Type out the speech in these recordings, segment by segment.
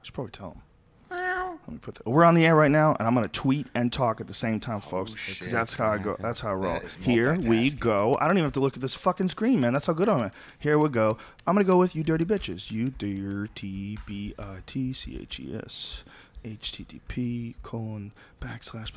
I should probably tell him. Let me put that. We're on the air right now, and I'm going to tweet and talk at the same time, folks. That's how I go. That's how I roll. Here we go. I don't even have to look at this fucking screen, man. That's how good I am. Here we go. I'm going to go with you dirty bitches. You dirty bitches. http://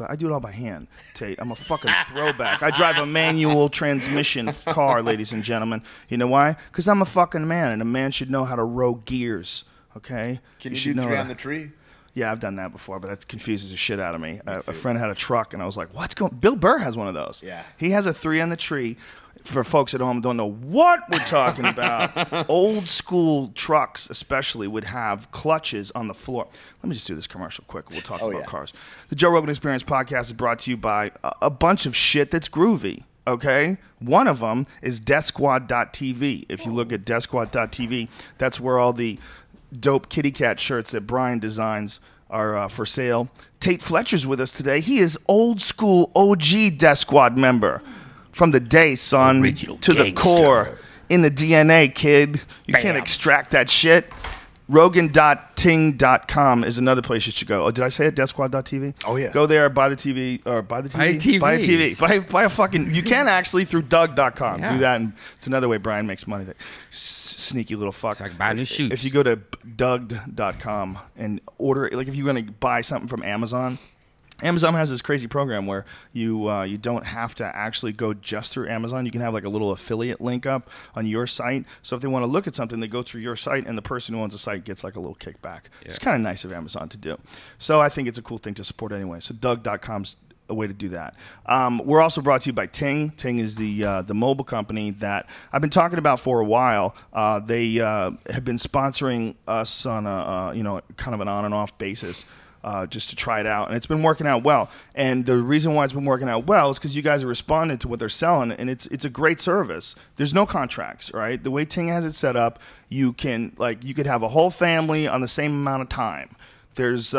I do it all by hand, Tate. I'm a fucking throwback. I drive a manual transmission car, ladies and gentlemen. You know why? Because I'm a fucking man, and a man should know how to row gears, okay? Can you do three on the tree? Yeah, I've done that before, but that confuses the shit out of me. A friend had a truck, and I was like, what's going on? Bill Burr has one of those. Yeah. He has a 3 on the tree. For folks at home who don't know what we're talking about, old school trucks especially would have clutches on the floor. Let me just do this commercial quick. We'll talk about cars. The Joe Rogan Experience podcast is brought to you by a bunch of shit that's groovy. Okay? One of them is DeathSquad.tv. If you look at DeathSquad.tv, that's where all the dope kitty cat shirts that Brian designs are for sale. Tait Fletcher's with us today. He is old school OG Death Squad member. From the day, son, Original to gangster. the core. In the DNA, kid. You can't extract that shit. Rogan.ting.com is another place you should go. Oh, did I say it? DeathSquad.tv? Oh, yeah. Go there, buy the TV. Or buy the TV? Buy a TV. Buy a fucking... You can actually through Doug.com. Yeah. Do that. And it's another way Brian makes money. Sneaky little fuck. It's like buying new shoes. If you go to Doug.com and order... Like, if you're going to buy something from Amazon... Amazon has this crazy program where you don't have to actually go just through Amazon. You can have like a little affiliate link up on your site. So if they want to look at something, they go through your site, and the person who owns the site gets like a little kickback. Yeah. It's kind of nice of Amazon to do. So I think it's a cool thing to support anyway. So Doug.com's a way to do that. We're also brought to you by Ting. Ting is the mobile company that I've been talking about for a while. They have been sponsoring us on a kind of an on and off basis. Just to try it out, and it's been working out well. And the reason why it's been working out well is because you guys are responding to what they're selling, and it's a great service. There's no contracts, right? The way Ting has it set up, you could have a whole family on the same amount of time. There's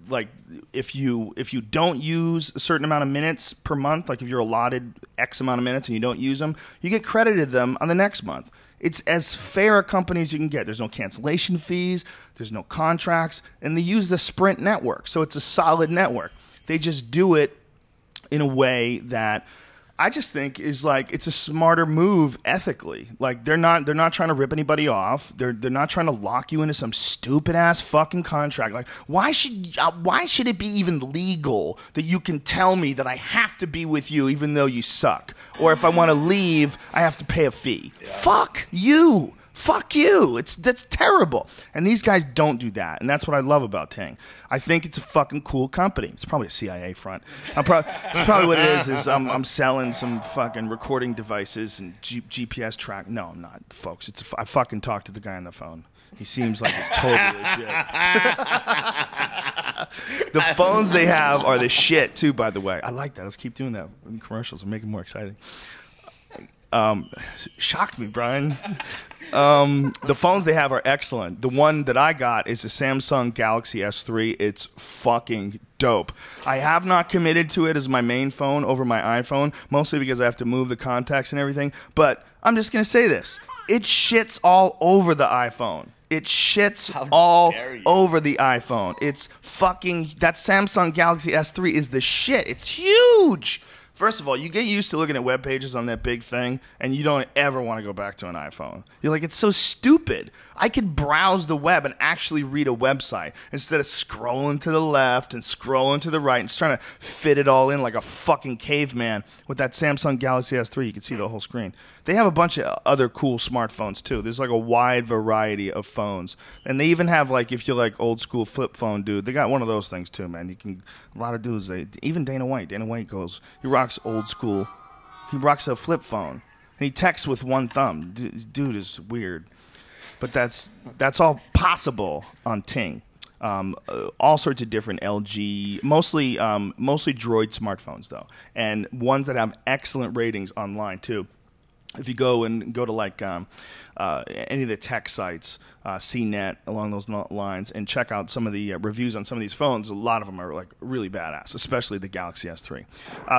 like if you don't use a certain amount of minutes per month, like if you're allotted X amount of minutes and you don't use them, you get credited them on the next month. It's as fair a company as you can get. There's no cancellation fees. There's no contracts. And they use the Sprint network. So it's a solid network. They just do it in a way that I just think is like it's a smarter move ethically. Like they're not trying to rip anybody off. They're not trying to lock you into some stupid ass fucking contract. Like why should it be even legal that you can tell me that I have to be with you even though you suck, or if I want to leave I have to pay a fee? Yeah. Fuck you. Fuck you. That's terrible. And these guys don't do that. And that's what I love about Ting. I think it's a fucking cool company. It's probably a CIA front. It's probably what it is I'm selling some fucking recording devices and GPS track. No, I'm not, folks. I fucking talked to the guy on the phone. He seems like he's totally legit. The phones they have are the shit, too, by the way. I like that. Let's keep doing that in commercials and make it more exciting. Shocked me, Brian. The phones they have are excellent. The one that I got is a Samsung Galaxy S3. It's fucking dope. I have not committed to it as my main phone over my iPhone, mostly because I have to move the contacts and everything. But I'm just going to say this. It shits all over the iPhone. It shits all over the iPhone. It's fucking... That Samsung Galaxy S3 is the shit. It's huge. First of all, you get used to looking at web pages on that big thing, and you don't ever want to go back to an iPhone. You're like, it's so stupid. I could browse the web and actually read a website instead of scrolling to the left and scrolling to the right and just trying to fit it all in like a fucking caveman. With that Samsung Galaxy S3, you can see the whole screen. They have a bunch of other cool smartphones, too. There's like a wide variety of phones. And they even have, like, if you're like old school flip phone dude, they got one of those things, too, man. You can, a lot of dudes, even Dana White goes, he rocks old school. He rocks a flip phone. And he texts with one thumb. Dude is weird. But that's all possible on Ting. All sorts of different LG, mostly Droid smartphones, though. And ones that have excellent ratings online, too. If you go to like any of the tech sites, CNET, along those lines, and check out some of the reviews on some of these phones, a lot of them are like really badass, especially the Galaxy S3.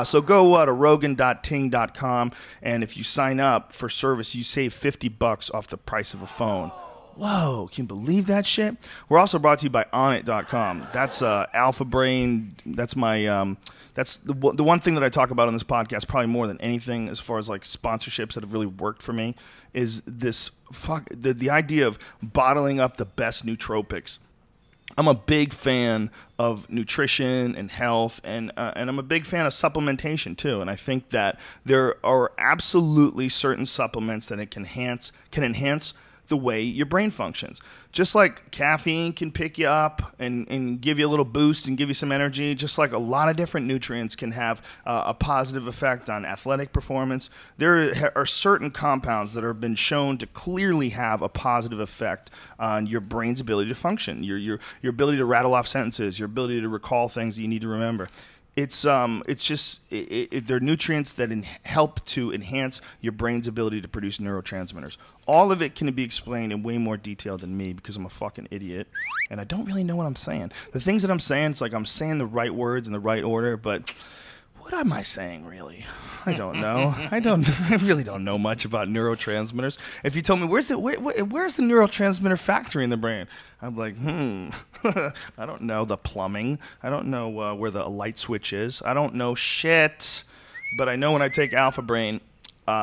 So go to Rogan.ting.com, and if you sign up for service, you save $50 off the price of a phone. Whoa, can you believe that shit? We're also brought to you by Onnit.com. That's Alpha Brain. That's my that's the one thing that I talk about on this podcast probably more than anything as far as like sponsorships that have really worked for me is this the idea of bottling up the best nootropics. I'm a big fan of nutrition and health, and I'm a big fan of supplementation too. And I think that there are absolutely certain supplements that it can enhance the way your brain functions. Just like caffeine can pick you up and give you a little boost and give you some energy, just like a lot of different nutrients can have a positive effect on athletic performance, there are certain compounds that have been shown to clearly have a positive effect on your brain's ability to function, your ability to rattle off sentences, your ability to recall things that you need to remember. They're nutrients that help to enhance your brain's ability to produce neurotransmitters. All of it can be explained in way more detail than me because I'm a fucking idiot and I don't really know what I'm saying. The things that I'm saying, it's like I'm saying the right words in the right order, but what am I saying really? I don't know. I really don't know much about neurotransmitters. If you told me where's the neurotransmitter factory in the brain, I'm like, I don't know the plumbing. I don't know where the light switch is. I don't know shit. But I know when I take Alpha Brain,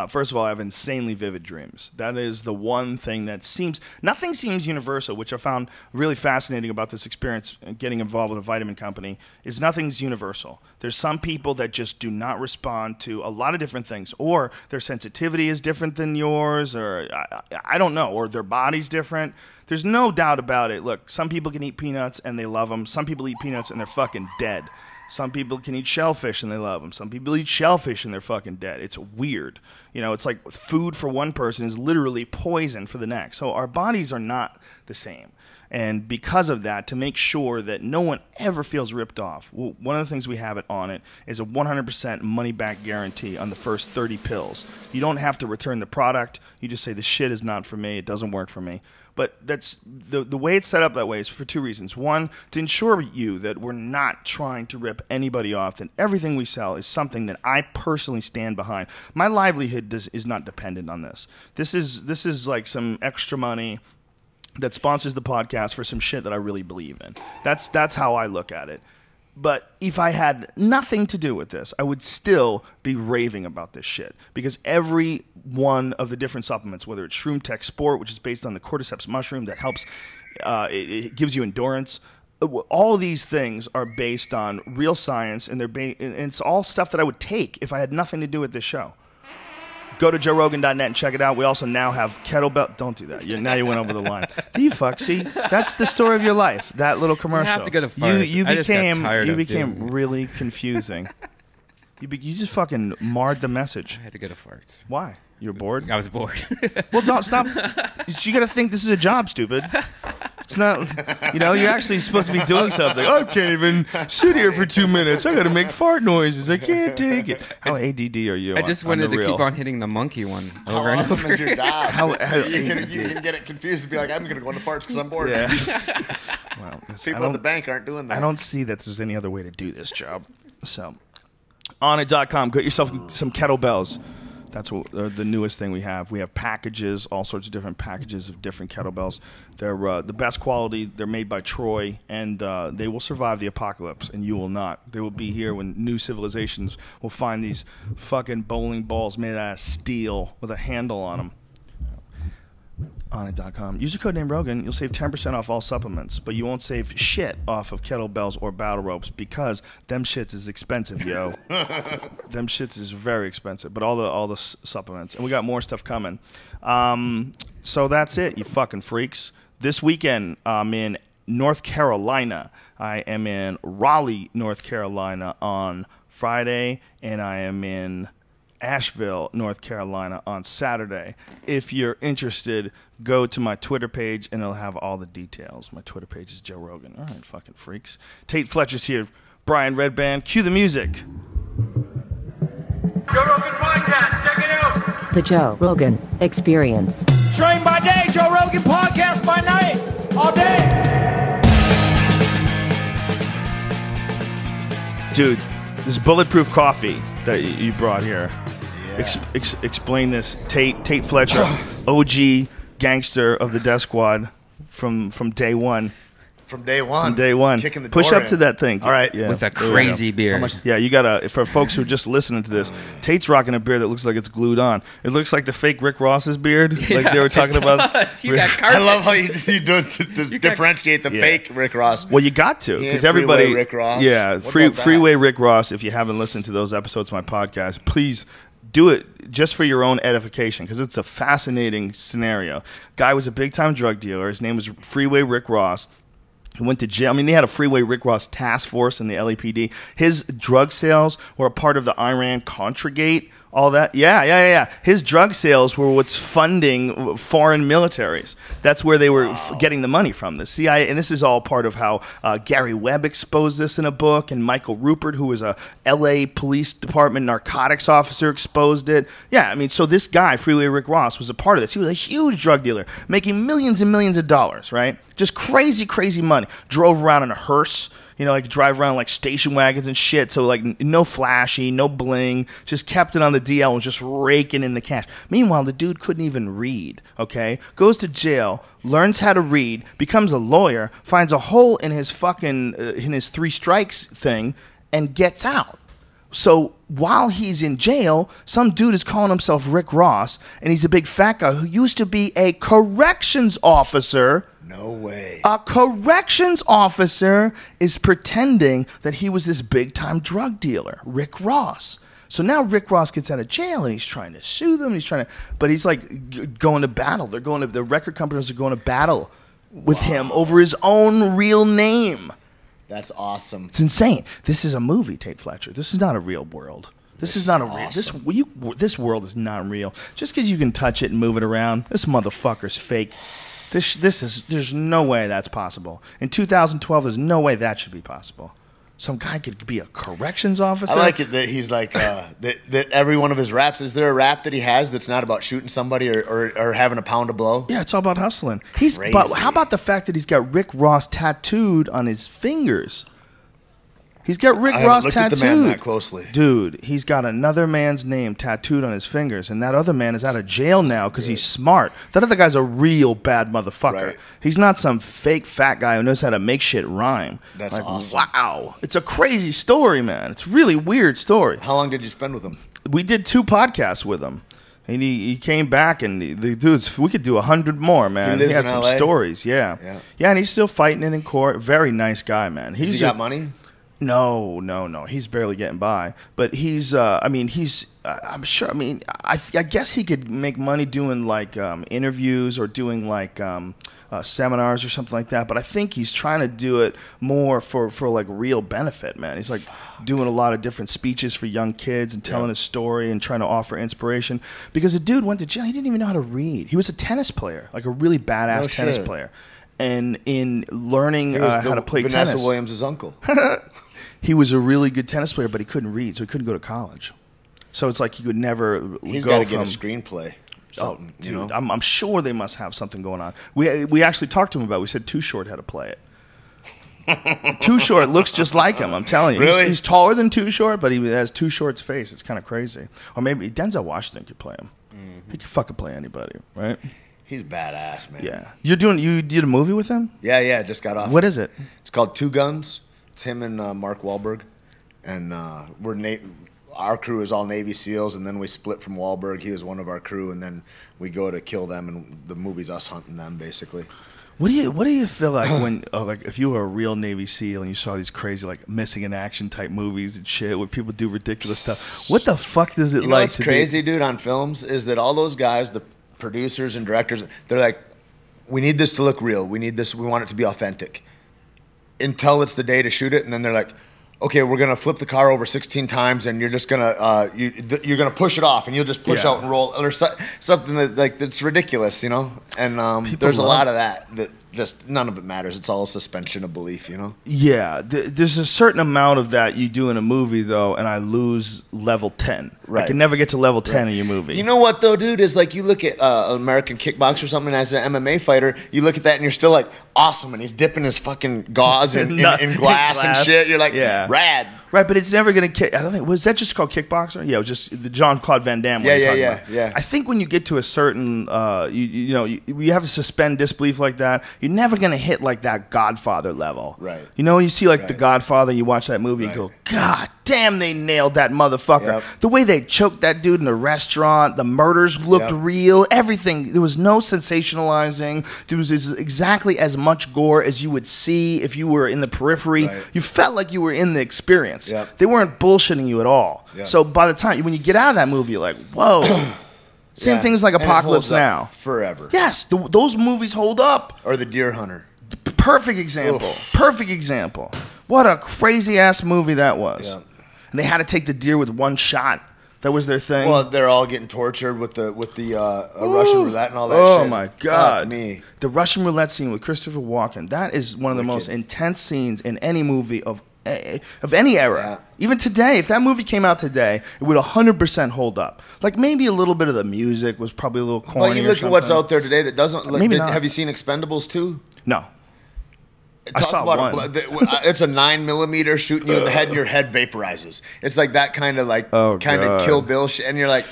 first of all, I have insanely vivid dreams. That is the one thing that nothing seems universal, which I found really fascinating about this experience getting involved with a vitamin company, is nothing's universal. There's some people that just do not respond to a lot of different things, or their sensitivity is different than yours, or I don't know, or their body's different. There's no doubt about it. Look, some people can eat peanuts and they love them. Some people eat peanuts and they're fucking dead. Some people can eat shellfish and they love them. Some people eat shellfish and they're fucking dead. It's weird. You know, it's like food for one person is literally poison for the next. So our bodies are not the same. And because of that, to make sure that no one ever feels ripped off, one of the things we have it on it is a 100% money-back guarantee on the first 30 pills. You don't have to return the product. You just say, this shit is not for me. It doesn't work for me. But that's the way it's set up that way is for two reasons. One, to ensure you that we're not trying to rip anybody off, that everything we sell is something that I personally stand behind. My livelihood is not dependent on this. This is like some extra money that sponsors the podcast for some shit that I really believe in. That's how I look at it. But if I had nothing to do with this, I would still be raving about this shit. Because every one of the different supplements, whether it's Shroom Tech Sport, which is based on the cordyceps mushroom that helps, it gives you endurance. All of these things are based on real science, and it's all stuff that I would take if I had nothing to do with this show. Go to JoeRogan.net and check it out. We also now have kettlebell. Don't do that. Now you went over the line. You fuck. See, that's the story of your life. That little commercial. You have to go to farts. You became really confusing. You just fucking marred the message. I had to go to farts. Why? You're bored? I was bored. Well, don't stop. You got to think this is a job, stupid. It's not, you're actually supposed to be doing something. I can't even sit here for 2 minutes. I got to make fart noises. I can't take it. How ADD are you? I just wanted to keep on hitting the monkey one over and over. How awesome is your job? You can get it confused and be like, I'm going to go into farts because I'm bored. Yeah. Well, people at the bank aren't doing that. I don't see that there's any other way to do this job. So, Onnit.com. Get yourself some kettlebells. That's what the newest thing we have. We have packages, all sorts of different packages of different kettlebells. They're the best quality. They're made by Troy, and they will survive the apocalypse, and you will not. They will be here when new civilizations will find these fucking bowling balls made out of steel with a handle on them. Onnit.com. Use the code name Rogan. You'll save 10% off all supplements, but you won't save shit off of kettlebells or battle ropes because them shits is expensive, yo. Them shits is very expensive, but all the supplements. And we got more stuff coming. So that's it, you fucking freaks. This weekend, I'm in North Carolina. I am in Raleigh, North Carolina on Friday, and I am in Asheville, North Carolina on Saturday. If you're interested, go to my Twitter page and it'll have all the details. My Twitter page is Joe Rogan. All right, fucking freaks. Tait Fletcher's here. Brian Redband, cue the music. Joe Rogan Podcast, check it out. The Joe Rogan Experience. Train by day, Joe Rogan Podcast by night, all day. Dude, this bulletproof coffee that you brought here. Yeah. Explain this. Tait Fletcher, OG gangster of the Death Squad from day one. From day one. Kicking the Push door up to in. that thing. All right. With a crazy beard. Yeah, you gotta. For folks who are just listening to this, Tate's rocking a beard that looks like it's glued on. It looks like the fake Rick Ross's beard, like they were talking about. You got carpet. I love how you differentiate the fake Rick Ross. Well, you got to, because Yeah, everybody. Freeway Rick Ross. Yeah, What about that? Freeway Rick Ross. If you haven't listened to those episodes of my podcast, please do it just for your own edification, because it's a fascinating scenario. Guy was a big time drug dealer. His name was Freeway Rick Ross. He went to jail. I mean, they had a Freeway Rick Ross task force in the LAPD. His drug sales were a part of the Iran-Contra-gate, all that. Yeah. His drug sales were what's funding foreign militaries. That's where they were getting the money from. The CIA, and this is all part of how Gary Webb exposed this in a book, and Michael Rupert, who was a LA Police Department narcotics officer, exposed it. Yeah, I mean, so this guy, Freeway Rick Ross, was a part of this. He was a huge drug dealer, making millions and millions of dollars, right? Just crazy, crazy money. Drove around in a hearse. Like drive around like station wagons and shit. So like no flashy, no bling. Just kept it on the DL and just raking in the cash. Meanwhile, the dude couldn't even read, okay? Goes to jail, learns how to read, becomes a lawyer, finds a hole in his fucking, in his 3 strikes thing, and gets out. So while he's in jail, some dude is calling himself Rick Ross, and he's a big fat guy who used to be a corrections officer. No way. A corrections officer is pretending that he was this big-time drug dealer, Rick Ross. So now Rick Ross gets out of jail, and he's trying to sue them. But he's like going to battle. The record companies are going to battle with him over his own real name. That's awesome. It's insane. This is a movie, Tait Fletcher. This is not a real world. This is not a real. Awesome. This world is not real. Just because you can touch it and move it around, this motherfucker's fake. There's no way that's possible. In 2012, there's no way that should be possible. Some guy could be a corrections officer. I like it that he's like that every one of his raps. Is there a rap that he has that's not about shooting somebody or having a pound of blow? Yeah, it's all about hustling. Crazy. But how about the fact that he's got Rick Ross tattooed on his fingers? He's got Rick Ross looked tattooed. at the man that closely. Dude, he's got another man's name tattooed on his fingers, and that other man is out of jail now because he's smart. That other guy's a real bad motherfucker. Right. He's not some fake fat guy who knows how to make shit rhyme. That's awesome. Wow. It's a crazy story, man. It's a really weird story. How long did you spend with him? We did 2 podcasts with him. And he came back, and the dudes, we could do 100 more, man. He lives had in some LA? stories, yeah. Yeah, and he's still fighting it in court. Very nice guy, man. Has he got money? No. He's barely getting by. But he's, I'm sure, I guess he could make money doing, like, interviews or doing, like, seminars or something like that. But I think he's trying to do it more for like, real benefit, man. He's, like, doing a lot of different speeches for young kids and telling his story and trying to offer inspiration. Because the dude went to jail. He didn't even know how to read. He was a tennis player, like a really badass tennis player. And in learning how to play Vanessa tennis. Williams' uncle. He was a really good tennis player, but he couldn't read, so he couldn't go to college. So it's like he could never He's go got to from... get a screenplay. Something, dude, you know? I'm sure they must have something going on. We actually talked to him about it. We said Too Short had to play it. Too Short looks just like him, I'm telling you. Really? He's taller than Too Short, but he has Too Short's face. It's kind of crazy. Or maybe Denzel Washington could play him. He could fucking play anybody, right? He's badass, man. Yeah. You did a movie with him? Yeah, just got off. What is it? It's called Two Guns. It's him and Mark Wahlberg. And our crew is all Navy SEALs, and then we split from Wahlberg. He was one of our crew, and then we go to kill them, and the movie's us hunting them, basically. What do you feel like when like if you were a real Navy SEAL and you saw these crazy like missing in action type movies and shit where people do ridiculous stuff? What the fuck does it like what's to crazy, dude, on films is that all those guys, the producers and directors, they're like, we need this to look real. We need this. We want it to be authentic. Until it's the day to shoot it, and then they're like, okay, we're gonna flip the car over 16 times, and you're just gonna you're gonna push it off, and you'll just push out and roll, or something that's ridiculous, you know. And there's a lot of that just none of it matters. It's all suspension of belief, you know? Yeah, there's a certain amount of that you do in a movie, though, and I lose level 10. Right. I can never get to level 10 in your movie. You know what, though, dude, is like you look at an American kickboxer or something as an MMA fighter, you look at that and you're still like, awesome, and he's dipping his fucking gauze in glass and shit. You're like, rad. Right, but it's never going to kick. I don't think, was that just called Kickboxer? Yeah, it was just the Jean-Claude Van Damme. Yeah. I think when you get to a certain, you have to suspend disbelief like that, you're never going to hit like that Godfather level. Right. You know, you see like The Godfather, you watch that movie and go, God damn, they nailed that motherfucker. Yep. The way they choked that dude in the restaurant, the murders looked real, everything. There was no sensationalizing. There was exactly as much gore as you would see if you were in the periphery. Right. You felt like you were in the experience. Yep. They weren't bullshitting you at all. Yep. So by the time, when you get out of that movie, you're like, whoa. Same things like And it Apocalypse holds up Now. forever. Yes, those movies hold up. Or The Deer Hunter. Perfect example. Perfect example. What a crazy ass movie that was. Yeah. And they had to take the deer with one shot. That was their thing. Well, they're all getting tortured with the Russian roulette and all that shit. Oh my God. Fuck me. The Russian roulette scene with Christopher Walken. That is one of the most intense scenes in any movie of any era. Yeah. Even today, if that movie came out today, it would 100% hold up. Like maybe a little bit of the music was probably a little corny. Well, you look at what's out there today that doesn't look. Maybe not. Have you seen Expendables 2? No. I Talk saw about one. It's a 9mm shooting you in the head, and your head vaporizes. It's like that kind of God. Kill Bill shit, and you're like,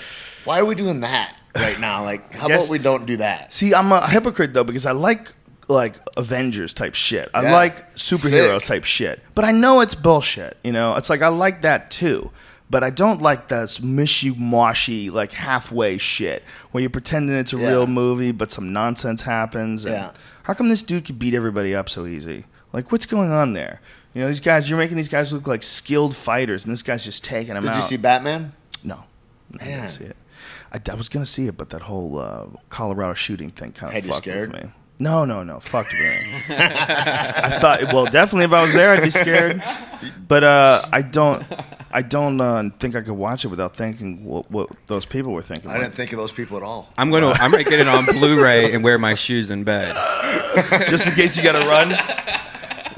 why are we doing that right now? Like, how about we don't do that? See, I'm a hypocrite though because I like Avengers type shit. I like superhero type shit, but I know it's bullshit. You know, it's like I like that too. But I don't like this mishy-moshy, like halfway shit where you're pretending it's a real movie, but some nonsense happens. And how come this dude could beat everybody up so easy? Like, what's going on there? You know, these guys, you're making these guys look like skilled fighters, and this guy's just taking them out. Did you see Batman? No. I didn't see it. I was going to see it, but that whole Colorado shooting thing kind of fucked with me. No. Fucked with me. I thought, well, definitely if I was there, I'd be scared. But I don't think I could watch it without thinking what those people were thinking. I didn't think of those people at all. I might get it on Blu-ray and wear my shoes in bed. Just in case you got to run?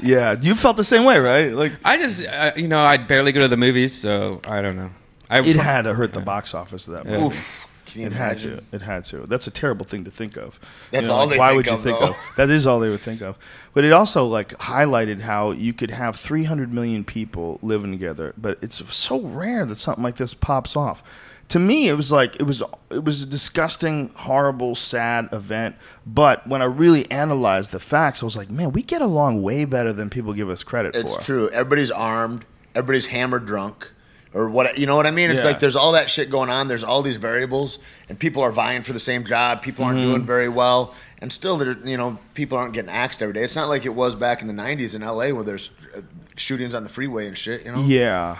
Yeah. You felt the same way, right? Like I just, I barely go to the movies, so I don't know. It had to hurt the box office of that movie. Oof. It had to. That's a terrible thing to think of. That's all they why think would you of, think though. of? That is all they would think of. But it also highlighted how you could have 300 million people living together, but it's so rare that something like this pops off. To me, it was a disgusting, horrible, sad event. But when I really analyzed the facts, I was like, man, we get along way better than people give us credit for. It's true. Everybody's armed. Everybody's hammered drunk. Or what, you know what I mean? It's like there's all that shit going on. There's all these variables, and people are vying for the same job. People aren't doing very well, and still, people aren't getting axed every day. It's not like it was back in the '90s in LA where there's shootings on the freeway and shit. You know? Yeah.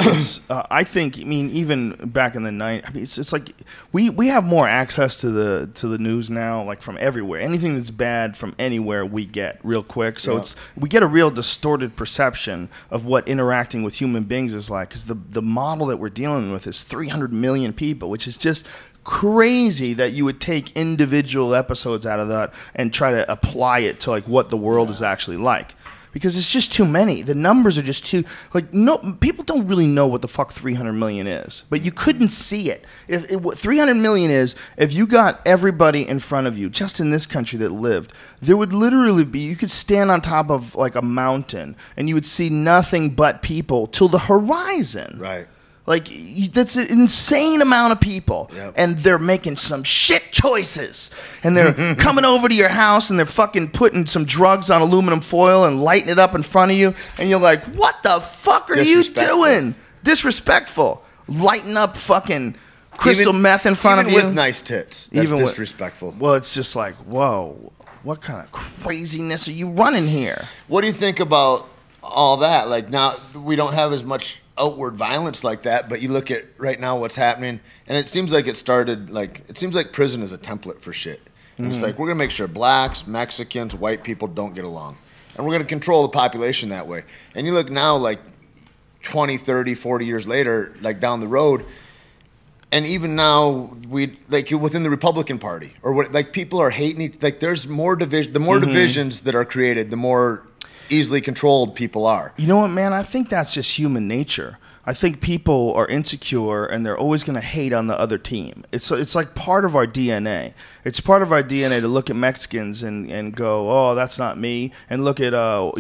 It's. I think. I mean, even back in the '90s, I mean, it's like we have more access to the news now, like from everywhere. Anything that's bad from anywhere, we get real quick. So we get a real distorted perception of what interacting with human beings is like. Because the model that we're dealing with is 300 million people, which is just crazy that you would take individual episodes out of that and try to apply it to what the world is actually like. Because it's just too many. The numbers are just too people don't really know what the fuck 300 million is. But you couldn't see it. What 300 million is, if you got everybody in front of you, just in this country that lived, there would literally be, you could stand on top of a mountain and you would see nothing but people till the horizon. Right. That's an insane amount of people. Yep. And they're making some shit choices. And they're coming over to your house and they're fucking putting some drugs on aluminum foil and lighting it up in front of you. And you're like, what the fuck are you doing? Disrespectful. Lighting up fucking crystal meth in front of you. Even with nice tits. That's disrespectful. Well, it's just like, whoa, what kind of craziness are you running here? What do you think about all that? Like, now we don't have as much outward violence like that, but you look at right now what's happening, and it seems like it started it seems like prison is a template for shit. And it's like, we're gonna make sure blacks, Mexicans, white people don't get along, and we're gonna control the population that way. And you look now, 20, 30, 40 years later, down the road, And even now, we like within the Republican Party, or what, like people are hating. Like there's more division. The more divisions that are created, the more easily controlled people are. You know what, man? I think that's just human nature. I think people are insecure and they're always going to hate on the other team. It's like part of our DNA. It's part of our DNA to look at Mexicans and go, oh, that's not me. And look at a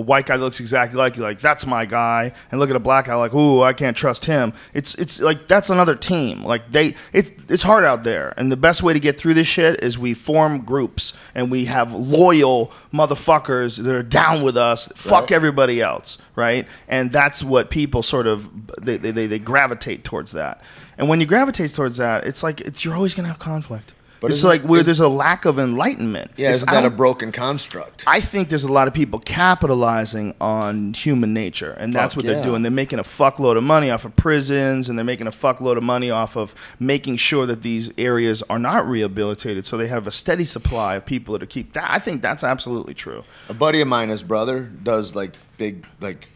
white guy that looks exactly like you, like that's my guy. And look at a black guy, like, ooh, I can't trust him. It's like that's another team. Like it's hard out there. And the best way to get through this shit is we form groups and we have loyal motherfuckers that are down with us. Fuck everybody else, right? And that's what people sort of they gravitate towards that. And when you gravitate towards that, it's like you're always going to have conflict. But it's like where there's a lack of enlightenment. Yeah, isn't that a broken construct? I think there's a lot of people capitalizing on human nature, and that's what they're doing. They're making a fuckload of money off of prisons, and they're making a fuckload of money off of making sure that these areas are not rehabilitated, so they have a steady supply of people to keep that. I think that's absolutely true. A buddy of mine, his brother, does like big, like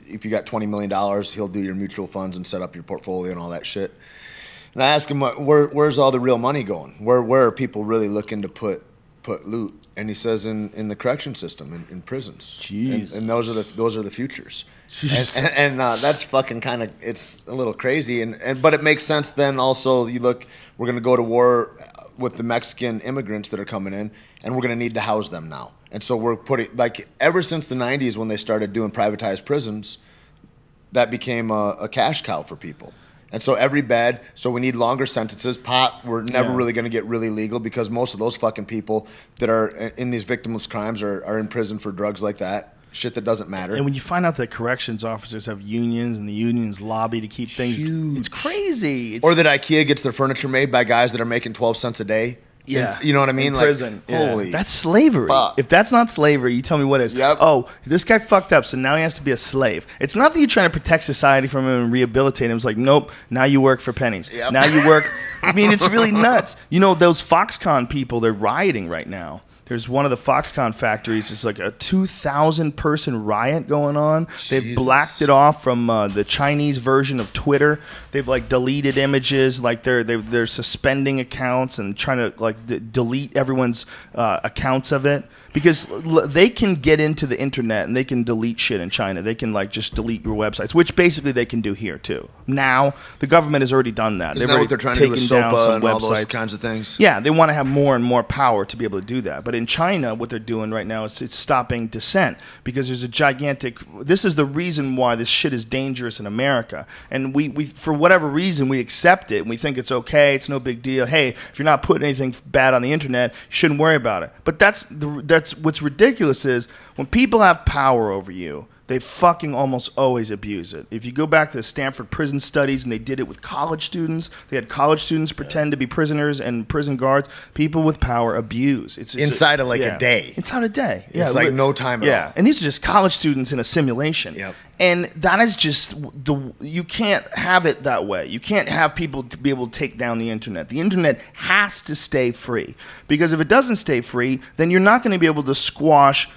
if you got $20 million, he'll do your mutual funds and set up your portfolio and all that shit. And I asked him, where's all the real money going? Where are people really looking to put loot? And he says in the correction system, in prisons. Jeez. And those are the futures. And that's fucking kind of, it's a little crazy. But it makes sense then also, you look, we're going to go to war with the Mexican immigrants that are coming in, and we're going to need to house them now. And so we're putting, like, ever since the 90s when they started doing privatized prisons, that became a cash cow for people. And so every bed, so we need longer sentences. Pot, we're never really going to get really legal because most of those fucking people that are in these victimless crimes are in prison for drugs like that. Shit that doesn't matter. And when you find out that corrections officers have unions and the unions lobby to keep things, it's crazy. Or that IKEA gets their furniture made by guys that are making 12 cents a day. Yeah. You know what I mean? In prison. Like, holy. That's slavery. Fuck. If that's not slavery, you tell me what is. Yep. Oh, this guy fucked up, so now he has to be a slave. It's not that you're trying to protect society from him and rehabilitate him. It's like, nope, now you work for pennies. Yep. Now you work. I mean, it's really nuts. You know, those Foxconn people, they're rioting right now. There's one of the Foxconn factories. It's like a 2,000-person riot going on. They've blacked it off from the Chinese version of Twitter. They've like deleted images. Like they're suspending accounts and trying to like delete everyone's accounts of it because they can get into the internet and they can delete shit in China. They can like just delete your websites, which basically they can do here too. Now the government has already done that. Isn't that what they're trying to do with SOPA and all those kinds of things? Yeah, they want to have more and more power to be able to do that. But in China, what they're doing right now is it's stopping dissent because there's a gigantic. This is the reason why this shit is dangerous in America, and we for whatever reason we accept it and we think it's okay. It's no big deal. Hey, if you're not putting anything bad on the internet, you shouldn't worry about it. But that's what's ridiculous is when people have power over you, they fucking almost always abuse it. If you go back to the Stanford prison studies, and they did it with college students, they had college students pretend to be prisoners and prison guards. People with power abuse. It's inside of like a day. Inside a day. Yeah, it's like no time at all. Yeah, and these are just college students in a simulation. Yep. And that is just you can't have it that way. You can't have people to be able to take down the internet. The internet has to stay free because if it doesn't stay free, then you're not going to be able to squash.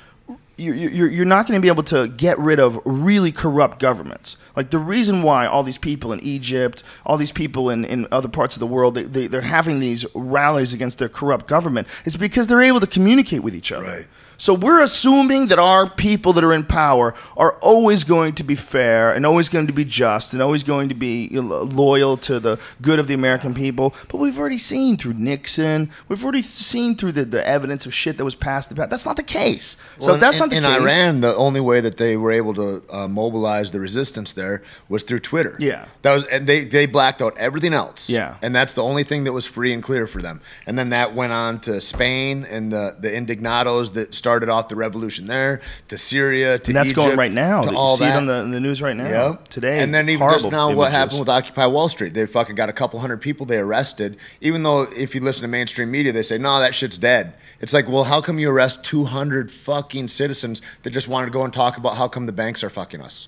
You're not going to be able to get rid of really corrupt governments. Like the reason why all these people in Egypt, all these people in other parts of the world, they're having these rallies against their corrupt government is because they're able to communicate with each other. Right. So we're assuming that our people that are in power are always going to be fair and always going to be just and always going to be loyal to the good of the American people. But we've already seen through Nixon, we've already seen through the evidence of shit that was passed. That's not the case. So well, if that's not the case. In Iran, the only way that they were able to mobilize the resistance there was through Twitter. Yeah. And they blacked out everything else. Yeah. And that's the only thing that was free and clear for them. And then that went on to Spain and the Indignados that started off the revolution there, to Syria, to and that's Egypt, going right now. to You all see that. it on the news right now. Yep. Today. And then even just now what happened with Occupy Wall Street. They fucking got a couple hundred people they arrested, even though if you listen to mainstream media, they say, no, that shit's dead. It's like, well, how come you arrest 200 fucking citizens that just wanted to go and talk about how come the banks are fucking us?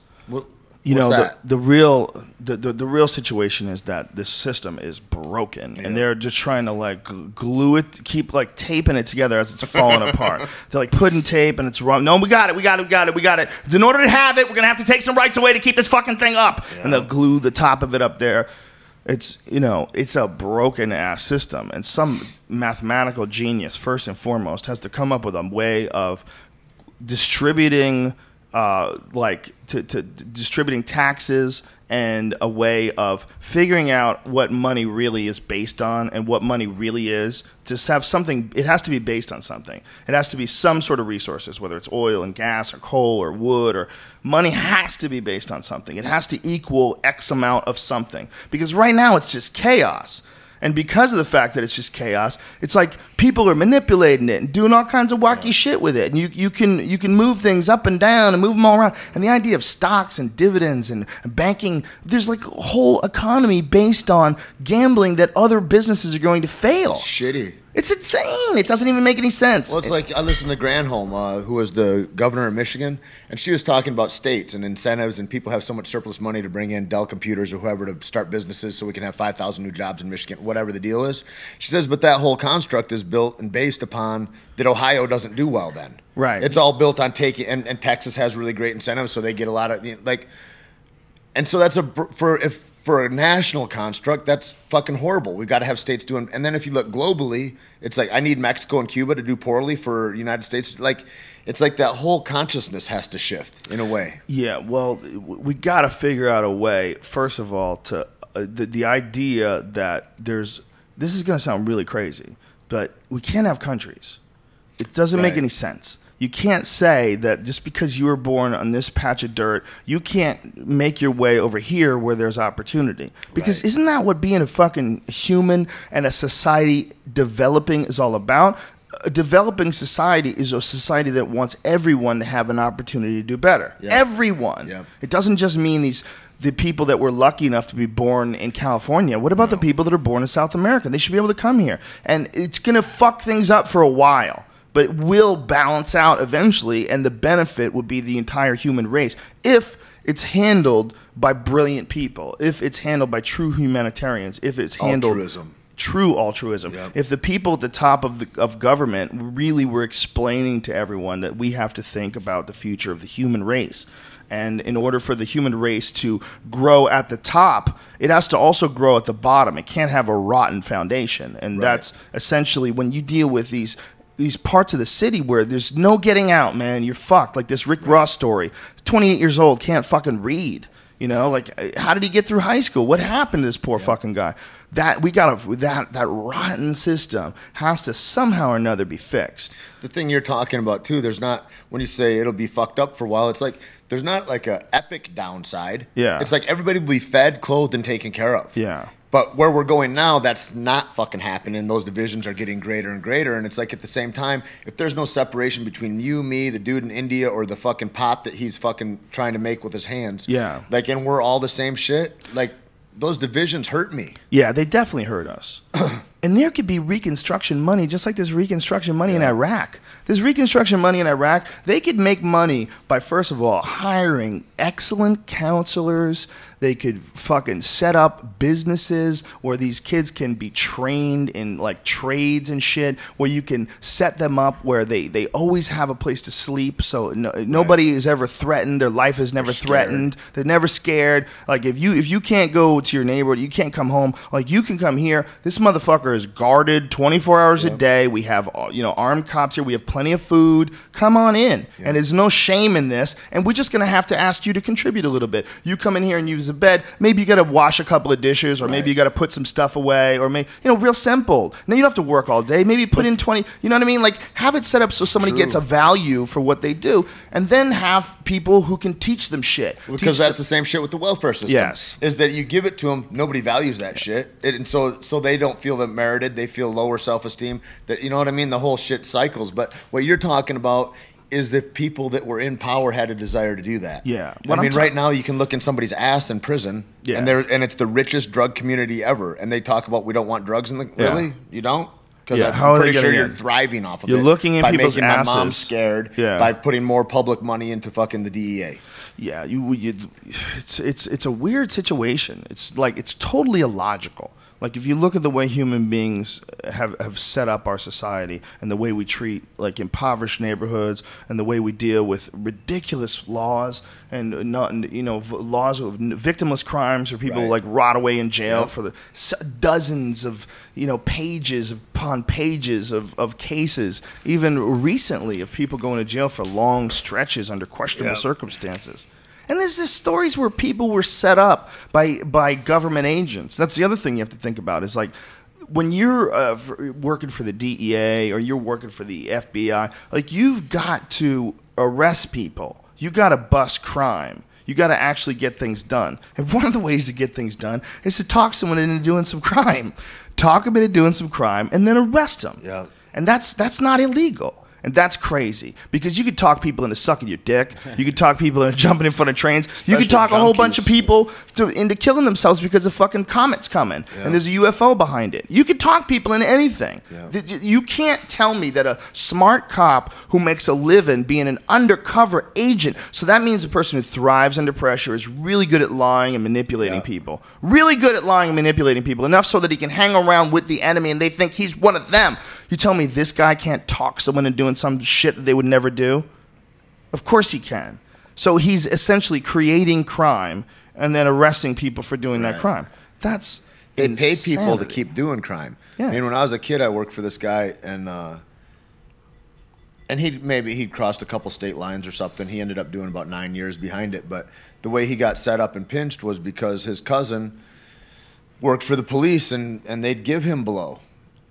You know, the real situation is that this system is broken, and they're just trying to like glue it, keep like taping it together as it's falling apart. They're like putting tape, and it's wrong. No, we got it. In order to have it, we're gonna have to take some rights away to keep this fucking thing up, and they'll glue the top of it up there. It's, you know, it's a broken ass system, and some mathematical genius, first and foremost, has to come up with a way of distributing, distributing taxes, and a way of figuring out what money really is based on and what money really is. Just have something, it has to be based on something. It has to be some sort of resources, whether it's oil and gas or coal or wood, or money has to be based on something. It has to equal X amount of something. Because right now it's just chaos. And because of the fact that it's just chaos, it's like people are manipulating it and doing all kinds of wacky shit with it. And you can move things up and down and move them all around. And the idea of stocks and dividends and banking, there's like a whole economy based on gambling that other businesses are going to fail. It's shitty. It's insane. It doesn't even make any sense. Well, it's like I listened to Granholm, who was the governor of Michigan, and she was talking about states and incentives, and people have so much surplus money to bring in Dell Computers or whoever to start businesses so we can have 5,000 new jobs in Michigan, whatever the deal is. She says, but that whole construct is built and based upon that Ohio doesn't do well then. Right. It's all built on taking, and Texas has really great incentives, so they get a lot of, like, and so that's for a national construct, that's fucking horrible. We've got to have states doing, and then if you look globally, it's like I need Mexico and Cuba to do poorly for United States. Like, it's like that whole consciousness has to shift in a way. Yeah, well, we got to figure out a way, first of all, to the idea that this is going to sound really crazy, but we can't have countries. It doesn't make any sense. You can't say that just because you were born on this patch of dirt, you can't make your way over here where there's opportunity. Because isn't that what being a fucking human and a society developing is all about? A developing society is a society that wants everyone to have an opportunity to do better. Yeah. Everyone. Yeah. It doesn't just mean the people that were lucky enough to be born in California. What about the people that are born in South America? They should be able to come here. And it's going to fuck things up for a while. But it will balance out eventually, and the benefit would be the entire human race if it's handled by brilliant people, if it's handled by true humanitarians, if it's handled true altruism. Yep. If the people at the top of government really were explaining to everyone that we have to think about the future of the human race. And in order for the human race to grow at the top, it has to also grow at the bottom. It can't have a rotten foundation. And that's essentially when you deal with these parts of the city where there's no getting out, man. You're fucked. Like this Rick Ross story. 28 years old, can't fucking read. You know, like how did he get through high school? What happened to this poor fucking guy? That rotten system has to somehow or another be fixed. The thing you're talking about too, there's not, when you say it'll be fucked up for a while, it's like there's not like a epic downside. Yeah. It's like everybody will be fed, clothed, and taken care of. Yeah. But where we're going now, that's not fucking happening. Those divisions are getting greater and greater. And it's like at the same time, if there's no separation between you, me, the dude in India, or the fucking pot that he's fucking trying to make with his hands. Yeah. Like, and we're all the same shit. Like, those divisions hurt me. Yeah, they definitely hurt us. And there could be Reconstruction money, just like there's Reconstruction money in Iraq. There's Reconstruction money in Iraq. They could make money by, first of all, hiring excellent counselors. They could fucking set up businesses where these kids can be trained in like trades and shit, where you can set them up where they always have a place to sleep, so nobody is ever threatened. Their life is never threatened. They're never scared. Like if you can't go to your neighborhood, you can't come home, like you can come here. This motherfucker is guarded 24 hours a day. We have armed cops here. We have plenty of food. Come on in. And there's no shame in this. And we're just going to have to ask you to contribute a little bit. You come in here and use a bed. Maybe you got to wash a couple of dishes, or maybe you got to put some stuff away, or maybe, real simple. Now you don't have to work all day. Maybe put in 20, you know what I mean? Like have it set up so somebody gets a value for what they do, and then have people who can teach them shit. Because that's the same shit with the welfare system. Yes. Is that you give it to them, nobody values that shit. And so they don't feel that merited. They feel lower self-esteem. That, you know what I mean? The whole shit cycles. But what you're talking about is that people that were in power had a desire to do that. Yeah. I mean, right now you can look in somebody's ass in prison, and it's the richest drug community ever, and they talk about we don't want drugs in the... Really? You don't? Because I'm pretty sure you're thriving off of it. You're looking in people's asses. By making my mom scared, by putting more public money into fucking the DEA. Yeah, it's a weird situation. It's like, it's totally illogical. Like, if you look at the way human beings have set up our society and the way we treat, like, impoverished neighborhoods and the way we deal with ridiculous laws and, not, you know, laws of victimless crimes where people, like, rot away in jail for the dozens of, you know, pages upon pages of cases, even recently, of people going to jail for long stretches under questionable circumstances. And there's stories where people were set up by government agents. That's the other thing you have to think about is, like, when you're working for the DEA or you're working for the FBI, like, you've got to arrest people. You got to bust crime. You got to actually get things done. And one of the ways to get things done is to talk someone into doing some crime. Talk them into doing some crime and then arrest them. Yeah. And that's not illegal. And that's crazy because you could talk people into sucking your dick. You could talk people into jumping in front of trains. You could talk a whole bunch of people into killing themselves because a fucking comet's coming and there's a UFO behind it. You could talk people into anything. You can't tell me that a smart cop who makes a living being an undercover agent, so that means a person who thrives under pressure is really good at lying and manipulating people. Really good at lying and manipulating people, enough so that he can hang around with the enemy and they think he's one of them. You tell me this guy can't talk someone into doing some shit that they would never do? Of course he can. So he's essentially creating crime and then arresting people for doing that crime. That's They pay people to keep doing crime. I mean, when I was a kid, I worked for this guy, and he'd crossed a couple state lines or something. He ended up doing about 9 years behind it. But the way he got set up and pinched was because his cousin worked for the police, and they'd give him blow.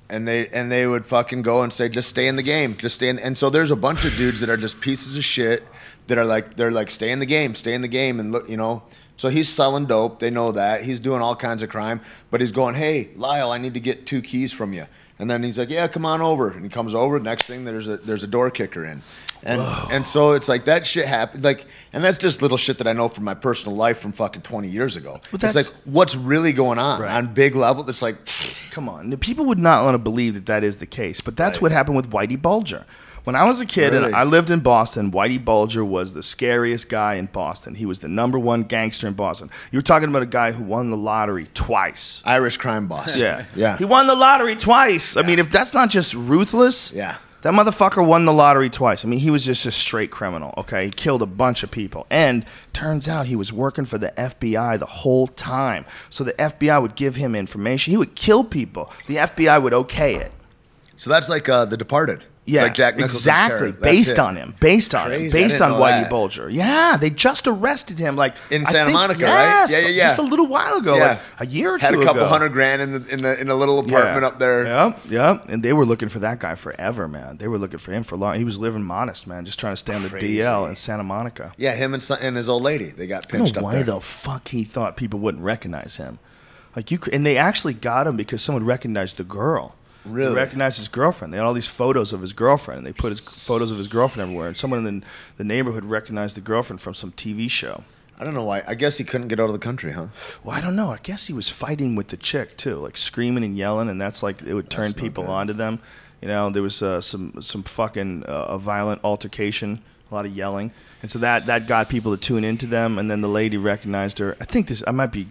And they would fucking go and say, just stay in the game, just stay in. And so there's a bunch of dudes that are just pieces of shit that are like, they're like, stay in the game, and look, you know. So he's selling dope. They know that he's doing all kinds of crime, but he's going, hey, Lyle, I need to get 2 keys from you. And then he's like, yeah, come on over. And he comes over. Next thing, there's a door kicker in. And so it's like that shit happened. Like, and that's just little shit that I know from my personal life from fucking 20 years ago. It's like, what's really going on big level? It's like, come on. The people would not want to believe that is the case, but that's what happened with Whitey Bulger. When I was a kid and I lived in Boston, Whitey Bulger was the scariest guy in Boston. He was the #1 gangster in Boston. You were talking about a guy who won the lottery twice. Irish crime boss. Yeah. He won the lottery twice. I mean, if that's not just ruthless. Yeah. That motherfucker won the lottery twice. I mean, he was just a straight criminal, okay? He killed a bunch of people. And turns out he was working for the FBI the whole time. So the FBI would give him information. He would kill people. The FBI would okay it. So that's like The Departed. Yeah, it's like Jack Nicholson's exactly. Based on him. Based on Whitey Bulger. Yeah, they just arrested him like in Santa Monica, right? Yeah. Just a little while ago, like a year or two ago. Had a couple $100,000 in a little apartment up there. Yep. And they were looking for that guy forever, man. They were looking for him for long. He was living modest, man, just trying to stay on the DL in Santa Monica. Yeah, him and his old lady. They got pinched up there. Why the fuck he thought people wouldn't recognize him? Like and they actually got him because someone recognized the girl. Really? They recognized his girlfriend. They had all these photos of his girlfriend, and they put photos of his girlfriend everywhere. And someone in the neighborhood recognized the girlfriend from some TV show. I don't know why. I guess he couldn't get out of the country, huh? Well, I don't know. I guess he was fighting with the chick, too, like screaming and yelling, and that's like it would turn people onto them. You know, there was some fucking violent altercation, a lot of yelling. And so that got people to tune into them, and then the lady recognized her. I might be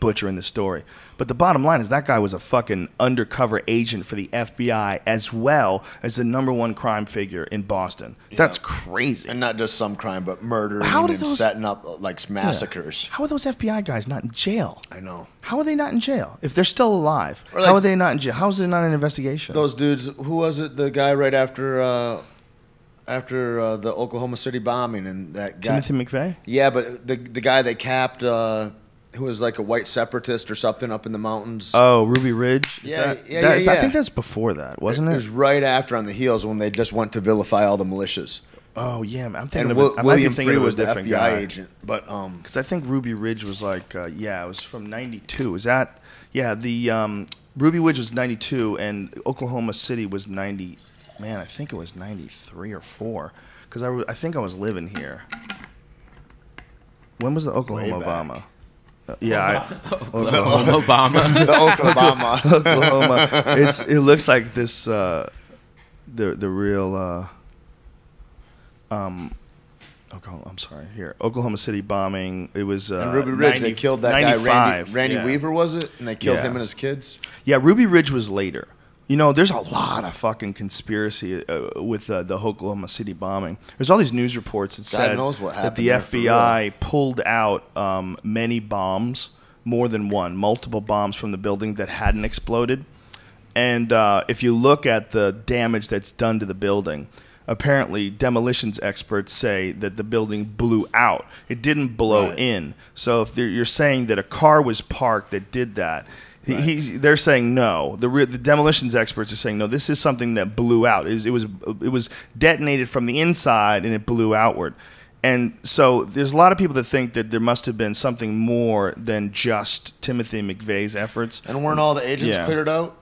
butchering the story. But the bottom line is that guy was a fucking undercover agent for the FBI as well as the #1 crime figure in Boston. Yeah. That's crazy. And not just some crime, but murdering and setting up like massacres. Yeah. How are those FBI guys not in jail? I know. How are they not in jail? If they're still alive, how are they not in jail? How is there not an investigation? Those dudes, who was it? The guy right after the Oklahoma City bombing, and that guy. Timothy McVeigh? Yeah, but the guy they capped, who was like a white separatist or something up in the mountains. Oh, Ruby Ridge? Yeah. I think that's before that, wasn't it? It was right after, on the heels, when they just went to vilify all the militias. Oh, yeah. I'm thinking William Free was the FBI agent. But because I think Ruby Ridge was like, it was from 92. Is that, the Ruby Ridge was 92 and Oklahoma City was 90. Man, I think it was 93 or 4 because I think I was living here. When was the Oklahoma Obama? Oklahoma. The Oklahoma. Oklahoma. It looks like this. The real. I'm sorry. Here, Oklahoma City bombing. It was And Ruby Ridge, they killed that guy, 95. Randy Yeah. Weaver, was it? And they killed Yeah. him and his kids. Yeah, Ruby Ridge was later. You know, there's a lot of fucking conspiracy with the Oklahoma City bombing. There's all these news reports that said knows what that the happened there for FBI pulled out many bombs, more than one, multiple bombs from the building that hadn't exploded. And if you look at the damage that's done to the building, apparently demolitions experts say that the building blew out. It didn't blow in. So if you're saying that a car was parked that did that, they're saying no. The demolitions experts are saying no. This is something that blew out. It was detonated from the inside and it blew outward. And so there's a lot of people that think that there must have been something more than just Timothy McVeigh's efforts. And weren't all the agents Yeah. cleared out?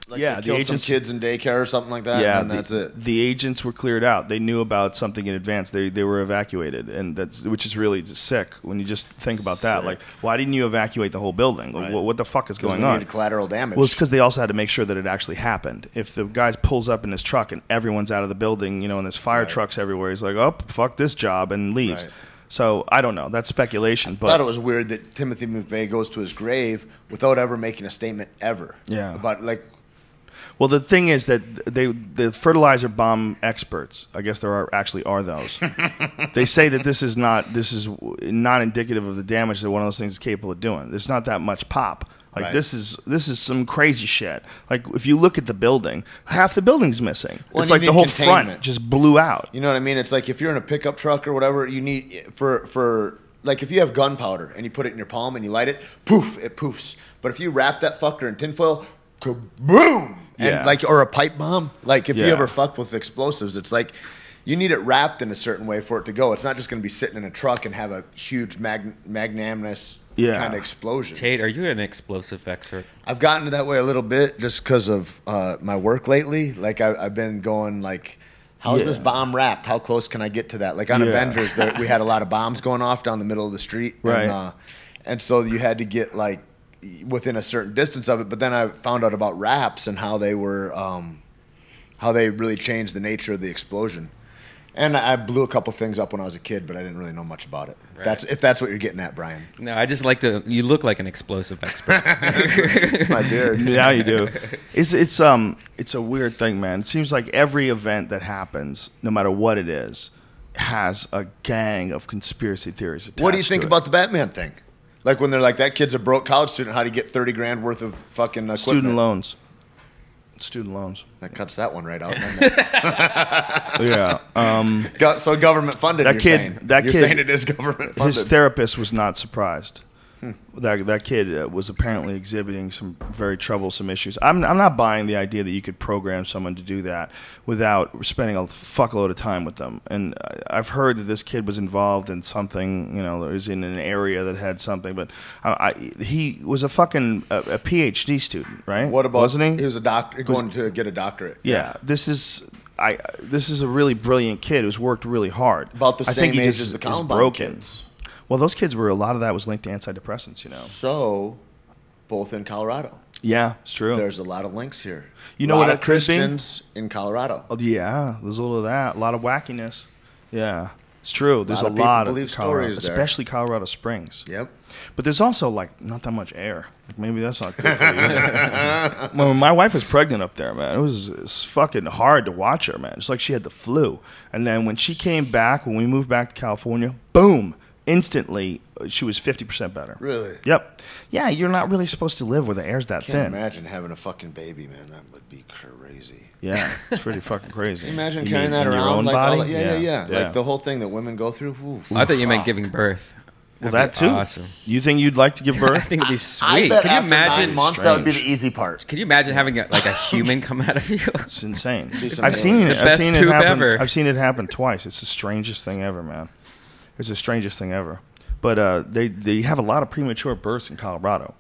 Like Yeah, they the killed agents- some kids in daycare or something like that, Yeah, and that's it. The agents were cleared out. They knew about something in advance. They were evacuated, and which is really just sick when you just think about that. Sick. Like, why didn't you evacuate the whole building? Right. What the fuck is going We on? needed collateral damage. Well, it's because they also had to make sure that it actually happened. If the guy pulls up in his truck and everyone's out of the building, you know, and there's fire trucks everywhere, he's like, oh, fuck this job, and leaves. Right. So I don't know. That's speculation. I thought it But was weird that Timothy McVeigh goes to his grave without ever making a statement ever. Yeah. About like, well, the thing is that the fertilizer bomb experts, I guess there are those. They say that this is not indicative of the damage that one of those things is capable of doing. There's not that much pop. Like Right. this is some crazy shit. Like if you look at the building, half the building's missing. Well, It's and like you the need whole containment. front just blew out. you know what I mean? It's like if you're in a pickup truck or whatever, you need for like if you have gunpowder and you put it in your palm and you light it, poof, it poofs. But if you wrap that fucker in tinfoil, kaboom! And Yeah. like or a pipe bomb. Like if you Yeah. ever fuck with explosives, it's like you need it wrapped in a certain way for it to go. It's not just going to be sitting in a truck and have a huge magnanimous kind of explosion. Tate, are you an explosive expert? I've gotten to that way a little bit just because of my work lately. Like I've been going like, how is this bomb wrapped? How close can I get to that? Like on Yeah. Avengers, we had a lot of bombs going off down the middle of the street, Right. And so you had to get like within a certain distance of it. But then I found out about wraps and how they were, how they really changed the nature of the explosion. And I blew a couple things up when I was a kid, but I didn't really know much about it. Right. If that's what you're getting at, Brian. No, I just like to. You look like an explosive expert. It's my beard. Now you do. It's a weird thing, man. It seems like every event that happens, no matter what it is, has a gang of conspiracy theories attached What do you think to it. about the Batman thing? Like when they're like, that kid's a broke college student, how do you get 30 grand worth of fucking equipment? student loans? Student loans. That cuts that one right out. doesn't it? Yeah. So government funded. That you're kid- saying. that You're kid- saying it is government funded. His therapist was not surprised. That kid was apparently exhibiting some very troublesome issues. I'm not buying the idea that you could program someone to do that without spending a fuckload of time with them. And I've heard that this kid was involved in something, you know, was in an area that had something. But he was a fucking a PhD student, right? What about? Wasn't he? He was a doctor going to get a doctorate. Yeah, this is a really brilliant kid who's worked really hard. About the I same think he age just as the is Columbine broken. kids. Well, those kids were, a lot of that was linked to antidepressants, you know. So, both in Colorado. Yeah, it's true. There's a lot of links here. You know a what lot it of could be? Christians in Colorado. Oh, yeah, there's a little of that. A lot of wackiness. Yeah, it's true. There's lot a of people lot of believe Colorado, stories there. especially Colorado Springs. Yep. But there's also, like, not that much air. Like, maybe that's not good for you. When my wife was pregnant up there, man, it was fucking hard to watch her, man. It's like she had the flu. And then when she came back, when we moved back to California, boom, instantly, she was 50% better. Really? Yep. Yeah, you're not really supposed to live where the air's that Can't thin. imagine having a fucking baby, man. That would be crazy. Yeah, it's pretty fucking crazy. Imagine You carrying mean that in your around own like all body? that. Yeah. Like the whole thing that women go through. Ooh, I thought you meant fuck. giving birth. Well, That'd that be too. Awesome. You think you'd like to give I birth? think it'd be I sweet. bet Could you after 9 imagine? months that would be the Strange. easy part. Could you imagine having like a human come out of you? It's insane. some I've seen The it. I've best seen it poop happen. ever. I've seen it happen twice. It's the strangest thing ever, man. It's the strangest thing ever. But they have a lot of premature births in Colorado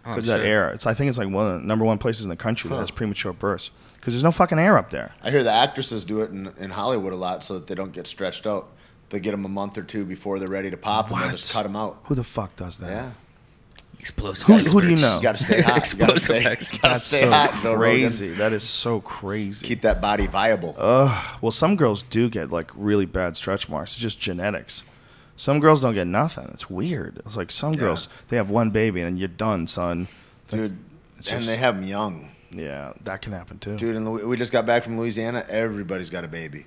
because that sure. air. I think it's like one of the number one places in the country that has premature births because there's no fucking air up there. I hear the actresses do it in Hollywood a lot so that they don't get stretched out. They get them a month or two before they're ready to pop, and they'll just cut them out. Who the fuck does that? Yeah. Explosive. Who do you know? You got to stay hot. Explosive You gotta experts. stay That's so hot, Joe Rogan. crazy. That is so crazy. Keep that body viable. Well, some girls do get like really bad stretch marks. It's just genetics. Some girls don't get nothing. It's weird. It's like some girls, they have one baby and you're done, son. Dude, and they have them young. Yeah, that can happen too. Dude, and we just got back from Louisiana. Everybody's got a baby.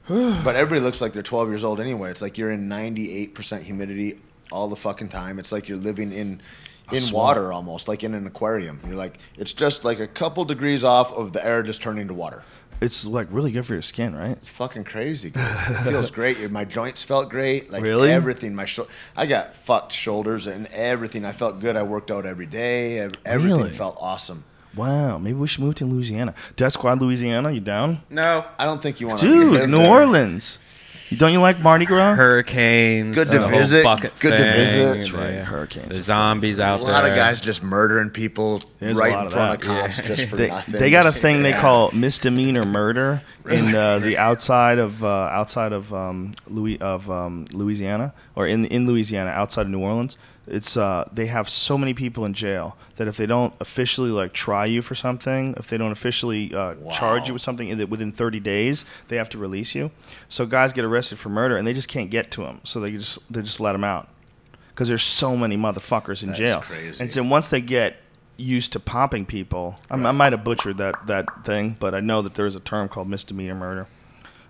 But everybody looks like they're 12 years old anyway. It's like you're in 98% humidity all the fucking time. It's like you're living in water almost, like in an aquarium. You're like, it's just like a couple degrees off of the air just turning to water. It's like really good for your skin, right? It's fucking crazy. Dude. It feels great. My joints felt great. Like Really? everything. I got fucked shoulders and everything. I felt good. I worked out every day. Everything Really? felt awesome. Wow, maybe we should move to Louisiana. Death Squad, Louisiana, you down? No. I don't think you want to Dude, New Orleans. Don't you like Mardi Gras? Hurricanes. Good to the whole visit. bucket Good to thing, visit. That's right, the- hurricanes. The zombies out A there. lot of guys just murdering people There's a right lot in of front of that. cops just for They, nothing. they got a thing they call misdemeanor murder in the outside of Louisiana, or in Louisiana outside of New Orleans. It's they have so many people in jail that if they don't officially like try you for something, if they don't officially charge you with something within 30 days, they have to release you. So guys get arrested for murder and they just can't get to them, so they just let them out because there's so many motherfuckers in jail. Crazy. And so once they get used to popping people, I might have butchered that thing, but I know that there's a term called misdemeanor murder.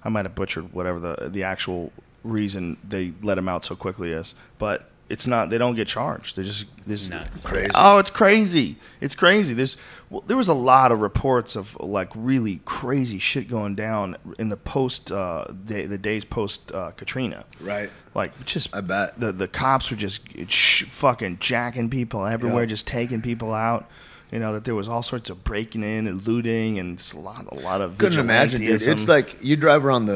I might have butchered whatever the actual reason they let them out so quickly is, but it's not. They don't get charged. They just nuts. Crazy. Oh, it's crazy. It's crazy. There was a lot of reports of like really crazy shit going down in the the days post Katrina. Right. Like just I bet. the cops were just fucking jacking people everywhere, just taking people out. You know that there was all sorts of breaking in and looting, and it's a lot of Couldn't imagine, dude. vigilantism. It's like you drive around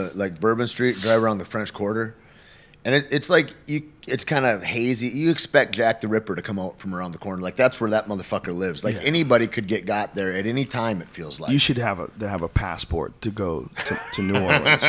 Bourbon Street, drive around the French Quarter, and it's like it's kind of hazy. You expect Jack the Ripper to come out from around the corner. Like that's where that motherfucker lives. Like anybody could got there at any time. It feels like you should have a passport to go to New Orleans.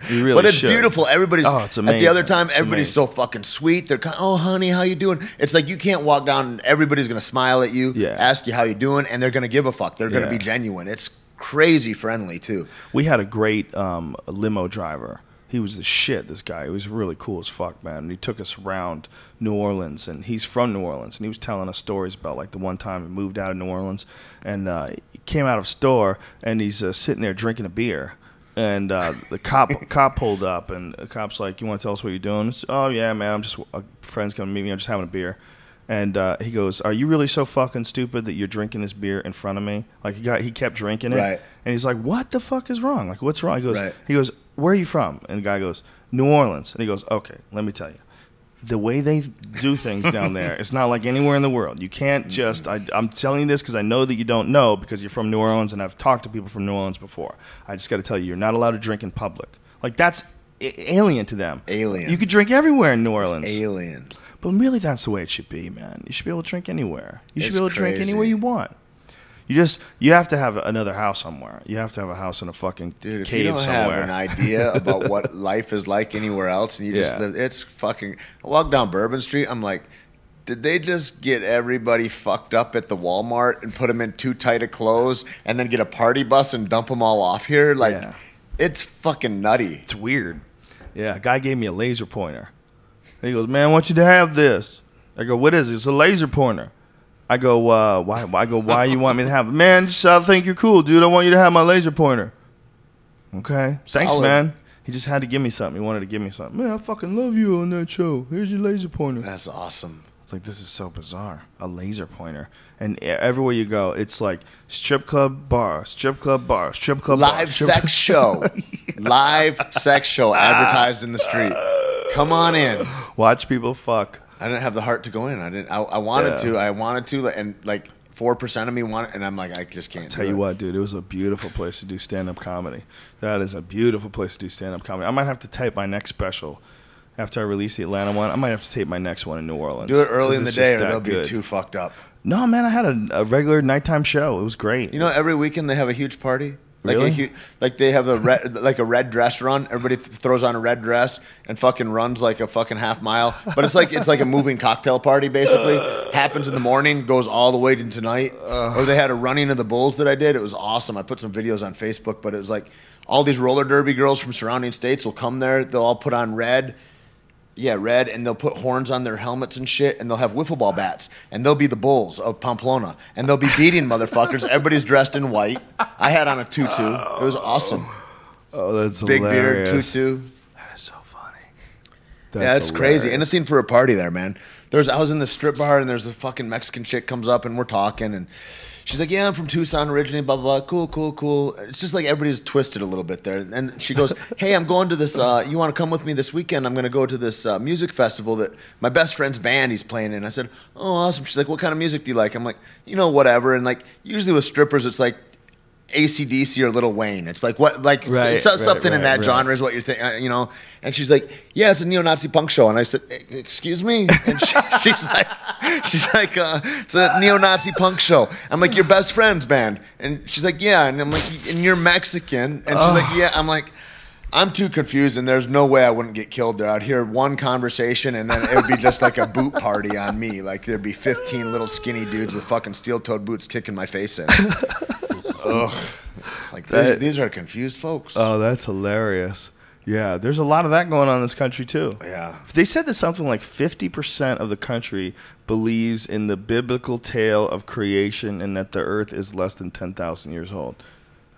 You really But it's should. beautiful. Everybody's It's at the other amazing. time. It's Everybody's so fucking sweet. They're kind of, oh honey, how you doing? It's like you can't walk down and everybody's gonna smile at you, ask you how you doing, and they're gonna give a fuck. They're gonna be genuine. It's crazy friendly too. We had a great limo driver. He was the shit, this guy. He was really cool as fuck, man. And he took us around New Orleans, and he's from New Orleans. And he was telling us stories about, like, the one time he moved out of New Orleans. And he came out of a store, and he's sitting there drinking a beer. And the cop pulled up, and the cop's like, you want to tell us what you're doing? Oh, yeah, man, I'm just a friend's coming to meet me. I'm just having a beer. And he goes, are you really so fucking stupid that you're drinking this beer in front of me? Like, he kept drinking it. Right. And he's like, what the fuck is wrong? Like, what's wrong? Right. He goes, where are you from? And the guy goes, New Orleans. And he goes, okay, let me tell you. The way they do things down there, it's not like anywhere in the world. You can't just, I'm telling you this because I know that you don't know because you're from New Orleans and I've talked to people from New Orleans before. I just got to tell you, you're not allowed to drink in public. Like, that's alien to them. Alien. You could drink everywhere in New Orleans. Alien. But really, that's the way it should be, man. You should be able to drink anywhere. You should It's be able to drink crazy. anywhere you want. You have to have another house somewhere. You have to have a house in a fucking Dude, if cave you don't somewhere. have an idea about what life is like anywhere else, and you just live, it's fucking. I walk down Bourbon Street, I'm like, did they just get everybody fucked up at the Walmart and put them in too tight of clothes, and then get a party bus and dump them all off here? Like, it's fucking nutty. It's weird. Yeah, a guy gave me a laser pointer. He goes, man, I want you to have this. I go, what is it? It's a laser pointer. I go, why? I go, why you want me to have it? Man, just, I think you're cool, dude. I want you to have my laser pointer. Okay. Thanks, Solid. man. He just had to give me something. He wanted to give me something. Man, I fucking love you on that show. Here's your laser pointer. That's awesome. It's like, this is so bizarre. A laser pointer. And everywhere you go, it's like strip club bar, strip club bar, strip club bar. Live sex show. Live sex show advertised in the street. Come on in. Watch people fuck. I didn't have the heart to go in. I wanted to. I wanted to, and like 4% of me wanted, and I'm like, I just can't. Tell you what, dude, it was a beautiful place to do stand-up comedy. That is a beautiful place to do stand-up comedy. I might have to tape my next special after I release the Atlanta one. I might have to tape my next one in New Orleans. Do it early in the It's day, just or that they'll be good. too fucked up. No, man, I had a regular nighttime show. It was great. You know, every weekend they have a huge party. Really? Like they have a red dress run. Everybody throws on a red dress and fucking runs like a fucking half mile. But it's like a moving cocktail party basically. Happens in the morning, goes all the way into night. Or they had a running of the bulls that I did. It was awesome. I put some videos on Facebook, but it was like all these roller derby girls from surrounding states will come there. They'll all put on red. Yeah, red, and they'll put horns on their helmets and shit, and they'll have wiffle ball bats, and they'll be the bulls of Pamplona, and they'll be beating motherfuckers. Everybody's dressed in white. I had on a tutu. It was awesome. Oh, that's big hilarious. beard tutu. That is so funny. Yeah, it's crazy. Anything for a party there, man. I was in the strip bar, and there's a fucking Mexican chick comes up, and we're talking, and she's like, yeah, I'm from Tucson originally, blah, blah, blah. Cool. It's just like everybody's twisted a little bit there. And she goes, hey, I'm going to this, you want to come with me this weekend? I'm going to go to this music festival that my best friend's band he's playing in. I said, oh, awesome. She's like, what kind of music do you like? I'm like, whatever. And like, usually with strippers, it's like AC/DC or Lil Wayne. It's like what, like something in that genre is what you're thinking, And she's like, yeah, it's a neo-Nazi punk show. And I said, excuse me. And she's like, it's a neo-Nazi punk show. I'm like, your best friend's band. And she's like, yeah. And I'm like, and you're Mexican. And she's like, yeah. I'm like, I'm too confused, and there's no way I wouldn't get killed there. I'd hear one conversation, and then it would be just like a boot party on me. Like there'd be 15 little skinny dudes with fucking steel-toed boots kicking my face in. Ugh. It's like these are confused folks. Oh, that's hilarious. Yeah, there's a lot of that going on in this country too. Yeah. They said that something like 50% of the country believes in the biblical tale of creation and that the earth is less than 10,000 years old.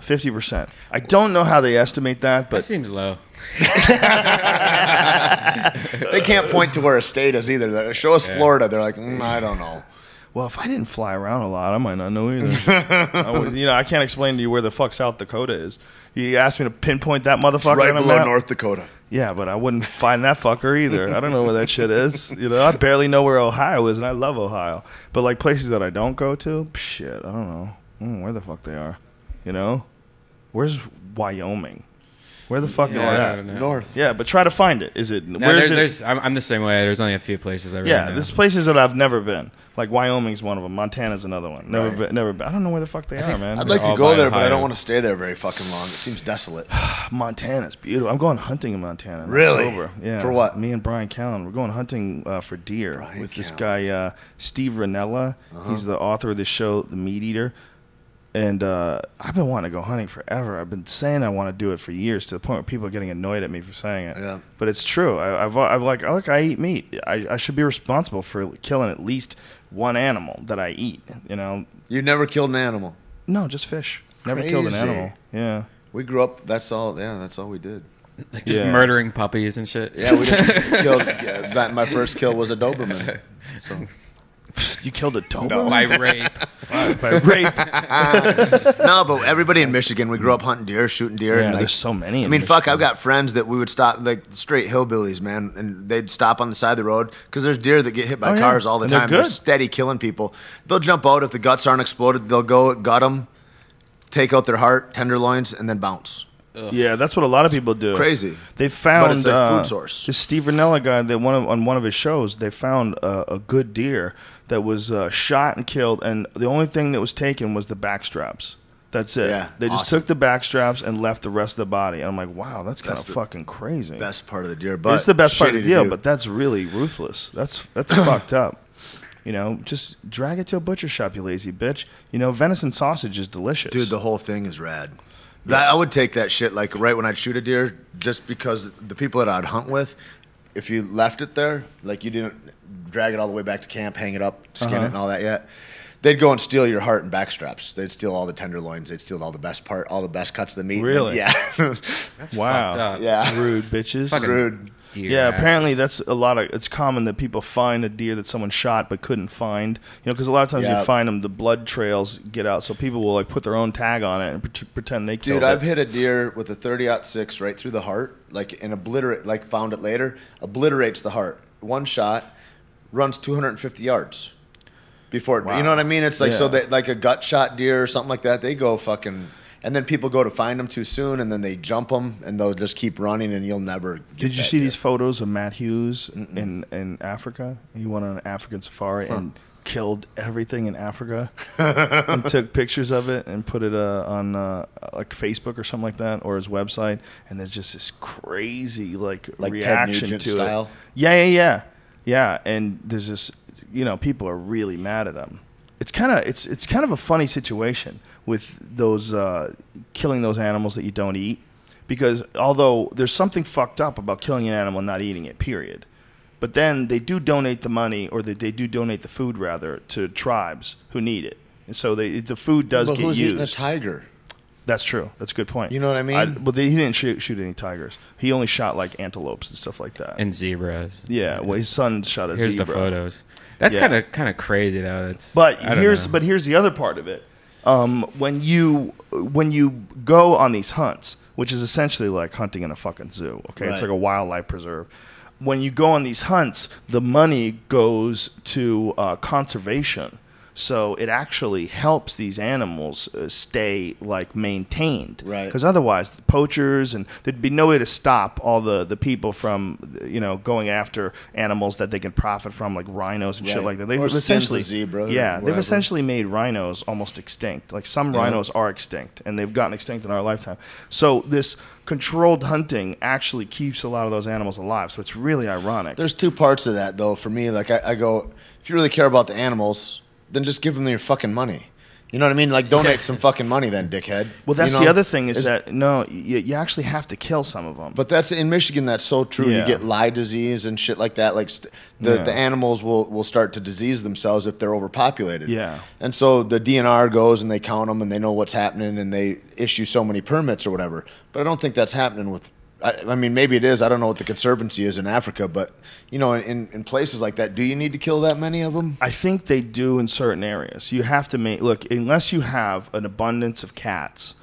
50%. I don't know how they estimate that, but That seems low. They can't point to where a state is either. Show us Florida. They're like, I don't know. well, if I didn't fly around a lot, I might not know either. I can't explain to you where the fuck South Dakota is. You asked me to pinpoint that motherfucker It's right on a below map? North Dakota. Yeah, but I wouldn't find that fucker either. I don't know where that shit is. I barely know where Ohio is, and I love Ohio. But like places that I don't go to, shit, I don't know. Where the fuck they are. Where's Wyoming? Where the fuck is that? North. Yeah, but try to find it. Is it? No, where's it? I'm the same way. There's only a few places I really know. There's places that I've never been. Like Wyoming's one of them. Montana's another one. Never been. I don't know where the fuck they are, man. I'd like to go there, but I don't want to stay there very fucking long. It seems desolate. Montana's beautiful. I'm going hunting in Montana. In Really? October. Yeah. For what? Me and Brian Callen. We're going hunting for deer with this guy, Steve Ranella. He's the author of this show, The Meat Eater. And I've been wanting to go hunting forever. I've been saying I want to do it for years, to the point where people are getting annoyed at me for saying it. Yeah. But it's true. I eat meat. I should be responsible for killing at least one animal that I eat. You never killed an animal? No, just fish. Never killed an animal. Yeah. We grew up. That's all. Yeah, that's all we did. Like just murdering puppies and shit. Yeah, we just killed. My first kill was a Doberman. So. You killed a Doberman? No. By rape. By rape. No, but everybody in Michigan, we grew up hunting deer, shooting deer. Yeah, and there's so many. Fuck, I've got friends that we would stop, like straight hillbillies, man, and they'd stop on the side of the road because there's deer that get hit by cars all the time. They're steady killing people. They'll jump out if the guts aren't exploded. They'll go gut them, take out their heart, tenderloins, and then bounce. Ugh. Yeah, that's what a lot of people do. Crazy. They found but it's a food source. This Steve Ranella guy, on one of his shows, they found a good deer that was shot and killed, and the only thing that was taken was the backstraps. That's it. Yeah, they just took the backstraps and left the rest of the body. And I'm like, wow, that's kind of fucking crazy. Best part of the deer, but it's the best part of the deal, but that's really ruthless. That's fucked up. Just drag it to a butcher shop, you lazy bitch. Venison sausage is delicious. Dude, the whole thing is rad. I would take that shit like right when I'd shoot a deer, just because the people that I'd hunt with, if you left it there, like you didn't drag it all the way back to camp, hang it up, skin it and all that yet, they'd go and steal your heart and backstraps. They'd steal all the tenderloins. They'd steal all the best part, all the best cuts of the meat. Really? Yeah. That's fucked up. Yeah. Rude bitches. Fucking rude. Yeah, apparently that's it's common that people find a deer that someone shot but couldn't find. Because a lot of times you find them, the blood trails get out, so people will like put their own tag on it and pretend they killed it. Dude, I've hit a deer with a 30-06 right through the heart, found it later, obliterates the heart. One shot, runs 250 yards before. Wow. You know what I mean? It's like so that like a gut shot deer or something like that. They go fucking. And then people go to find them too soon, and then they jump them, and they'll just keep running, and you'll never get Did you see these photos of Matt Hughes in Africa? He went on an African safari and killed everything in Africa and took pictures of it and put it on like Facebook or something like that, or his website, and there's just this crazy like reaction Ted to style? it. Yeah, and there's this, people are really mad at him. It's kind of a funny situation with those killing those animals that you don't eat, because although there's something fucked up about killing an animal and not eating it, period. But then they do donate the money, or they do donate the food, rather, to tribes who need it. And so the food does get who's used. eating a tiger? That's true. That's a good point. You know what I mean? He didn't shoot any tigers. He only shot like antelopes and stuff like that. And zebras. Yeah, well, his son shot a Here's zebra. the photos. That's Yeah. kind of crazy though. But I don't know. here's the other part of it. When you go on these hunts, which is essentially like hunting in a fucking zoo, okay? It's Right. like a wildlife preserve. When you go on these hunts, the money goes to conservation. So it actually helps these animals stay like maintained, Right? Because otherwise, the poachers, and there'd be no way to stop all the people from going after animals that they can profit from, like rhinos and shit Right. like that. They've Or skins essentially the zebra or yeah, they've whatever. essentially made rhinos almost extinct. Like some rhinos are extinct, and they've gotten extinct in our lifetime. So this controlled hunting actually keeps a lot of those animals alive. So it's really ironic. There's two parts of that, though, for me. Like, I go, if you really care about the animals, then just give them your fucking money. You know what I mean? Like, donate some fucking money then, dickhead. Well, that's You know? the other thing is that, no, you actually have to kill some of them. But that's in Michigan. That's so true. Yeah. You get Lyme disease and shit like that. Like the animals will start to disease themselves if they're overpopulated. Yeah. And so the DNR goes and they count them and they know what's happening and they issue so many permits or whatever. But I don't think that's happening with. I mean, maybe it is. I don't know what the conservancy is in Africa, but in places like that, do you need to kill that many of them? I think they do in certain areas. You have to look, unless you have an abundance of cats,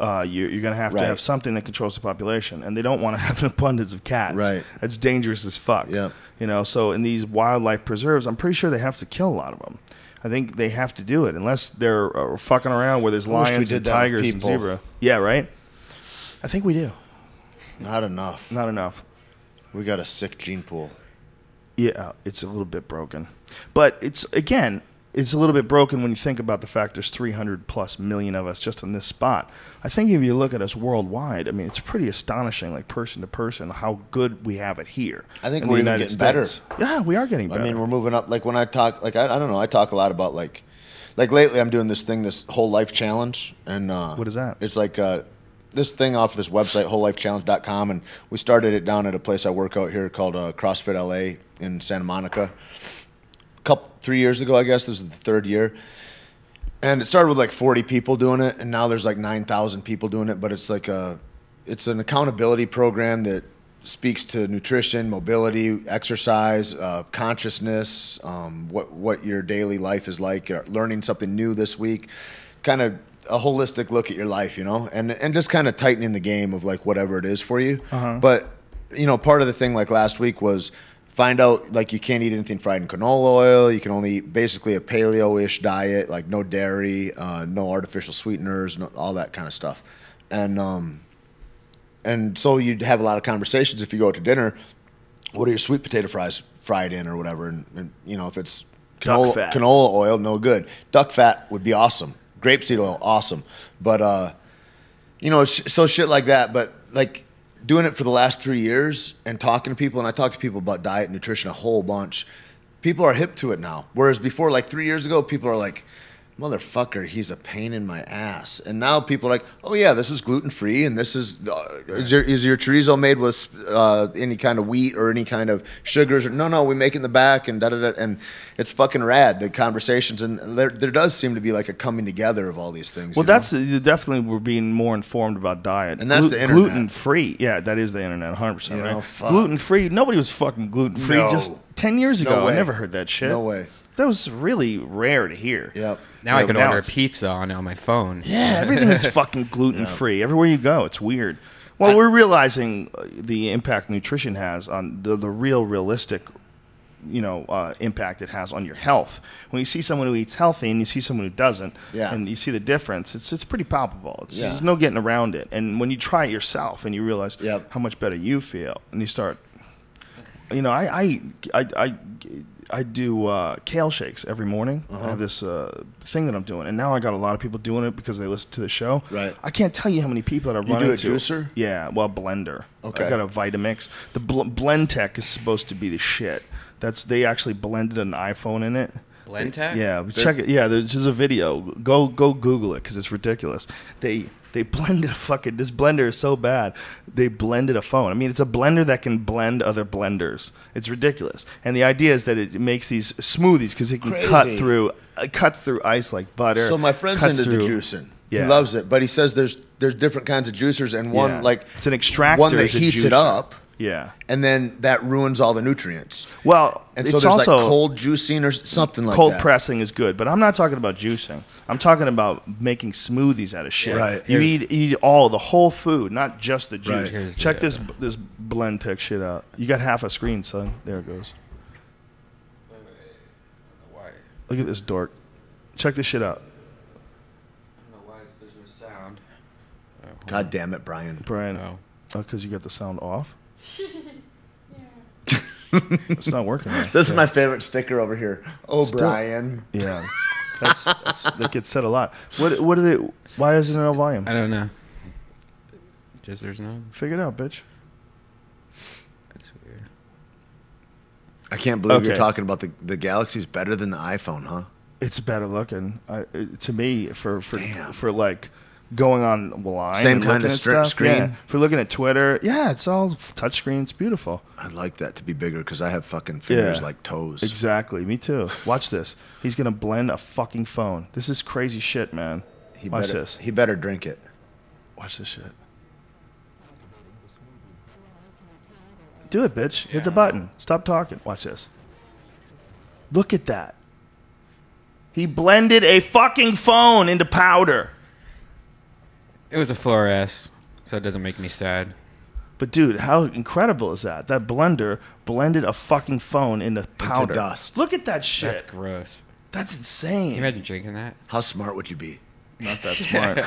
you're going to have Right. to have something that controls the population, and they don't want to have an abundance of cats. Right. That's dangerous as fuck. Yep. So in these wildlife preserves, I'm pretty sure they have to kill a lot of them. I think they have to do it, unless they're fucking around where there's I wish we lions did and that with tigers and people. zebra. Yeah, right? I think we do. Not enough. Not enough. We got a sick gene pool. Yeah, it's a little bit broken. But it's a little bit broken when you think about the fact there's 300+ million of us just in this spot. I think if you look at us worldwide, I mean, it's pretty astonishing, like person to person, how good we have it here. I think in we're the even United getting better. States. Yeah, we are getting better. I mean, we're moving up. Like when I talk, like I don't know, I talk a lot about like lately I'm doing this whole life challenge, and What is that? It's like this thing off of this website, wholelifechallenge.com, and we started it down at a place I work out here called CrossFit LA in Santa Monica. 3 years ago, I guess this is the third year, and it started with like 40 people doing it, and now there's like 9,000 people doing it. But it's like it's an accountability program that speaks to nutrition, mobility, exercise, consciousness, what your daily life is like, learning something new this week, kind of a holistic look at your life, and just kind of tightening the game of like whatever it is for you. But part of the thing like last week was find out like you can't eat anything fried in canola oil. You can only eat basically a paleo-ish diet, like no dairy, no artificial sweeteners, all that kind of stuff. And so you'd have a lot of conversations if you go to dinner. What are your sweet potato fries fried in or whatever? And if it's Duck fat. canola oil, no good. Duck fat would be awesome. Grapeseed oil, awesome. But so shit like that. But like doing it for the last 3 years and talking to people, and I talk to people about diet and nutrition a whole bunch. People are hip to it now. Whereas before, like 3 years ago, people are like, motherfucker, he's a pain in my ass. And now people are like, oh yeah, this is gluten free, and this is is your chorizo made with any kind of wheat or any kind of sugars? No, we make it in the back, and da da da. And it's fucking rad, the conversations, and there does seem to be like a coming together of all these things. Well, definitely we're being more informed about diet. And that's the internet. Gluten free. Yeah, that is the internet, 100%. Right? Fuck. Gluten free. Nobody was fucking gluten free No. just 10 years ago. way. I never heard that shit. No way. That was really rare to hear. Yep. Now I can now order it's- pizza on my phone. Yeah, everything is fucking gluten free. Everywhere you go, it's weird. Well, we're realizing the impact nutrition has on the realistic, impact it has on your health. When you see someone who eats healthy and you see someone who doesn't, Yeah. and you see the difference, it's pretty palpable. Yeah. There's no getting around it. And when you try it yourself and you realize Yep. how much better you feel, and you start, I do kale shakes every morning. I have this thing that I'm doing, and now I got a lot of people doing it because they listen to the show. Right. I can't tell you how many people that I run into. You do a juicer? Yeah, well, blender. Okay. I got a Vitamix. The Blend Tech is supposed to be the shit. They actually blended an iPhone in it. Blend Tech? Yeah, check it. Yeah, there's a video. Go Google it because it's ridiculous. They blended this blender is so bad. They blended a phone. I mean, it's a blender that can blend other blenders. It's ridiculous. And the idea is that it makes these smoothies because it can cuts through ice like butter. So my friend's into the juicing. Yeah. He loves it, but he says there's different kinds of juicers, and one it's an extractor. One that heats it up. Yeah. And then that ruins all the nutrients. Well, and it's so there's also like cold juicing or something like that. Cold pressing is good, but I'm not talking about juicing. I'm talking about making smoothies out of shit. Right. You eat the whole food, not just the juice. Right. Check this Blend Tech shit out. You got half a screen, son. There it goes. Why? Look at this dork. Check this shit out. I don't know why there's no sound. God damn it, Brian. Brian. Oh. Because you got the sound off? It's not working. This is my favorite sticker over here. Oh, Still- Brian. Yeah. That gets said a lot. What are they? Why isn't there no volume? I don't know. Just there's no. Figure it out, bitch. That's weird. I can't believe you're Okay. talking about the Galaxy's better than the iPhone, huh? It's better looking. To me, for Damn. like going online, Same and kind looking of at stuff, screen? Yeah. For looking at Twitter, yeah, it's all touchscreen. It's beautiful. I'd like that to be bigger because I have fucking fingers Yeah. like toes. Exactly. Me too. Watch this. He's gonna blend a fucking phone. This is crazy shit, man. Watch this. He better drink it. Watch this shit. Do it, bitch. Hit the button. Stop talking. Watch this. Look at that. He blended a fucking phone into powder. It was a 4S, so it doesn't make me sad. But dude, how incredible is that? That blender blended a fucking phone into powder. dust. Look at that shit. That's gross. That's insane. Can you imagine drinking that? How smart would you be? Not that smart.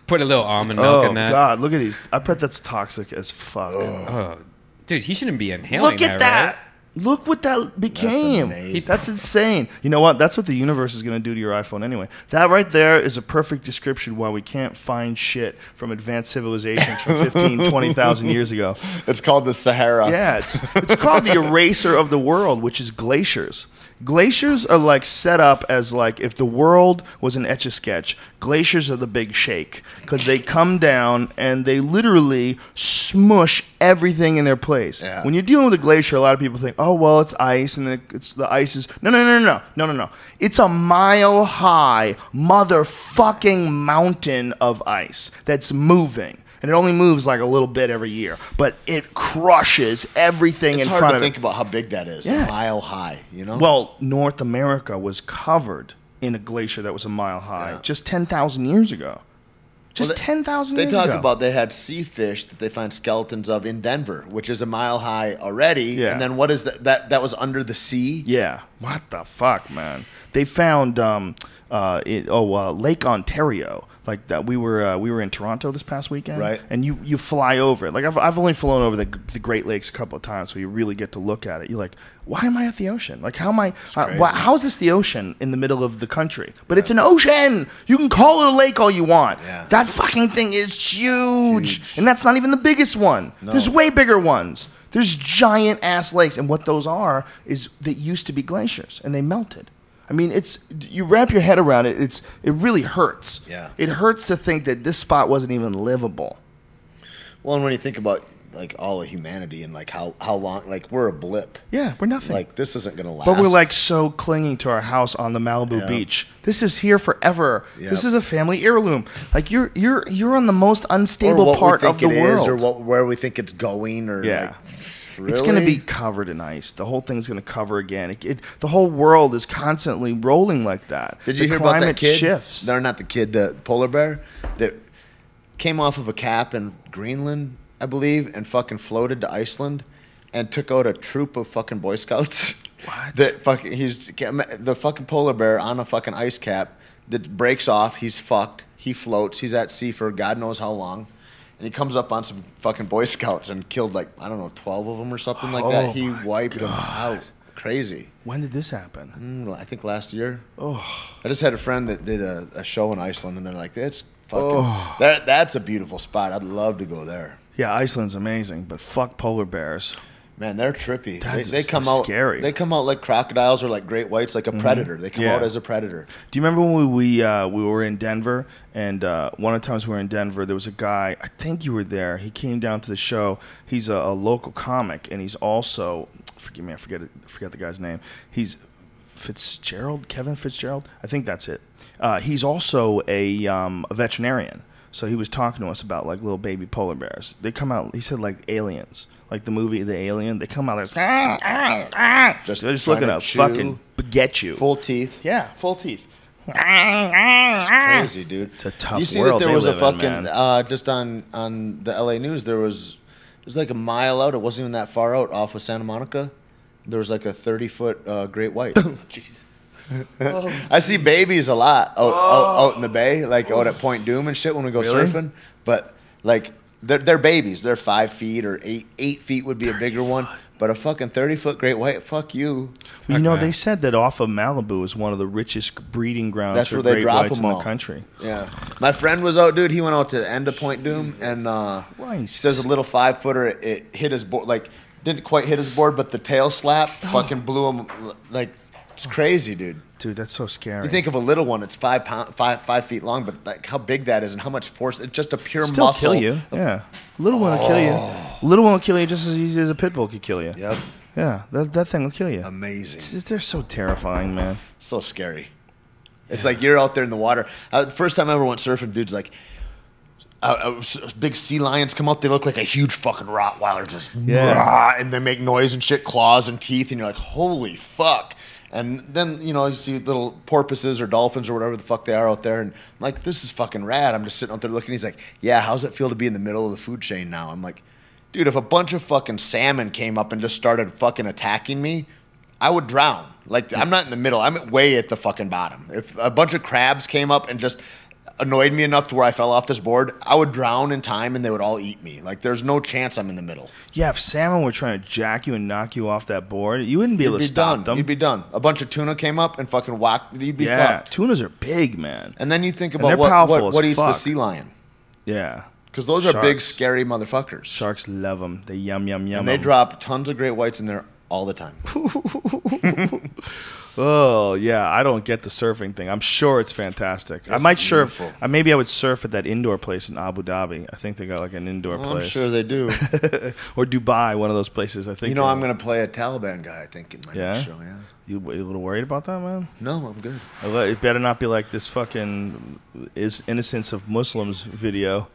Put a little almond milk Oh in that. god, look at these. I bet that's toxic as fuck. Oh, dude, he shouldn't be inhaling Look at that. right? Look what that became. amazing. That's insane. You know what? That's what the universe is going to do to your iPhone anyway. That right there is a perfect description why we can't find shit from advanced civilizations from 15, 20,000 years ago. It's called the Sahara. Yeah, it's called the eraser of the world, which is glaciers. Glaciers are like set up as like if the world was an Etch-a-Sketch. Glaciers are the big shake because they come down and they literally smush everything in their place. Yeah. When you're dealing with a glacier, a lot of people think, oh well, it's ice and it's the ice is no. It's a mile high motherfucking mountain of ice that's moving. And it only moves like a little bit every year, but it crushes everything It's in hard front to of think it. about how big that is. Yeah. A mile high, you know? Well, North America was covered in a glacier that was a mile high Yeah. just 10,000 years ago. Just Well, they- 10,000 They years talk ago. about they had sea fish that they find skeletons of in Denver, which is a mile high already. Yeah. And then what is that? That was under the sea? Yeah. What the fuck, man? They found Lake Ontario. Like that, we were in Toronto this past weekend, Right. And you fly over it. Like I've only flown over the Great Lakes a couple of times, so you really get to look at it. You're like, why am I at the ocean? Like how am I? crazy. How is this the ocean in the middle of the country? But it's an ocean. You can call it a lake all you want. Yeah. That fucking thing is huge, and that's not even the biggest one. No. There's way bigger ones. There's giant ass lakes, and what those are is that used to be glaciers, and they melted. I mean, it's you wrap your head around it. It really hurts. Yeah. It hurts to think that this spot wasn't even livable. Well, and when you think about like all of humanity and like how long, like we're a blip. Yeah, we're nothing. Like this isn't gonna last. but we're like so clinging to our house on the Malibu Yeah. beach. This is here forever. Yep. This is a family heirloom. Like you're on the most or unstable what part we of think the it world. is, or where we think it's going, or Yeah. like, It's going to really? be covered in ice. The whole thing's going to cover again. The whole world is constantly rolling like that. Did you The hear about that climate kid? shifts. No, not the kid, the polar bear that came off of a cap in Greenland, I believe, and fucking floated to Iceland and took out a troop of fucking Boy Scouts. What? That fucking the fucking polar bear on a fucking ice cap that breaks off. He's fucked. He floats. He's at sea for God knows how long. And he comes up on some fucking Boy Scouts and killed like, I don't know, 12 of them or something like that. He wiped them out. Crazy. When did this happen? I think last year. Oh, I just had a friend that did a show in Iceland, and they're like, "It's fucking that's a beautiful spot. I'd love to go there." yeah, Iceland's amazing, but fuck polar bears. Man, they're trippy. That's They come out scary. They come out like crocodiles or like great whites, like a predator. They come Yeah. out as a predator. Do you remember when we were in Denver, and one of the times we were in Denver, there was a guy, I think you were there, he came down to the show. He's a local comic, and he's also, forgive me, I forget the guy's name. He's Kevin Fitzgerald? I think that's it. He's also a veterinarian. So he was talking to us about like little baby polar bears. They come out, he said, like aliens. Like the movie The Alien. They come out there. They're just looking to fucking get you. Full teeth. Yeah, full teeth. It's crazy, dude. It's a tough You see world that there they was a live in, fucking man. just on the LA News. It was like a mile out. It wasn't even that far out off of Santa Monica. There was like a 30-foot great white. Jesus. I see babies a lot out in the bay, like out at Point Doom and shit when we go Really? surfing. But like they're babies. They're 5 feet or 8 feet would be a bigger one. But a fucking 30-foot great white, fuck you. Well, you know, they said that off of Malibu is one of the richest breeding grounds That's for where they great drop whites them in all. the country. Yeah, my friend was out, dude. He went out to the end of Point Doom, and he says a little 5-footer. It hit his board, like didn't quite hit his board, but the tail slap fucking blew him. Like it's crazy, dude. Dude, that's so scary. You think of a little one, it's 5 feet long, but like how big that is and how much force. It's just a pure Still muscle. kill you. Yeah. Little one will kill you. Little one will kill you just as easy as a pit bull could kill you. Yep. Yeah, that thing will kill you. Amazing. They're so terrifying, man. So scary. It's like you're out there in the water. First time I ever went surfing, dude's like, big sea lions come out. They look like a huge fucking Rottweiler, just and they make noise and shit, claws and teeth, and you're like, holy fuck. And then, you know, you see little porpoises or dolphins or whatever the fuck they are out there, and I'm like, this is fucking rad. I'm just sitting out there looking. He's like, yeah, how's it feel to be in the middle of the food chain now? I'm like, dude, if a bunch of fucking salmon came up and just started fucking attacking me, I would drown. Like, I'm not in the middle. I'm way at the fucking bottom. If a bunch of crabs came up and just annoyed me enough to where I fell off this board, I would drown in time and they would all eat me. Like, there's no chance I'm in the middle. Yeah, if salmon were trying to jack you and knock you off that board, you wouldn't be able to stop them. You'd be done. A bunch of tuna came up and fucking whacked. You'd be fucked. Tunas are big, man. And then you think And about they're powerful what as eats the fuck. sea lion. Yeah. Because those are big, Sharks. scary motherfuckers. Sharks love them. They yum, yum, yum. And they 'em. drop tons of great whites in there all the time. Oh, yeah. I don't get the surfing thing. I'm sure it's fantastic. I might surf. beautiful. Maybe I would surf at that indoor place in Abu Dhabi. I think they got like an indoor place. I'm sure they do. Or Dubai, one of those places. I think. You know, I'm going to play a Taliban guy, I think, in my next show, yeah. You a little worried about that, man? No, I'm good. It better not be like this fucking is Innocence of Muslims video.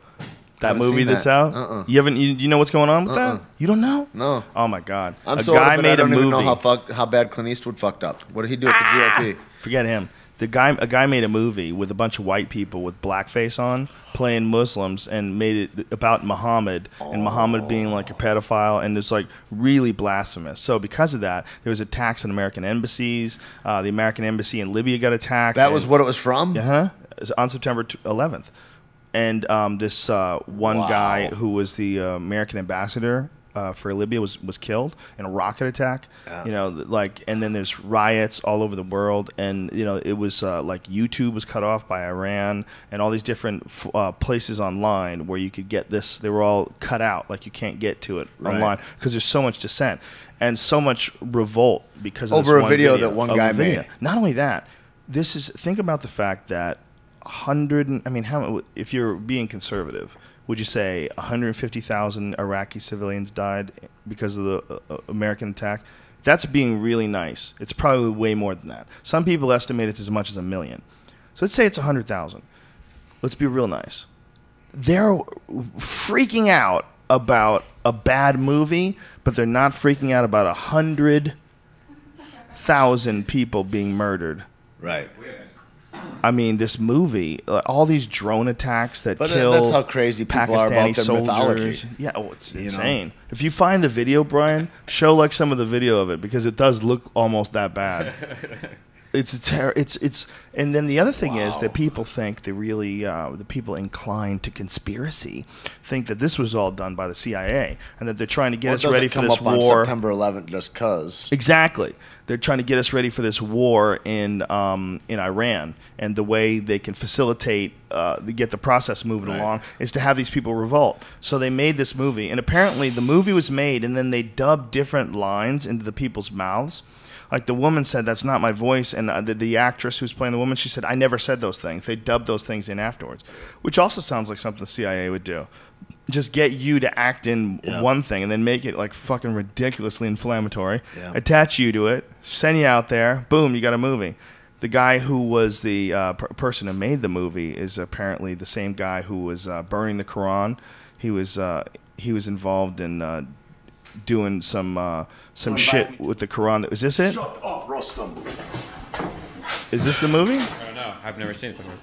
That Haven't movie seen that's that. out. You haven't. You know what's going on with that? You don't know? No. Oh my god. I'm a sorry, guy but made I don't a movie. even know how bad Clint Eastwood fucked up. What did he do at the GOP? Forget him. A guy made a movie with a bunch of white people with blackface on playing Muslims and made it about Muhammad and Muhammad being like a pedophile, and it's like really blasphemous. So because of that, there was attacks on American embassies. The American embassy in Libya got attacked. That was what it was from? On September 11th. And this one guy who was the American ambassador for Libya was killed in a rocket attack. You know, like, and then there's riots all over the world, and you know, it was like YouTube was cut off by Iran, and all these different places online where you could get this. They were all cut out, like you can't get to it online because there's so much dissent and so much revolt because of over this a one video that one guy made. Not only that, think about the fact that 100. I mean, if you're being conservative, would you say 150,000 Iraqi civilians died because of the American attack? That's being really nice. It's probably way more than that. Some people estimate it's as much as 1 million. So let's say it's 100,000. Let's be real nice. They're freaking out about a bad movie, but they're not freaking out about 100,000 people being murdered. Right. I mean, this movie, all these drone attacks that kill that's how crazy people are about their mythology. Yeah, it's insane. If you find the video, Brian, show like some of the video of it because it does look almost that bad. It's and then the other thing is that people think the people inclined to conspiracy think that this was all done by the CIA and that they're trying to get us ready for this war. On September 11th just cause. Exactly. They're trying to get us ready for this war in Iran, and the way they can facilitate get the process moving along is to have these people revolt. So they made this movie, and apparently the movie was made, and then they dubbed different lines into the people's mouths. Like the woman said, "That's not my voice," and the actress who's playing the woman, she said, "I never said those things." They dubbed those things in afterwards, which also sounds like something the CIA would do. Just get you to act in one thing and then make it like fucking ridiculously inflammatory. Yeah. Attach you to it, send you out there, boom, you got a movie. The guy who was the person who made the movie is apparently the same guy who was burning the Quran. He was involved in doing some shit with the Quran. Is this it? Shut up, Rostam. Is this the movie? I don't know. I've never seen it before.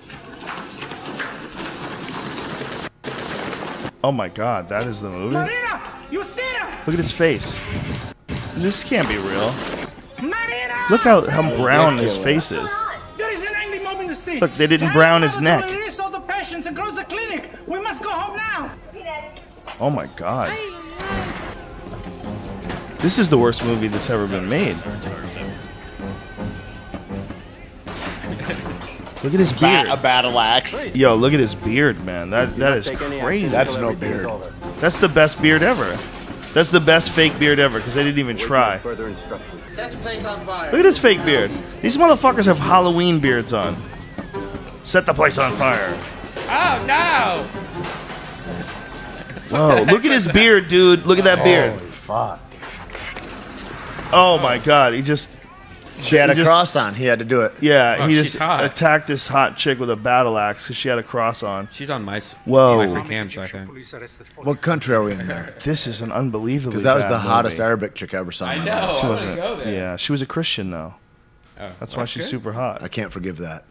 Oh my God, that is the movie. Marina, Justina, Look at his face. This can't be real. Marina. Look how brown his face is. There is an angry mob in the street. Look, they didn't Tell brown your his mother neck. to release all the patients and close the clinic. We must go home now. Oh my God. This is the worst movie that's ever been made. Look at his beard. A battle axe. Yo, look at his beard, man. That is crazy. That's no beard. That's the best beard ever. That's the best fake beard ever because they didn't even try. Further instructions. Set the place on fire. Look at his fake beard. These motherfuckers have Halloween beards on. Set the place on fire. Oh no! Whoa, look at his beard, dude. Look at that beard. Holy fuck. Oh my God, he just... She had a just- cross on. He had to do it. Yeah, Oh, he she's just hot. attacked this hot chick with a battle axe because she had a cross on. She's on my Whoa. my cams, I think. What country are we in there? This is an unbelievably Because that was bad the hottest movie. Arabic chick I ever saw. in my life. She I wasn't. go there. Yeah, she was a Christian though. Oh, That's why she's super hot. I can't forgive that.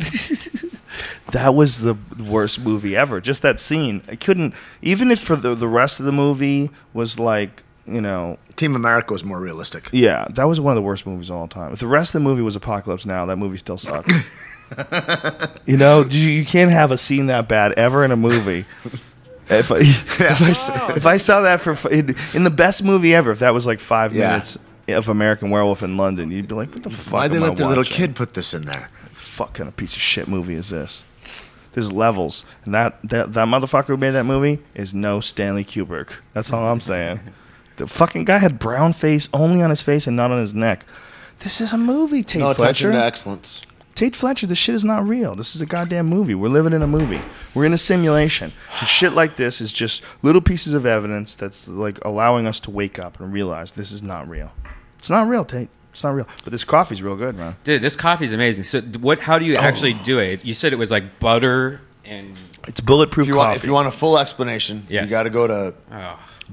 That was the worst movie ever. Just that scene. I couldn't. Even if for the rest of the movie was like, you know. Team America was more realistic. Yeah, that was one of the worst movies of all time. If the rest of the movie was Apocalypse Now, that movie still sucks. You know, you can't have a scene that bad ever in a movie. If I saw that in the best movie ever, if that was like 5 minutes of American Werewolf in London, you'd be like, what the fuck Why'd they am I let their little watching? kid put this in there? What the fuck kind of piece of shit movie is this? There's levels. And that motherfucker who made that movie is no Stanley Kubrick. That's all I'm saying. The fucking guy had brown face only on his face and not on his neck. This is a movie, Tait No attention Fletcher. to excellence. Tait Fletcher, this shit is not real. This is a goddamn movie. We're living in a movie. We're in a simulation. And shit like this is just little pieces of evidence that's like allowing us to wake up and realize this is not real. It's not real, Tate. It's not real. But this coffee's real good, man. Dude, this coffee's amazing. So, how do you actually do it? You said it was like butter and. It's bulletproof coffee. If you want a full explanation, you Yes. got to go to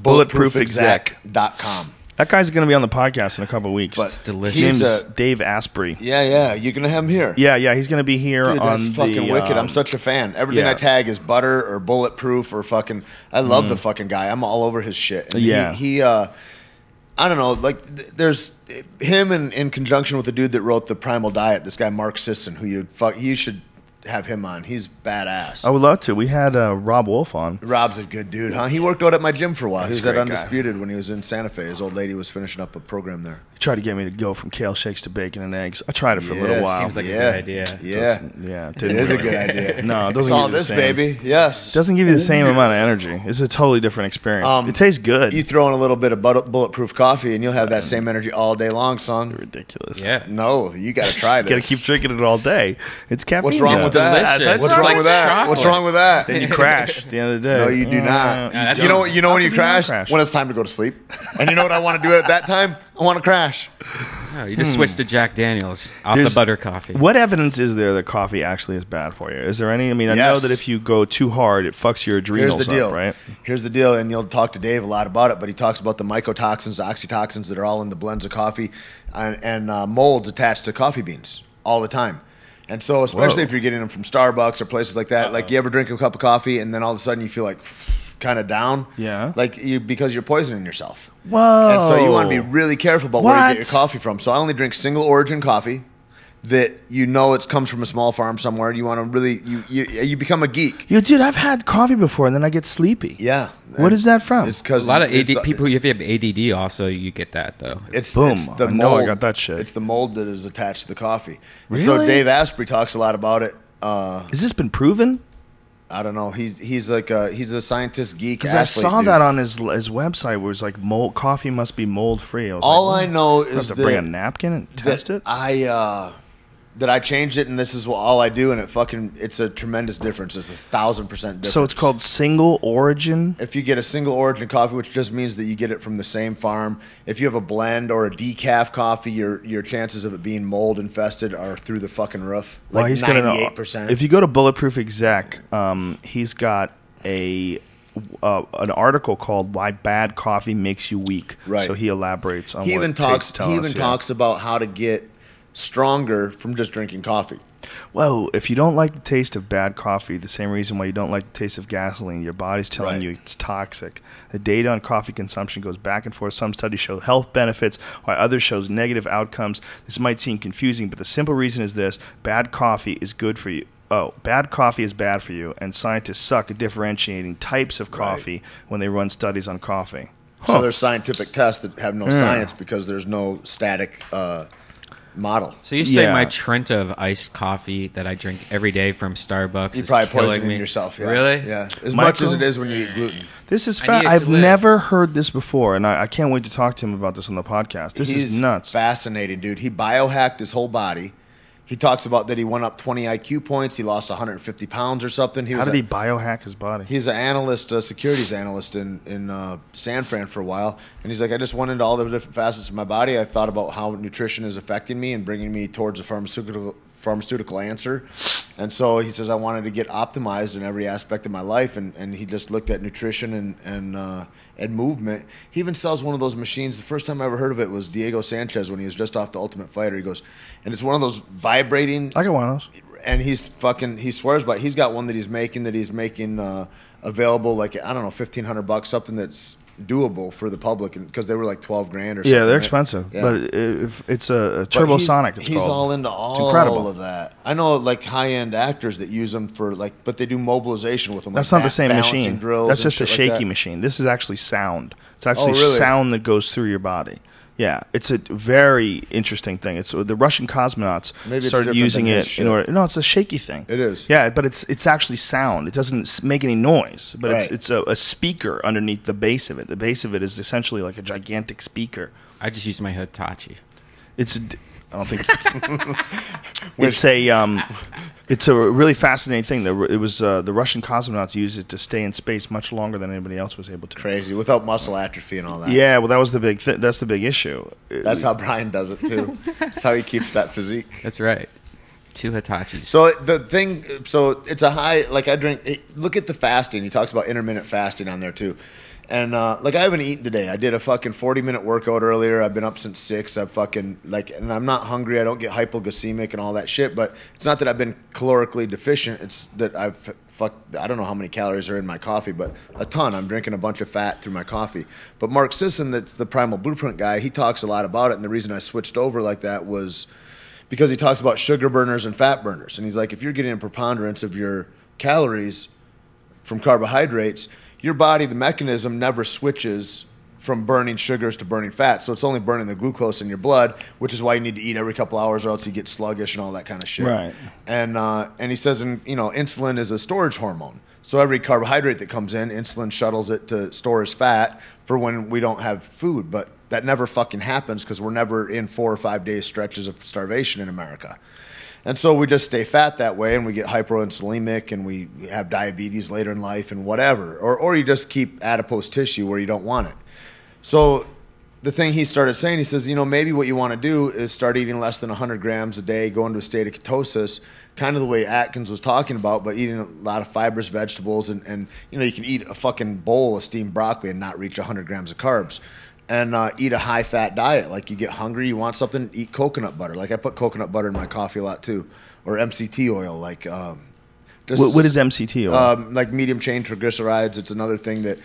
bulletproofexec.com. bulletproofexec.com. That guy's going to be on the podcast in a couple of weeks. But It's delicious. His name's He's Dave Asprey. Yeah, you're gonna have him here. Yeah, he's going to be here Dude, on that's fucking the, wicked. I'm such a fan. Everything yeah. I tag is butter or bulletproof or fucking. I love the fucking guy. I'm all over his shit. And Yeah. he I don't know. Like, there's him in conjunction with the dude that wrote the Primal Diet. This guy Mark Sisson, who you should have him on. He's badass. I would love to. We had Rob Wolf on. Rob's a good dude, huh? He worked out at my gym for a while. He's He was a at great guy. Undisputed when he was in Santa Fe. His old lady was finishing up a program there. He tried to get me to go from kale shakes to bacon and eggs. I tried it for a little Yes, while. Seems like a good idea. Yeah. Yeah, It is a good idea. No, it It's doesn't all give you the this, same. baby. Yes. Doesn't give you the same amount of energy. It's a totally different experience. It tastes good. You throw in a little bit of bulletproof coffee, and you'll have that same energy all day long, son. Ridiculous. Yeah. No, you got to try this. You gotta keep drinking it all day. It's caffeine. What's wrong though. with that? delicious. What's It's wrong like with that? chocolate. What's wrong with that? Then you crash at the end of the day. No, you do not. that's You know what- when How you could you not crash? crash? When it's time to go to sleep. And you know what I want to do at that time? I want to crash. Oh, you just switched to Jack Daniels off There's- the butter coffee. What evidence is there that coffee actually is bad for you? Is there any? I mean, I know Yes. that if you go too hard, it fucks your Here's adrenals the deal. up, right? Here's the deal, and you'll talk to Dave a lot about it, but he talks about the mycotoxins, oxytoxins that are all in the blends of coffee and molds attached to coffee beans all the time. And so, especially Whoa. if you're getting them from Starbucks or places like that, like you ever drink a cup of coffee and then all of a sudden you feel like kind of down? Yeah. Like because you're poisoning yourself. Whoa. And so you want to be really careful about where you get What? your coffee from. So I only drink single origin coffee. that it comes from a small farm somewhere. You want to really you become a geek. Yo, dude, I've had coffee before and then I get sleepy. Yeah. What is that from? It's because A lot of people, if you have ADD, also you get that though. Boom. It's the I know mold. I got that shit. It's the mold that is attached to the coffee. Really? So Dave Asprey talks a lot about it. Has this been proven? I don't know. He's a scientist geek. Because I saw that on his website where it was like coffee must be mold free. I know is to bring a napkin and test it. That I changed it, and this is all I do, and it's a tremendous difference. It's 1,000% difference. So it's called single origin? If you get a single origin coffee, which just means that you get it from the same farm, if you have a blend or a decaf coffee, your chances of it being mold infested are through the fucking roof. Like 98%. If you go to Bulletproof Exec, he's got an article called "Why Bad Coffee Makes You Weak." Right. So he elaborates on. He even talks talks about how to get stronger from just drinking coffee. Well, if you don't like the taste of bad coffee, the same reason why you don't like the taste of gasoline, your body's telling you it's toxic. The data on coffee consumption goes back and forth. Some studies show health benefits, while others show negative outcomes. This might seem confusing, but the simple reason is this: bad coffee is good for you. Bad coffee is bad for you, and scientists suck at differentiating types of coffee when they run studies on coffee. So there's scientific tests that have no science because there's no static model. So you say my Trenta of iced coffee that I drink every day from Starbucks You is probably killing poisoning me. yourself. Yeah. Really? Yeah. As Michael? much as it is when you eat gluten. This is I need it to I've live. never heard this before, and I can't wait to talk to him about this on the podcast. This is He's nuts. fascinating, dude. He biohacked his whole body. He talks about that he went up 20 IQ points. He lost 150 pounds or something. How did he biohack his body? He's an analyst, a securities analyst in San Fran for a while. And he's like, I just went into all the different facets of my body. I thought about how nutrition is affecting me and bringing me towards a pharmaceutical answer. And so he says, I wanted to get optimized in every aspect of my life. And he just looked at nutrition and movement. He even sells one of those machines. The first time I ever heard of it was Diego Sanchez when he was just off The Ultimate Fighter. He goes, and it's one of those vibrating. I got one of those. And he swears by it. He's got one that he's making available, like, I don't know, $1,500, something that's doable for the public, because they were like $12,000 or something. Yeah, they're right? expensive. Yeah. But if it's a Turbosonic, it's he's called. all into all of that. I know like high-end actors that use them for but they do mobilization with them. That's like not the same balancing machine. drills That's and just a shit like shaky that. machine. This is actually sound. It's actually really? sound that goes through your body. Yeah, it's a very interesting thing. It's the Russian cosmonauts Maybe it's started different using than his it shit. in order. No, it's a shaky thing. It is. Yeah, but it's actually sound. It doesn't make any noise, but Right. it's a speaker underneath the base of it. The base of it is essentially like a gigantic speaker. I just use my Hitachi. I don't think it's a really fascinating thing. It was the Russian cosmonauts used it to stay in space much longer than anybody else was able to. Crazy, without muscle atrophy and all that. Yeah, well, that was the big. That's the big issue. That's how Brian does it too. That's how he keeps that physique. That's right. 2 Hitachis. So it's a high, like I drink, look at the fasting. He talks about intermittent fasting on there too. And I haven't eaten today. I did a fucking 40-minute workout earlier. I've been up since 6. And I'm not hungry. I don't get hypoglycemic and all that shit. But it's not that I've been calorically deficient. It's that I don't know how many calories are in my coffee, but a ton. I'm drinking a bunch of fat through my coffee. But Mark Sisson, that's the Primal Blueprint guy, he talks a lot about it. And the reason I switched over like that was because he talks about sugar burners and fat burners. And he's like, if you're getting a preponderance of your calories from carbohydrates, your body, the mechanism never switches from burning sugars to burning fat. So it's only burning the glucose in your blood, which is why you need to eat every couple hours or else you get sluggish and all that kind of shit. Right. And he says, insulin is a storage hormone. So every carbohydrate that comes in, insulin shuttles it to store as fat for when we don't have food. But that never fucking happens because we're never in 4 or 5 day stretches of starvation in America. And so we just stay fat that way, and we get hyperinsulinic, and we have diabetes later in life and whatever. Or you just keep adipose tissue where you don't want it. So the thing he started saying, he says, maybe what you want to do is start eating less than 100 grams a day, go into a state of ketosis, kind of the way Atkins was talking about, but eating a lot of fibrous vegetables. And you can eat a fucking bowl of steamed broccoli and not reach 100 grams of carbs. And eat a high-fat diet. Like, you get hungry, you want something, eat coconut butter. Like, I put coconut butter in my coffee a lot, too. Or MCT oil. Like, what is MCT oil? Like medium-chain triglycerides. It's another thing that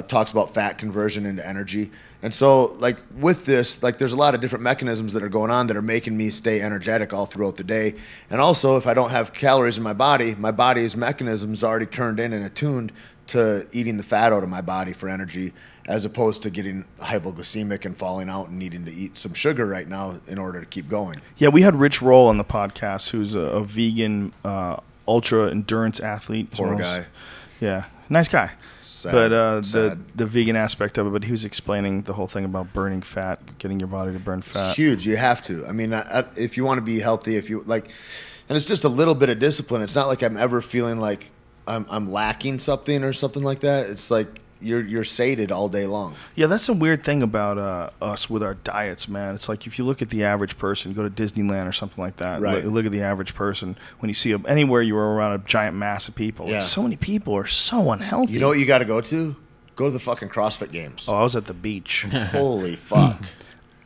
talks about fat conversion into energy. And so, like, with this, like, there's a lot of different mechanisms that are going on that are making me stay energetic all throughout the day. And also, if I don't have calories in my body's mechanisms already turned in and attuned to eating the fat out of my body for energy, as opposed to getting hypoglycemic and falling out and needing to eat some sugar right now in order to keep going. Yeah, we had Rich Roll on the podcast, who's a vegan ultra endurance athlete. Poor guy. Yeah, nice guy. Sad, but sad. the vegan aspect of it, but he was explaining the whole thing about burning fat, getting your body to burn fat. It's huge. You have to. I mean, if you want to be healthy, if you like, and it's just a little bit of discipline. It's not like I'm ever feeling like I'm lacking something or something like that. It's like you're sated all day long. Yeah, that's a weird thing about us with our diets, man. It's like if you look at the average person, go to Disneyland or something like that. Right. Look at the average person. When you see anywhere you were around a giant mass of people, Yeah. so many people are so unhealthy. You know what you got to go to? Go to the fucking CrossFit Games. Oh, I was at the beach. Holy fuck.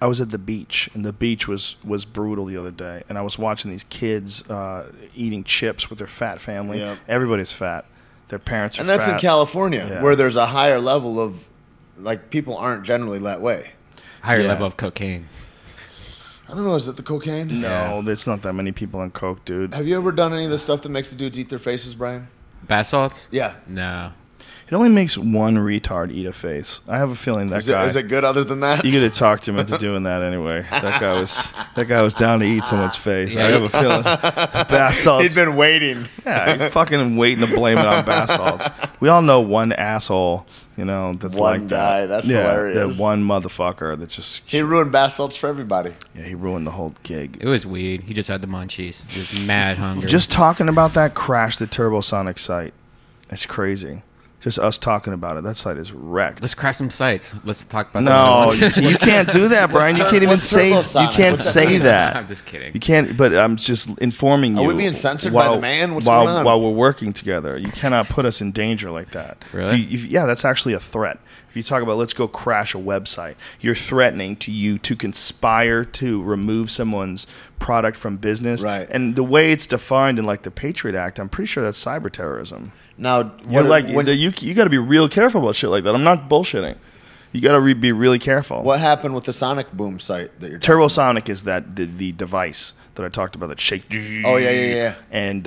I was at the beach, and the beach was brutal the other day. And I was watching these kids eating chips with their fat family. Yep. Everybody's fat. Their parents are And that's fat. in California, Yeah. where there's a higher level of, like, people aren't generally that way. Higher Yeah. level of cocaine. I don't know, is it the cocaine? No, there's not that many people on coke, dude. Have you ever done any of the stuff that makes the dudes eat their faces, Brian? Bath salts? Yeah. No. It only makes one retard eat a face. I have a feeling that guy. Is it good other than that? You got to talk to him into doing that anyway. That guy was down to eat someone's face. I have a feeling bath salts. He'd been waiting. Yeah, he's fucking waiting to blame it on bath salts. We all know one asshole, that's One like guy, that. that's yeah, hilarious. That one motherfucker that just He ruined bath salts for everybody. he ruined the whole gig. It was weed. He just had the munchies. He was mad hungry. Just talking about that crashed the Turbosonic site. It's crazy. Just us talking about it. That site is wrecked. Let's crash some sites. Let's talk about No, some you can't do that, Brian. You can't even what's say. You Turbosonic? can't What's that say mean? that. I'm just kidding. You can't. But I'm just informing you. Are we being censored by the man? What's going on? While we're working together, you cannot put us in danger like that. Really? Yeah, that's actually a threat. If you talk about let's go crash a website, you're threatening to conspire to remove someone's product from business. Right. And the way it's defined in like the Patriot Act, I'm pretty sure that's cyber terrorism. Now, You got to be real careful about shit like that. I'm not bullshitting. You got to be really careful. what happened with the Sonic Boom site that you're talking Turbosonic is that the device that I talked about that shake. Oh, yeah. And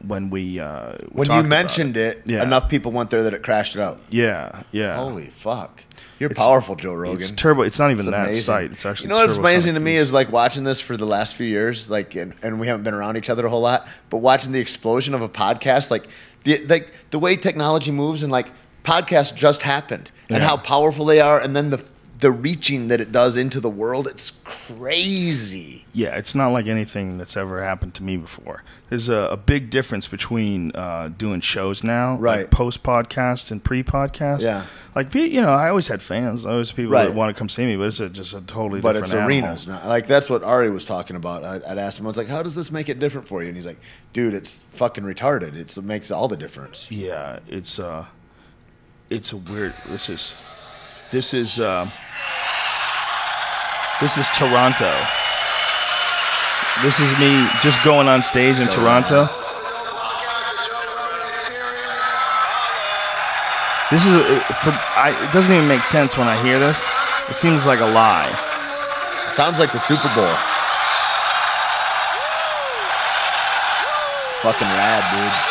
when we When talked you mentioned about it, Yeah. enough people went there that it crashed it out. yeah. Holy fuck. You're It's- powerful, Joe Rogan. It's turbo. It's not even It's that amazing. site. It's actually. You know what's amazing to Turbosonic me use. is like watching this for the last few years, like, and we haven't been around each other a whole lot, but watching the explosion of a podcast, like the way technology moves, and like podcasts just happened, and Yeah. how powerful they are, and then the reaching that it does into the world, it's crazy. Yeah, it's not like anything that's ever happened to me before. There's a big difference between doing shows now, Right. like post podcast and pre podcast. Yeah. Like I always had fans. I always had people Right. that want to come see me, but it's just a totally But different it's animal. arenas. Now. Like, that's what Ari was talking about. I'd asked him, I was like, how does this make it different for you? And he's like, dude, it's fucking retarded. It makes all the difference. Yeah, it's a weird. This is Toronto. This is me just going on stage in Toronto. This is it doesn't even make sense when I hear this. It seems like a lie. It sounds like the Super Bowl. It's fucking rad, dude.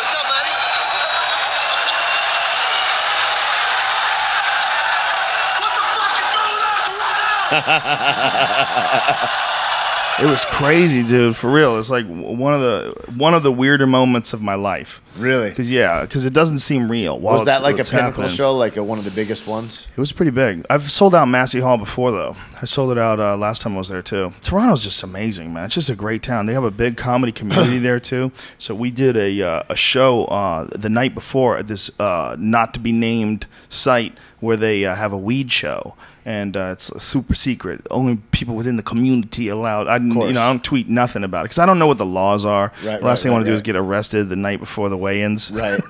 It was crazy, dude. For real, it's like one of the weirder moments of my life. Really? Because it doesn't seem real. while Was that it's- like a it's pinnacle happening. show, like one of the biggest ones? It was pretty big. I've sold out Massey Hall before, though. I sold it out last time I was there, too. Toronto's just amazing, man. It's just a great town. They have a big comedy community there, too. So we did a show the night before at this not-to-be-named site where they have a weed show. And it's a super secret. Only people within the community allowed. I don't tweet nothing about it because I don't know what the laws are. Right, Last thing I want to do right. is get arrested the night before the weigh-ins. Right.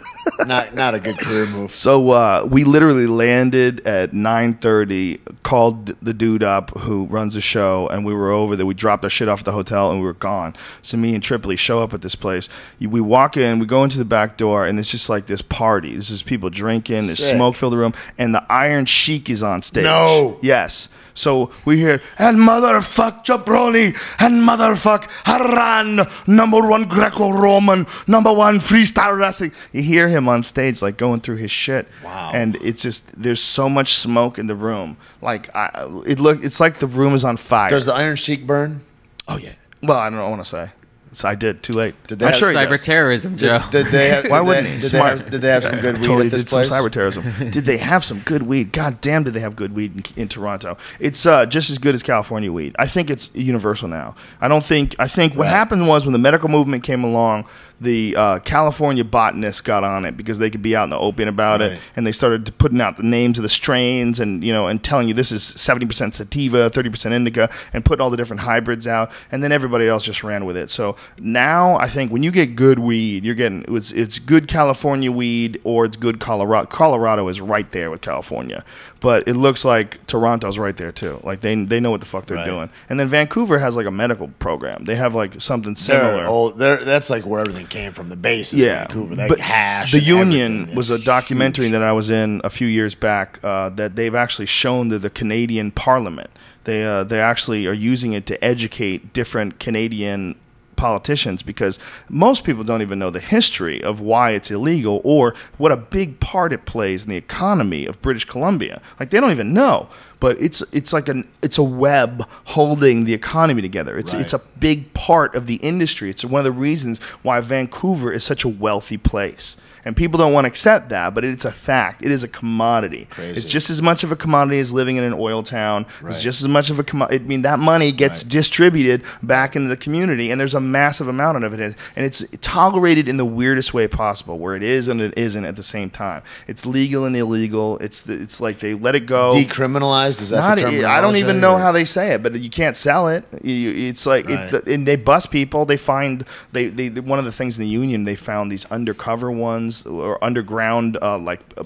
Not a good career move. So we literally landed at 9:30, called the dude up who runs the show, and we were over there. We dropped our shit off at the hotel, and we were gone. So me and Tripoli show up at this place. We walk in, we go into the back door, and it's just like this party. There's just people drinking. There's smoke filled the room, and the Iron Sheik is on stage. No. Yes. So we hear, and motherfuck Jabroni, and motherfuck Haran, #1 Greco-Roman, #1 freestyle wrestling. You hear him on stage, like, going through his shit. Wow. And it's just, there's so much smoke in the room. Like, it's like the room is on fire. Does the Iron Sheik burn? Oh, yeah. Well, I don't know, I want to say. So I did. Too late. Did they I'm have sure he Cyber does. terrorism, Joe. Did they have, Why wouldn't he? Smart. Did they have some good weed Totally at this did place? some cyber terrorism. Did they have some good weed? God damn, did they have good weed in Toronto? It's just as good as California weed. I think it's universal now. I think what happened was when the medical movement came along, the California botanists got on it because they could be out in the open about it, and they started putting out the names of the strains and and telling you this is 70% sativa, 30% indica, and put all the different hybrids out, and then everybody else just ran with it. So now I think when you get good weed, you're getting it's good California weed or it's good Colorado. Colorado is right there with California, but it looks like Toronto's right there too. Like they know what the fuck they're doing, and then Vancouver has like a medical program. They have like something similar. That's like where everything came from. The base is Vancouver. They hash. The Union was a documentary that I was in a few years back that they've actually shown to the Canadian Parliament. They actually are using it to educate different Canadian politicians because most people don't even know the history of why it's illegal or what a big part it plays in the economy of British Columbia. Like they don't even know, but it's a web holding the economy together. It's a big part of the industry. It's one of the reasons why Vancouver is such a wealthy place. And people don't want to accept that, but it's a fact. It is a commodity. Crazy. It's just as much of a commodity as living in an oil town. It's just as much of a commodity. I mean, that money gets distributed back into the community, and there's a massive amount of it. And it's tolerated in the weirdest way possible, where it is and it isn't at the same time. It's legal and illegal. It's like they let it go. Decriminalized? Is that the terminology? I don't even know how they say it, but you can't sell it. It's like, and they bust people. They find, one of the things in the Union, they found these undercover ones, or underground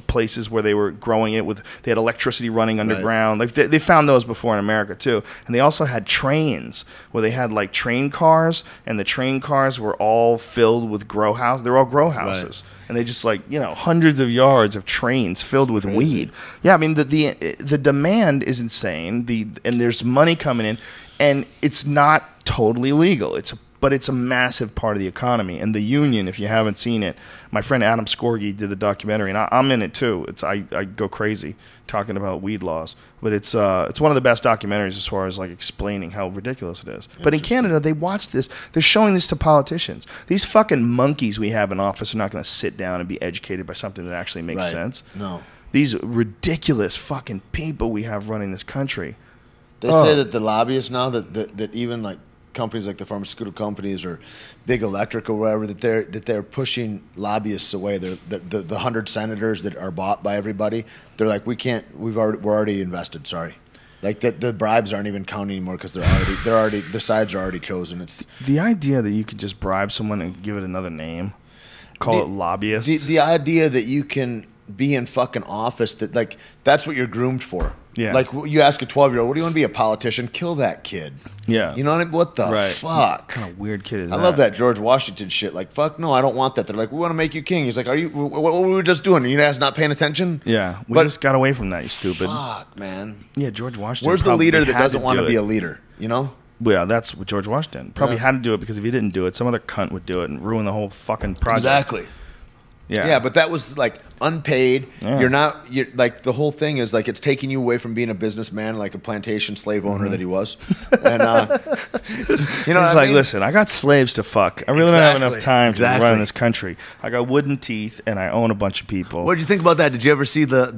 places where they were growing it they had electricity running underground. Like they found those before in America too. And they also had trains where they had like train cars, and the train cars were all filled with grow house. They're all grow houses. And they just hundreds of yards of trains filled with weed. Yeah, I mean the demand is insane. And there's money coming in, and it's not totally legal. But it's a massive part of the economy. And the Union, if you haven't seen it, my friend Adam Skorgi did the documentary, and I'm in it too. I go crazy talking about weed laws. But it's one of the best documentaries as far as like explaining how ridiculous it is. But in Canada, they watch this. They're showing this to politicians. These fucking monkeys we have in office are not going to sit down and be educated by something that actually makes sense. No. These ridiculous fucking people we have running this country. They say that the lobbyists now, that even like companies like the pharmaceutical companies or big electric or whatever, that they're pushing lobbyists away. The 100 senators that are bought by everybody, they're like, we're already invested. Sorry, like the bribes aren't even counting anymore because the sides are already chosen. It's the idea that you could just bribe someone and give it another name, call it lobbyists. The idea that you can be in fucking office, that's what you're groomed for. Yeah. Like you ask a 12-year-old, what do you want to be, a politician? Kill that kid. Yeah. You know what I mean? What the fuck? What kind of weird kid is I that? love that George Washington shit. Like, fuck no, I don't want that. They're like, we want to make you king. He's like, what were we just doing? Are you guys not paying attention? Yeah. We just got away from that, you stupid. Fuck, man. Yeah, George Washington. Where's the leader that doesn't want to be a leader? You know? Yeah, that's what George Washington. Probably had to do it because if he didn't do it, some other cunt would do it and ruin the whole fucking project. Exactly. Yeah, but that was like unpaid. Yeah. You're like, the whole thing is like, it's taking you away from being a businessman, like a plantation slave owner that he was. And he's like, listen, I got slaves to fuck. I really don't have enough time to run this country. I got wooden teeth and I own a bunch of people. What did you think about that? Did you ever see that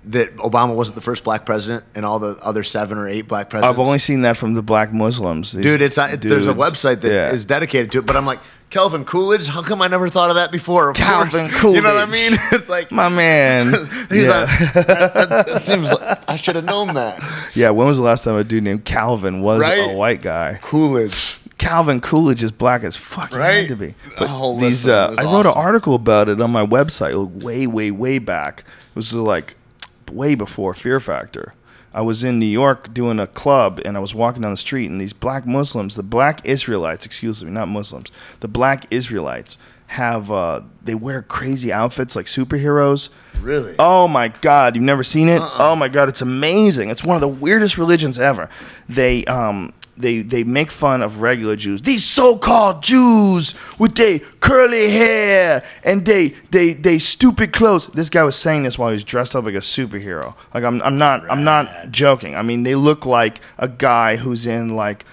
Obama wasn't the first black president and all the other 7 or 8 black presidents? I've only seen that from the black Muslims. Dude, there's a website that is dedicated to it, but I'm like, Calvin Coolidge? How come I never thought of that before? Calvin Coolidge. You know what I mean? It's like, my man. He's like, it seems like I should have known that. Yeah, when was the last time a dude named Calvin was a white guy? Coolidge. Calvin Coolidge is black as fuck. He had to be. But these, I wrote an article about it on my website way, way, way back. It was like way before Fear Factor. I was in New York doing a club, and I was walking down the street, and these black Muslims, the black Israelites, excuse me, not Muslims, the black Israelites have, they wear crazy outfits like superheroes. Really? Oh my God, you've never seen it? Oh my God, it's amazing. It's one of the weirdest religions ever. They make fun of regular Jews. These so-called Jews with their curly hair and they stupid clothes. This guy was saying this while he was dressed up like a superhero. Like I'm not joking. I mean, they look like a guy who's in like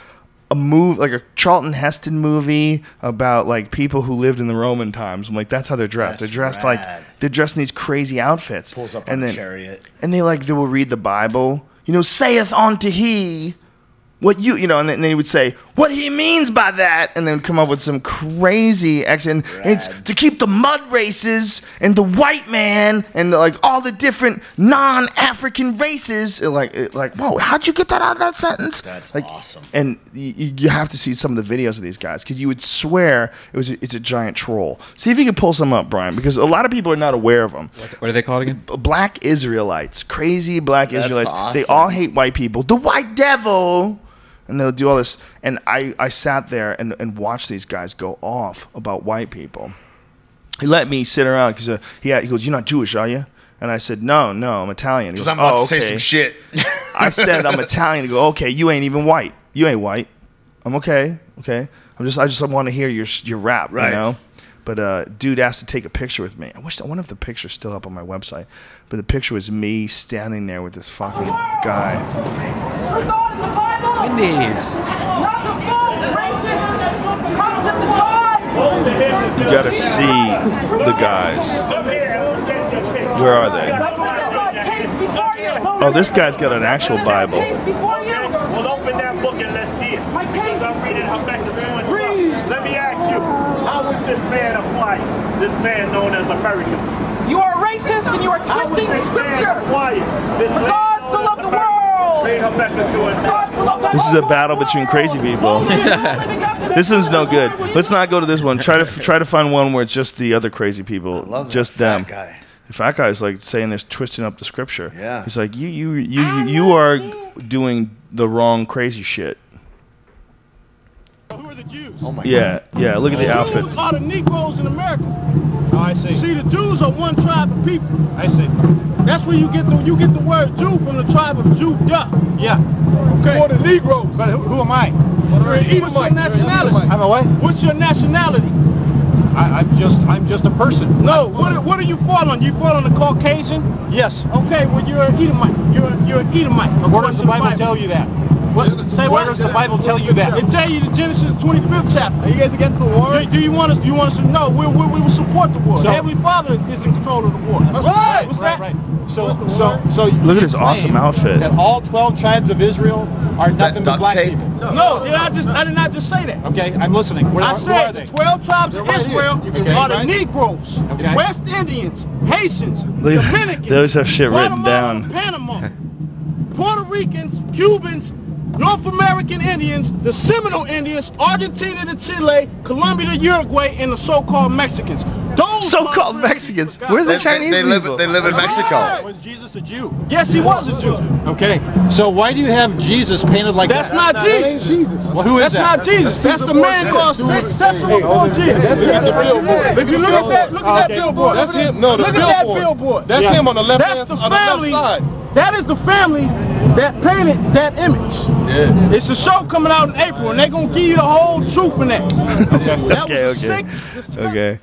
a movie, like a Charlton Heston movie about like people who lived in the Roman times. I'm like, that's how they're dressed. They're dressed like they're dressed in these crazy outfits. Pulls up on a chariot. And they will read the Bible. You know, saith unto he what you know, and then they would say what he means by that, and then come up with some crazy accent. It's to keep the mud races and the white man and like all the different non-African races. Like whoa, how'd you get that out of that sentence? That's like, awesome. And you have to see some of the videos of these guys because you would swear it's a giant troll. See if you can pull some up, Brian, because a lot of people are not aware of them. What are they called again? Black Israelites, crazy black Israelites. Awesome. They all hate white people. The white devil. And they'll do all this. And I sat there and watched these guys go off about white people. He let me sit around because he goes, "You're not Jewish, are you?" And I said, No, I'm Italian. Because I'm about to say some shit. I said, I'm Italian. He goes, "Okay, you ain't even white. You ain't white." I'm okay. I just want to hear your rap, right. You know? But dude asked to take a picture with me. I wonder if the picture's still up on my website. But the picture was me standing there with this fucking guy. Wendy's. You gotta see the guys. Where are they? Oh, this guy's got an actual Bible. Well, open that book and let's deal. Because I'm reading Habakkuk 2 and 12. Let me ask you, how is this man of white, this man known as America? You are racist and you are twisting scripture. For God so loved the world. Read Habakkuk 2 and 12. This is a battle between crazy people. This one's no good. Let's not go to this one. Try to find one where it's just the other crazy people, I love just that them. fat guy. The fat guy's like saying they're twisting up the scripture. Yeah. He's like, you are doing the wrong crazy shit. Who are the Jews? Oh my Yeah, yeah. Look at the outfits. Jews are the Negroes in America. Oh, I see. See, the Jews are one tribe of people. I see. That's where you get the word Jew from, the tribe of Judah. Yeah. Okay. For the Negroes. But who am I? You're an Edomite. What's your nationality? I'm a what? What's your nationality? I'm just a person. No. What do you fall on? You fall on the Caucasian? Yes. Okay. Well, you're an Edomite. You're an Edomite. Where does the Bible tell you that? What? Say Where what? does the Bible tell you that? It tell you the Genesis 25th chapter. Are you guys against the war? Do you want us to know? We will support the war. So- Heavenly Father is in control of the war. That's right. What's that? Right. So Look at you his awesome claim outfit. That all 12 tribes of Israel are Is that nothing but duct black tape? people. No, I did not just say that. Okay, I'm listening. Who I are said they? the 12 tribes of They're right Israel here. Okay, are the right? Negroes, Okay. West Indians, Haitians, Look, Dominicans, they always have shit written Guatemala, down. Panama, Puerto Ricans, Cubans, North American Indians, the Seminole Indians, Argentina to Chile, Colombia to Uruguay, and the so-called Mexicans. Those So-called motherfuckers- Mexicans. Where's the Chinese they people? live in Mexico. Was Jesus a Jew? Yes, he was a Jew. Okay, so why do you have Jesus painted like That's that? not Jesus. Well, who is That's not Jesus. That's the man called Sexual for Jesus. That's the billboard. If you look at that billboard. That's him. No, the Look at that billboard. billboard. That's him on the left That's hand the on the left family. side. That is the family that painted that image. Yeah. It's a show coming out in April, and they're gonna give you the whole truth in that. That was sick. Okay.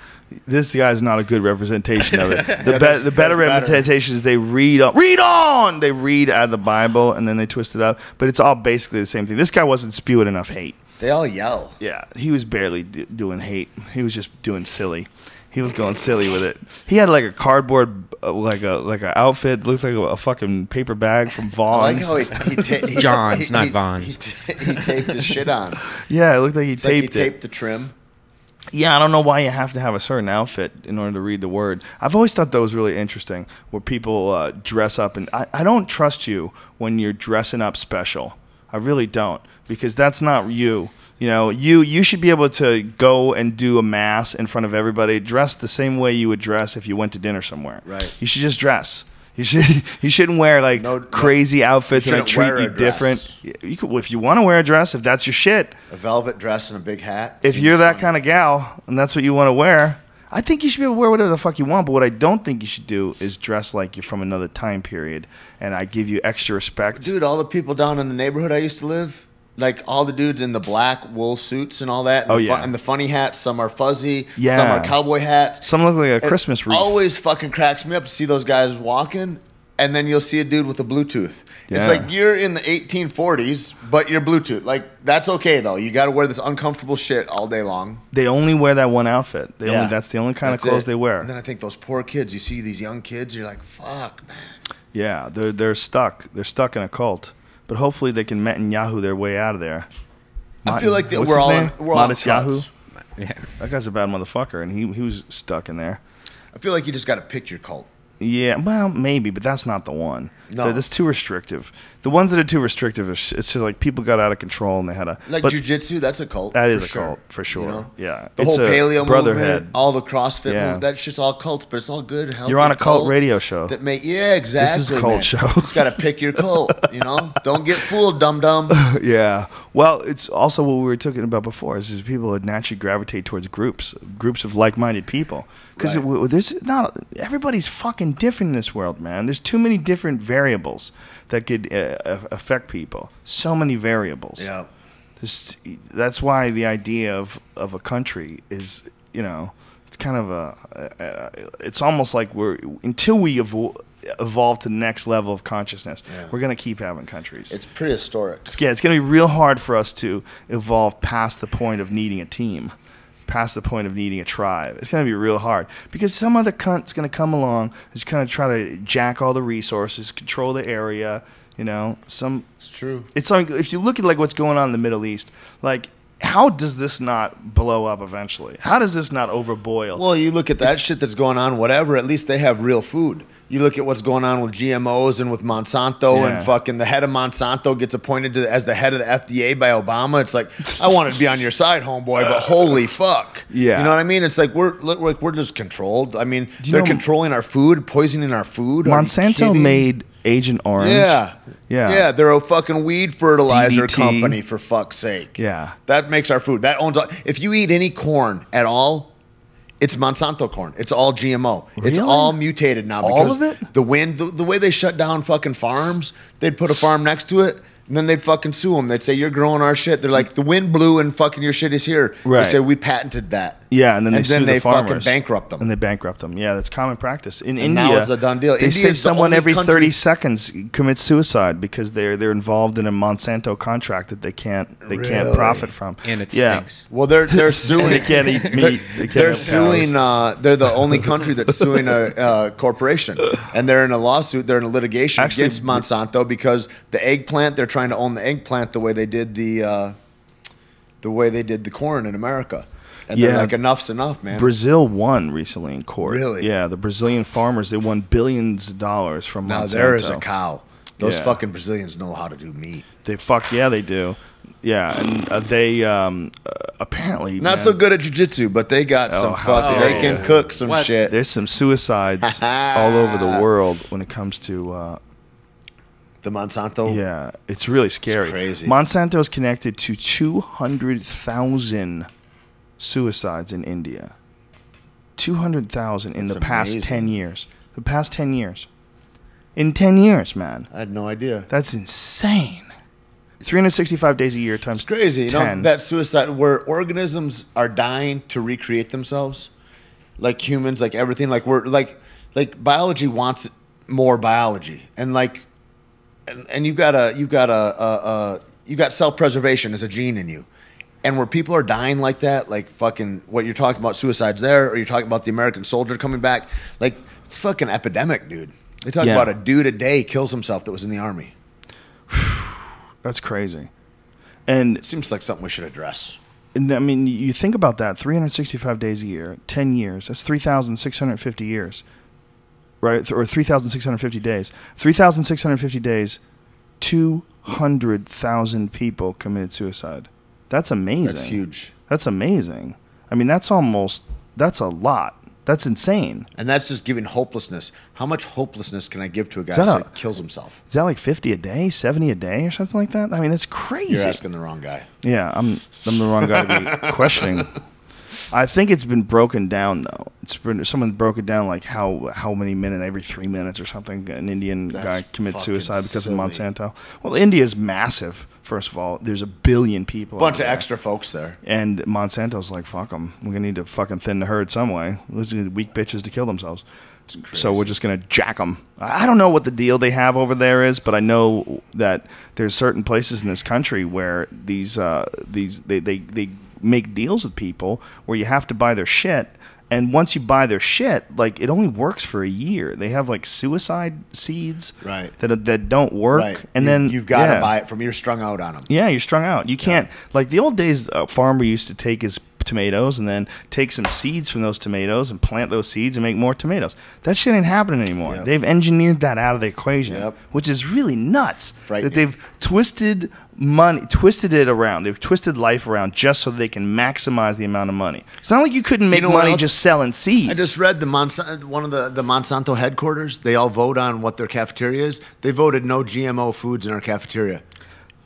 This guy's not a good representation of it. The better that's better. representation is they read on. They read out of the Bible and then they twist it up. But it's all basically the same thing. This guy wasn't spewing enough hate. They all yell. Yeah, he was barely doing hate. He was just doing silly. He was going silly with it. He had like a cardboard, like a outfit, looked like a fucking paper bag from I like Vaughn's. how he John's, not Vaughn's. He taped his shit on. Yeah, it looked like he It's like he taped it. taped the trim. Yeah, I don't know why you have to have a certain outfit in order to read the word. I've always thought that was really interesting, where people dress up. And I don't trust you when you're dressing up special. I really don't, because that's not you. You know, you should be able to go and do a mass in front of everybody, dress the same way you would dress if you went to dinner somewhere. Right. You should just dress. You shouldn't wear like No, crazy outfits and I shouldn't treat wear you a dress. different. You could, if you want to wear a dress, if that's your shit. A velvet dress and a big hat. If seems you're that funny. kind of gal and that's what you want to wear, I think you should be able to wear whatever the fuck you want. But what I don't think you should do is dress like you're from another time period. And I give you extra respect. Dude, all the people down in the neighborhood I used to live, like all the dudes in the black wool suits and all that. And Oh, the yeah. and the funny hats. Some are fuzzy. Yeah. Some are cowboy hats. Some look like a It Christmas wreath. always fucking cracks me up to see those guys walking, and then you'll see a dude with a Bluetooth. It's Yeah. like you're in the 1840s, but you're Bluetooth. Like, that's okay, though. You got to wear this uncomfortable shit all day long. They only wear that one outfit. Yeah. That's the only kind That's of clothes it. they wear. And then I think those poor kids, you see these young kids, you're like, fuck, man. Yeah, they're stuck. They're stuck in a cult. But hopefully they can Netanyahu their way out of there. I feel like that What's we're his all name? we're all Modest Yahoo. cults. Yeah. That guy's a bad motherfucker, and he was stuck in there. I feel like you just got to pick your cult. Yeah, well, maybe, but that's not the one. No. That's too restrictive. The ones that are too restrictive, it's just like people got out of control and they had a Like but jujitsu, that's a cult. that is for a sure. cult for sure. You know? Yeah, The it's whole a paleo brotherhood. movement, all the CrossFit Yeah. movement, that shit's all cults, but it's all good. Healthy You're on a cult cults radio show. That yeah, exactly. This is a cult man. show. Just got to pick your cult, you know? Don't get fooled, dum-dum. Yeah. Well, it's also what we were talking about before. Is people would naturally gravitate towards groups of like-minded people. Because Right. there's not everybody's fucking different in this world, man. There's too many different variables that could affect people. So many variables. Yeah. That's why the idea of a country is, it's kind of it's almost like until we evolve to the next level of consciousness, Yeah. we're going to keep having countries. It's prehistoric. It's going to be real hard for us to evolve past the point of needing a team, past the point of needing a tribe. It's going to be real hard because some other cunt's going to come along, is going to try to jack all the resources, control the area. It's true. It's like if you look at like what's going on in the Middle East, like how does this not blow up eventually? How does this not overboil? Well, you look at that shit that's going on, whatever, at least they have real food. You look at what's going on with GMOs and with Monsanto Yeah. and fucking the head of Monsanto gets appointed as the head of the FDA by Obama. It's like, I want to be on your side, homeboy, but holy fuck. Yeah. You know what I mean? It's like we're just controlled. I mean, you they're know- controlling our food, poisoning our food. Are you Monsanto kidding? made Agent Orange. Yeah. Yeah. Yeah, they're a fucking weed fertilizer DDT. company, for fuck's sake. Yeah. That makes our food. That owns. If you eat any corn at all, it's Monsanto corn. It's all GMO. It's Really? all mutated now All because of it? the wind, the way they shut down fucking farms, they'd put a farm next to it. And then they'd fucking sue them. They'd say, you're growing our shit. They're like, the wind blew and fucking your shit is here. Right. They say, we patented that. Yeah, and then they sue the fucking farmers. bankrupt them. And they bankrupt them. Yeah, that's common practice. In And India, now it's a done deal. They India's say the someone only every country- 30 seconds commits suicide because they're involved in a Monsanto contract that they can't Really? profit from. And it yeah. stinks. Well, they're suing. They can't eat meat. They can't They're have suing. cows. They're the only country that's suing a corporation, and they're in a lawsuit. They're in a litigation Actually, against Monsanto because the eggplant. They're trying to own the eggplant the way they did the corn in America. And they're Yeah. like, enough's enough, man. Brazil won recently in court. Really? Yeah, the Brazilian farmers, they won billions of dollars from Now Monsanto. there is a cow. Those Yeah. fucking Brazilians know how to do meat. They do. Yeah, and they apparently Not man, so good at jiu-jitsu, but they got some how fucking. dare They can you. cook some What? shit. There's some suicides all over the world when it comes to The Monsanto. yeah, it's really scary. crazy. Monsanto is connected to 200,000 suicides in India. 200,000 in That's the past amazing. 10 years. The past 10 years. In 10 years, man. I had no idea. That's insane. 365 days a year times It's crazy, 10. that suicide where organisms are dying to recreate themselves, like humans, like everything, like we're like biology wants more biology, and you've got self-preservation as a gene in you, and where people are dying like that, like fucking what you're talking about, suicides there, or you're talking about the American soldier coming back, like it's fucking epidemic, dude. They talk Yeah. about a dude a day kills himself that was in the army. That's crazy. And It seems like something we should address. And I mean, you think about that, 365 days a year, 10 years, that's 3,650 years, right? Or 3,650 days. 3,650 days, 200,000 people committed suicide. That's amazing. That's huge. That's amazing. I mean, that's a lot. That's insane. And that's just giving hopelessness. How much hopelessness can I give to a guy that kills himself? Is that like 50 a day, 70 a day, or something like that? I mean, it's crazy. You're asking the wrong guy. Yeah, I'm the wrong guy to be questioning. I think it's been broken down though. Someone broke it down like how many minutes, every 3 minutes or something, an Indian guy commits suicide because of Monsanto. Well, India's massive. First of all, there's 1 billion people. Bunch of extra folks there. And Monsanto's like, fuck them. We're going to need to fucking thin the herd some way. Those are weak bitches to kill themselves. So we're just going to jack them. I don't know what the deal they have over there is, but I know that there's certain places in this country where they make deals with people where you have to buy their shit. And once you buy their shit, like it only works for a year. They have like suicide seeds that don't work, right. And then you've got to buy it from. You're strung out on them. Yeah, you're strung out. You can't like the old days. A farmer used to take his tomatoes and then take some seeds from those tomatoes and plant those seeds and make more tomatoes. That shit ain't happening anymore. Yep. They've engineered that out of the equation, which is really nuts. That they've twisted it around. They've twisted life around just so they can maximize the amount of money. It's not like you couldn't make money just selling seeds. I just read one of the Monsanto headquarters. They all vote on what their cafeteria is. They voted no GMO foods in our cafeteria.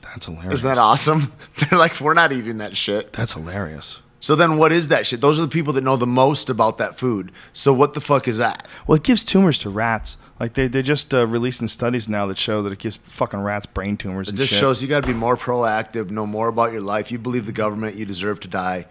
That's hilarious. Isn't that awesome? They're like, we're not eating that shit. That's hilarious. So then what is that shit? Those are the people that know the most about that food. So what the fuck is that? Well, it gives tumors to rats. Like they're just releasing studies now that show that it gives fucking rats brain tumors and shit. It just shows you got to be more proactive, know more about your life. You believe the government, you deserve to die.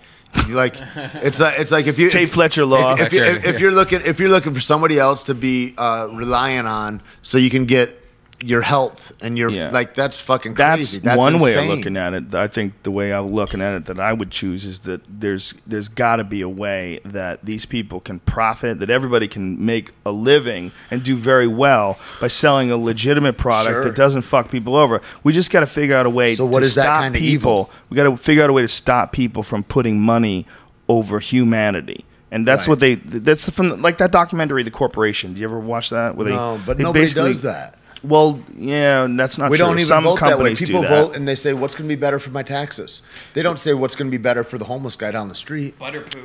You like it's like if you Tait Fletcher law. If you're looking for somebody else to be relying on so you can get your health and your like that's fucking crazy. That's one insane. way of looking at it. I think the way I'm looking at it that I would choose is that there's got to be a way that these people can profit, that everybody can make a living and do very well by selling a legitimate product that doesn't fuck people over. We just got to figure out a way to stop people. We got to figure out a way to stop people from putting money over humanity. And that's what that's from like that documentary, The Corporation. Do you ever watch that? Where no, but nobody does that. Well, yeah, that's not true. We don't even Some vote that way. companies People do that. vote and they say, what's going to be better for my taxes? They don't say what's going to be better for the homeless guy down the street.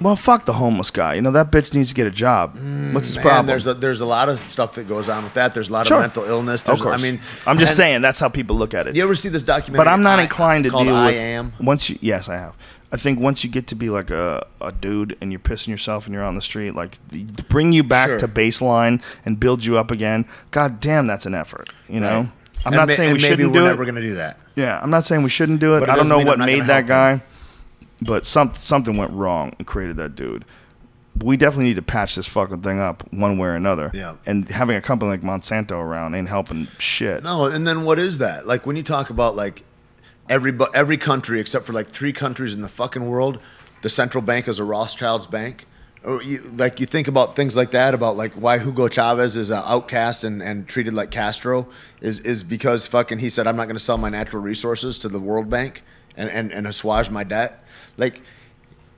Well, fuck the homeless guy. You know, that bitch needs to get a job. What's his problem? There's a lot of stuff that goes on with that. There's a lot of mental illness. Of course. I mean, I'm just saying that's how people look at it. You ever see this documentary? But I'm not inclined to deal with I Am? Yes, I have. I think once you get to be like a dude and you're pissing yourself and you're on the street, like bring you back to baseline and build you up again. God damn, that's an effort. You know. I'm not saying we shouldn't do it. Maybe we're never going to do that. Yeah, I'm not saying we shouldn't do it. I don't know what made that guy, but something went wrong and created that dude. We definitely need to patch this fucking thing up one way or another. Yeah. And having a company like Monsanto around ain't helping shit. No, and then what is that? Like when you talk about like every country except for like 3 countries in the fucking world, the central bank is a Rothschild's bank. Or you think about things like that, about like why Hugo Chavez is an outcast and treated like Castro is because fucking he said, I'm not going to sell my natural resources to the World Bank and assuage my debt. Like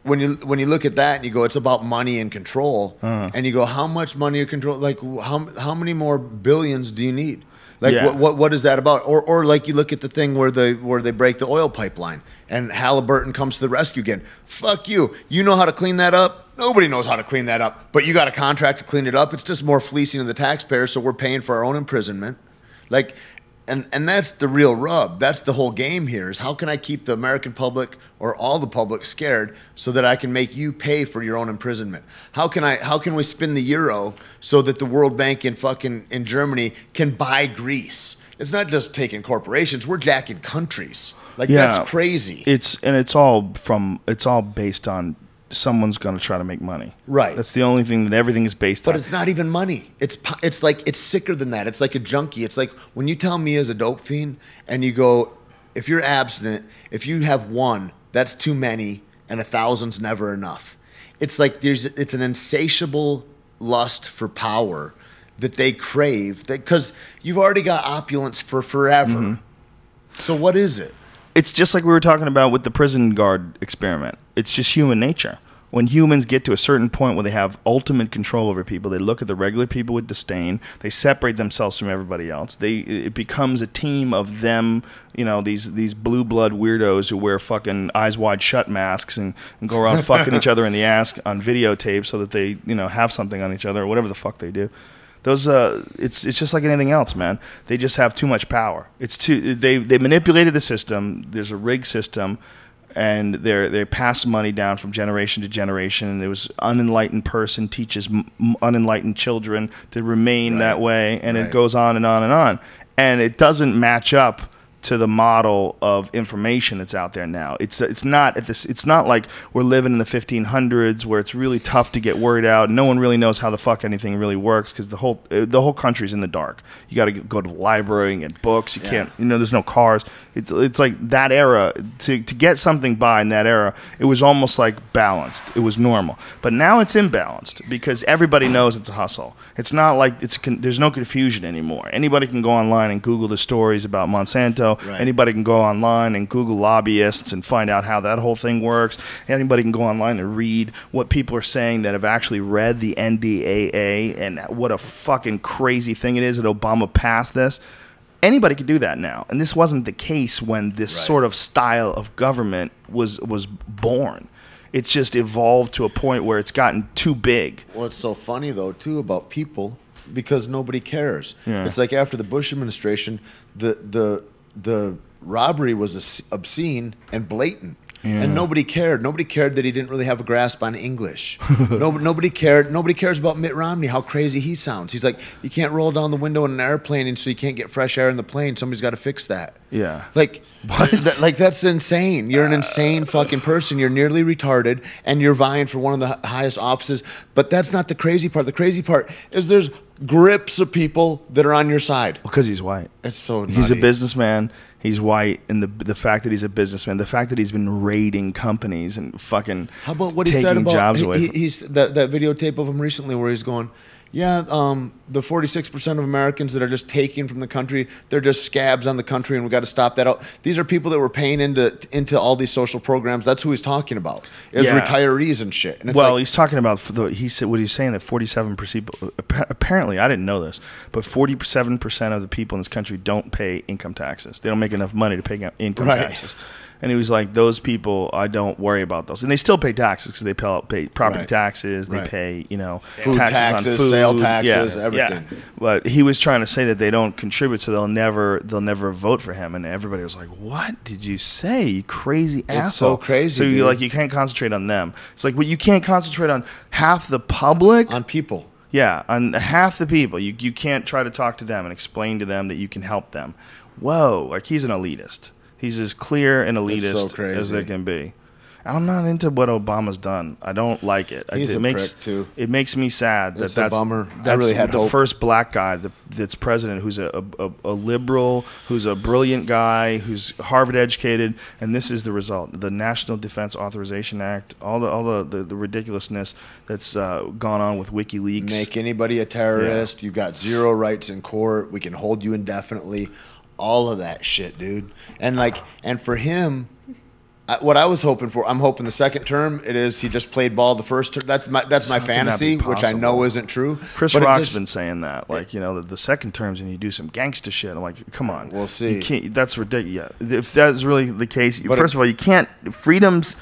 when you look at that and you go, it's about money and control, and you go, how much money or control? Like how many more billions do you need? Like what is that about? Or like you look at the thing where they break the oil pipeline and Halliburton comes to the rescue again. Fuck you. You know how to clean that up? Nobody knows how to clean that up. But you got a contract to clean it up. It's just more fleecing of the taxpayers, so we're paying for our own imprisonment. Like and that's the real rub. That's the whole game here is how can I keep the American public or all the public scared so that I can make you pay for your own imprisonment? How can we spin the euro so that the World Bank in Germany can buy Greece? It's not just taking corporations, we're jacking countries. Like that's crazy. It's all based on someone's going to try to make money. Right. That's the only thing that everything is based on. But it's not even money. It's like it's sicker than that. It's like a junkie. It's like when you tell me as a dope fiend and you go, if you're abstinent, if you have 1, that's too many and 1,000's never enough. It's like it's an insatiable lust for power that they crave because you've already got opulence for forever. So what is it? It's just like we were talking about with the prison guard experiment. It's just human nature. When humans get to a certain point where they have ultimate control over people, they look at the regular people with disdain. They separate themselves from everybody else. It becomes a team of them, you know, these blue blood weirdos who wear fucking eyes wide shut masks and go around fucking each other in the ass on videotape so that they, you know, have something on each other or whatever the fuck they do. Those it's just like anything else, man. They just have too much power. They manipulated the system. There's a rigged system. And they pass money down from generation to generation. And there was unenlightened person teaches unenlightened children to remain that way, and it goes on and on and on. And it doesn't match up to the model of information that's out there now. It's not like we're living in the 1500s where it's really tough to get word out. No one really knows how the fuck anything really works because the whole country's in the dark. You got to go to the library and get books. You can't, you know, there's no cars. It's like that era to get something by in that era. It was almost like balanced. It was normal, but now it's imbalanced because everybody knows it's a hustle. It's not like there's no confusion anymore. Anybody can go online and Google the stories about Monsanto. Right. Anybody can go online and Google lobbyists and find out how that whole thing works. Anybody can go online and read what people are saying that have actually read the NDAA and what a fucking crazy thing it is that Obama passed this. Anybody could do that now. And this wasn't the case when this sort of style of government was born. It's just evolved to a point where it's gotten too big. Well, it's so funny, though, too, about people because nobody cares. Yeah. It's like after the Bush administration, the robbery was obscene and blatant. Yeah. And nobody cared. Nobody cared that he didn't really have a grasp on English. Nobody cared. Nobody cares about Mitt Romney, how crazy he sounds. He's like, you can't roll down the window in an airplane and so you can't get fresh air in the plane. Somebody's got to fix that. Yeah. Like, that's insane. You're an insane fucking person. You're nearly retarded and you're vying for one of the highest offices. But that's not the crazy part. The crazy part is there's grips of people that are on your side. Because he's white. It's so nutty. He's a businessman. He's white, and the fact that he's a businesman, the fact that he's been raiding companies and fucking how about what he said about jobs away he's that videotape of him recently where he's going, yeah, the 46% of Americans that are just taking from the country, they're just scabs on the country, and we got to stop that out. These are people that were paying into all these social programs. That's who he's talking about, is retirees and shit. And it's well, he's talking about he said what he's saying that 47%. Apparently, I didn't know this, but 47% of the people in this country don't pay income taxes. They don't make enough money to pay income taxes. And he was like, those people, I don't worry about those. And they still pay taxes because they pay property taxes. They pay, you know, food taxes on food, sale taxes, everything. Yeah. But he was trying to say that they don't contribute, so they'll never vote for him. And everybody was like, what did you say, you crazy asshole? It's so crazy, So you're like, you can't concentrate on them. It's like, well, you can't concentrate on half the public. On people. Yeah, on half the people. You can't try to talk to them and explain to them that you can help them. Whoa, like he's an elitist. He's as clear and elitist as there can be. I'm not into what Obama's done. I don't like it. He's a prick too. It makes me sad that that's a bummer. That's really had the hope. first black guy that's president who's a liberal, who's a brilliant guy, who's Harvard educated, and this is the result. The National Defense Authorization Act, all the ridiculousness that's gone on with WikiLeaks. Make anybody a terrorist. Yeah. You've got zero rights in court. We can hold you indefinitely. All of that shit, dude. And for him, what I was hoping for, I'm hoping the second term, it is he just played ball the first term. That's my fantasy, which I know isn't true. Chris Rock's been saying that, like, you know, the second term's and you do some gangster shit. I'm like, come on, we'll see. You can't, that's ridiculous. Yeah. If that's really the case, first of all, you can't. Freedoms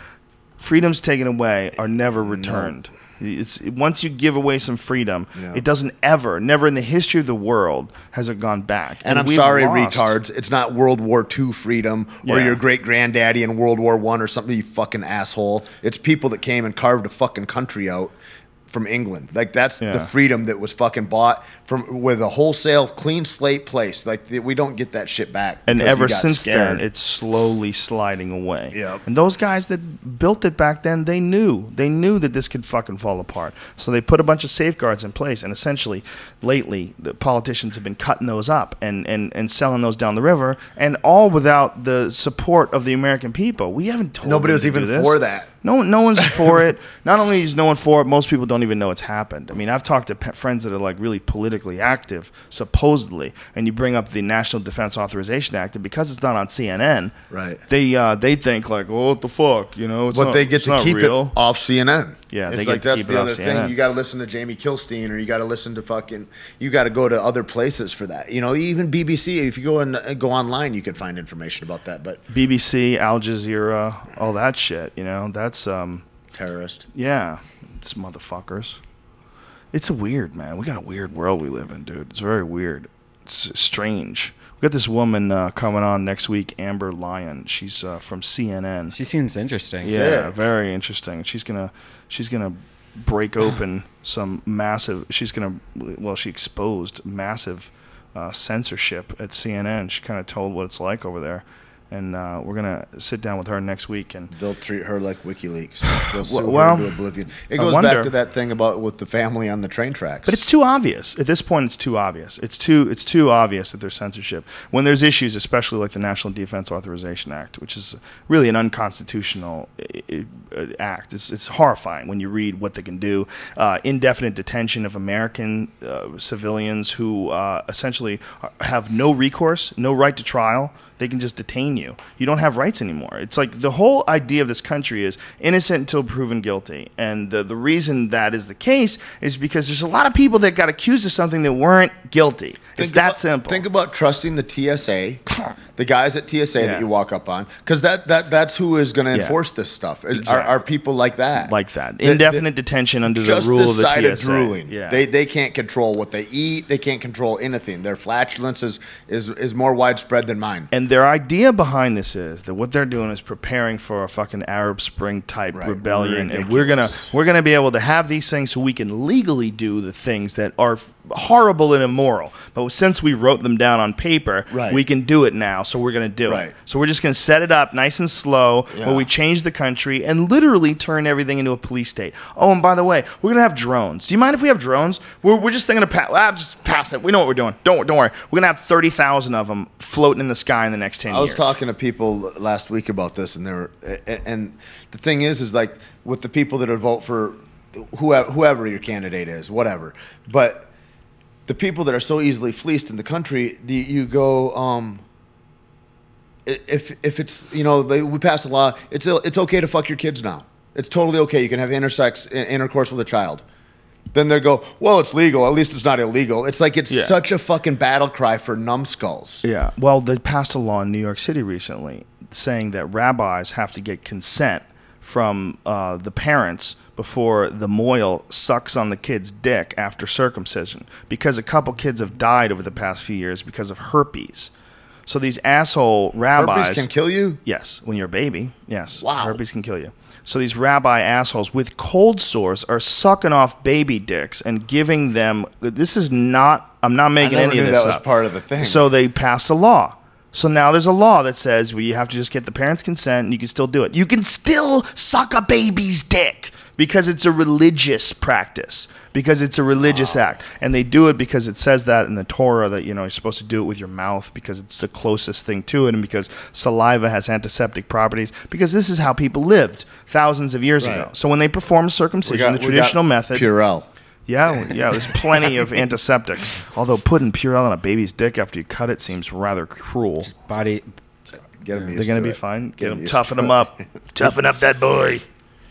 taken away are never returned. No. It's once you give away some freedom, it doesn't never in the history of the world has it gone back. And I'm sorry, retards, it's not World War II freedom or your great granddaddy in World War I or something, you fucking asshole. It's people that came and carved a fucking country out from England. Like that's the freedom that was fucking bought from with a wholesale clean slate place. Like we don't get that shit back. And ever since then, it's slowly sliding away. Yeah. And those guys that built it back then, they knew that this could fucking fall apart. So they put a bunch of safeguards in place. And essentially, lately, the politicians have been cutting those up and selling those down the river, and all without the support of the American people. We haven't told nobody was even for that. No one's for it. Not only is no one for it, most people don't don't even know it's happened. I mean, I've talked to friends that are like really politically active, supposedly, and you bring up the National Defense Authorization Act, and because it's not on CNN, right? They think like, oh, what the fuck, you know? It's but not, they get to keep real. it off CNN. Yeah, it's they like get to that's keep the it other off thing. CNN. You got to listen to Jamie Kilstein, or you got to listen to fucking. You got to go to other places for that. You know, even BBC. If you go online, you can find information about that. But BBC, Al Jazeera, all that shit. You know, that's terrorist. Yeah, it's motherfuckers. It's a weird, man. We got a weird world we live in, dude. It's very weird. It's strange. We got this woman coming on next week, Amber Lyon. She's from CNN. She seems interesting. Yeah, very interesting. She's gonna break open some massive. She exposed massive censorship at CNN. She kind of told what it's like over there. And we're going to sit down with her next week. And they'll treat her like WikiLeaks. They'll sue well, her into oblivion. It goes back to that thing about with the family on the train tracks. But it's too obvious. At this point, it's too obvious. It's too obvious that there's censorship. When there's issues, especially like the National Defense Authorization Act, which is really an unconstitutional act. It's horrifying when you read what they can do. Indefinite detention of American civilians who essentially have no recourse, no right to trial. They can just detain you. You don't have rights anymore. It's like the whole idea of this country is innocent until proven guilty. And the reason that is the case is because there's a lot of people that got accused of something that weren't guilty. It's that simple. Think about trusting the TSA, the guys at TSA that you walk up on, because that's who is going to enforce this stuff. Exactly. Are people like that? Like that. Indefinite detention under the rule of the TSA. Just drooling. Yeah. They can't control what they eat. They can't control anything. Their flatulence is more widespread than mine. And their idea behind this is that what they're doing is preparing for a fucking Arab Spring type rebellion. Ridiculous. And we're gonna be able to have these things so we can legally do the things that are horrible and immoral. But since we wrote them down on paper, we can do it now. So we're gonna do it. So we're just gonna set it up nice and slow, where we change the country and literally turn everything into a police state. Oh, and by the way, we're gonna have drones. Do you mind if we have drones? We're just thinking of just pass it. We know what we're doing. Don't worry. We're gonna have 30,000 of them floating in the sky in the next 10 years. I was talking to people last week about this, and and the thing is like with the people that would vote for whoever your candidate is, whatever, but the people that are so easily fleeced in the country, you go, if it's, you know, we pass a law, it's okay to fuck your kids now. It's totally okay. You can have intercourse with a child. Then they go, well, it's legal. At least it's not illegal. It's like it's such a fucking battle cry for numbskulls. Yeah. Well, they passed a law in New York City recently saying that rabbis have to get consent from the parents before the mohel sucks on the kid's dick after circumcision, because a couple kids have died over the past few years because of herpes. So these asshole rabbis... Herpes can kill you? Yes. When you're a baby, yes. Wow. Herpes can kill you. So these rabbi assholes with cold sores are sucking off baby dicks and giving them... This is not... I'm not making any of this up. That was part of the thing. So they passed a law. So now there's a law that says you have to just get the parents' consent and you can still do it. You can still suck a baby's dick because it's a religious practice, because it's a religious act. And they do it because it says that in the Torah that, you know, you're supposed to do it with your mouth because it's the closest thing to it, and because saliva has antiseptic properties, because this is how people lived thousands of years ago. So when they perform circumcision, the traditional method... Purell. Yeah, there's plenty of antiseptics. Although putting Purell on a baby's dick after you cut it seems rather cruel. Body. Get them They're going to be fine. Get them, toughen them up. Toughen up that boy.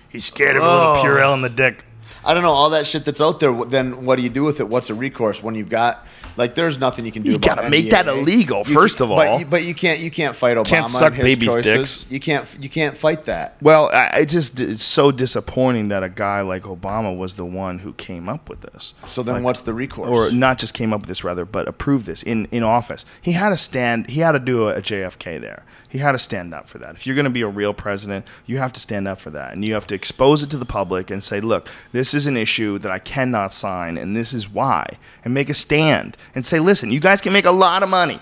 He's scared of a little Purell in the dick. I don't know, all that shit that's out there, then what do you do with it? What's a recourse when you've got, like, there's nothing you can do about it. You got to make that illegal, first of all. But you can't fight Obama Can't suck and his babies' choices. dicks. You can't fight that. Well, it's so disappointing that a guy like Obama was the one who came up with this. So then what's the recourse? Or not just came up with this, rather, but approved this in office. He had to do a JFK there. He had to stand up for that. If you're going to be a real president, you have to stand up for that. And you have to expose it to the public and say, look, this is an issue that I cannot sign, and this is why. And make a stand and say, listen, you guys can make a lot of money,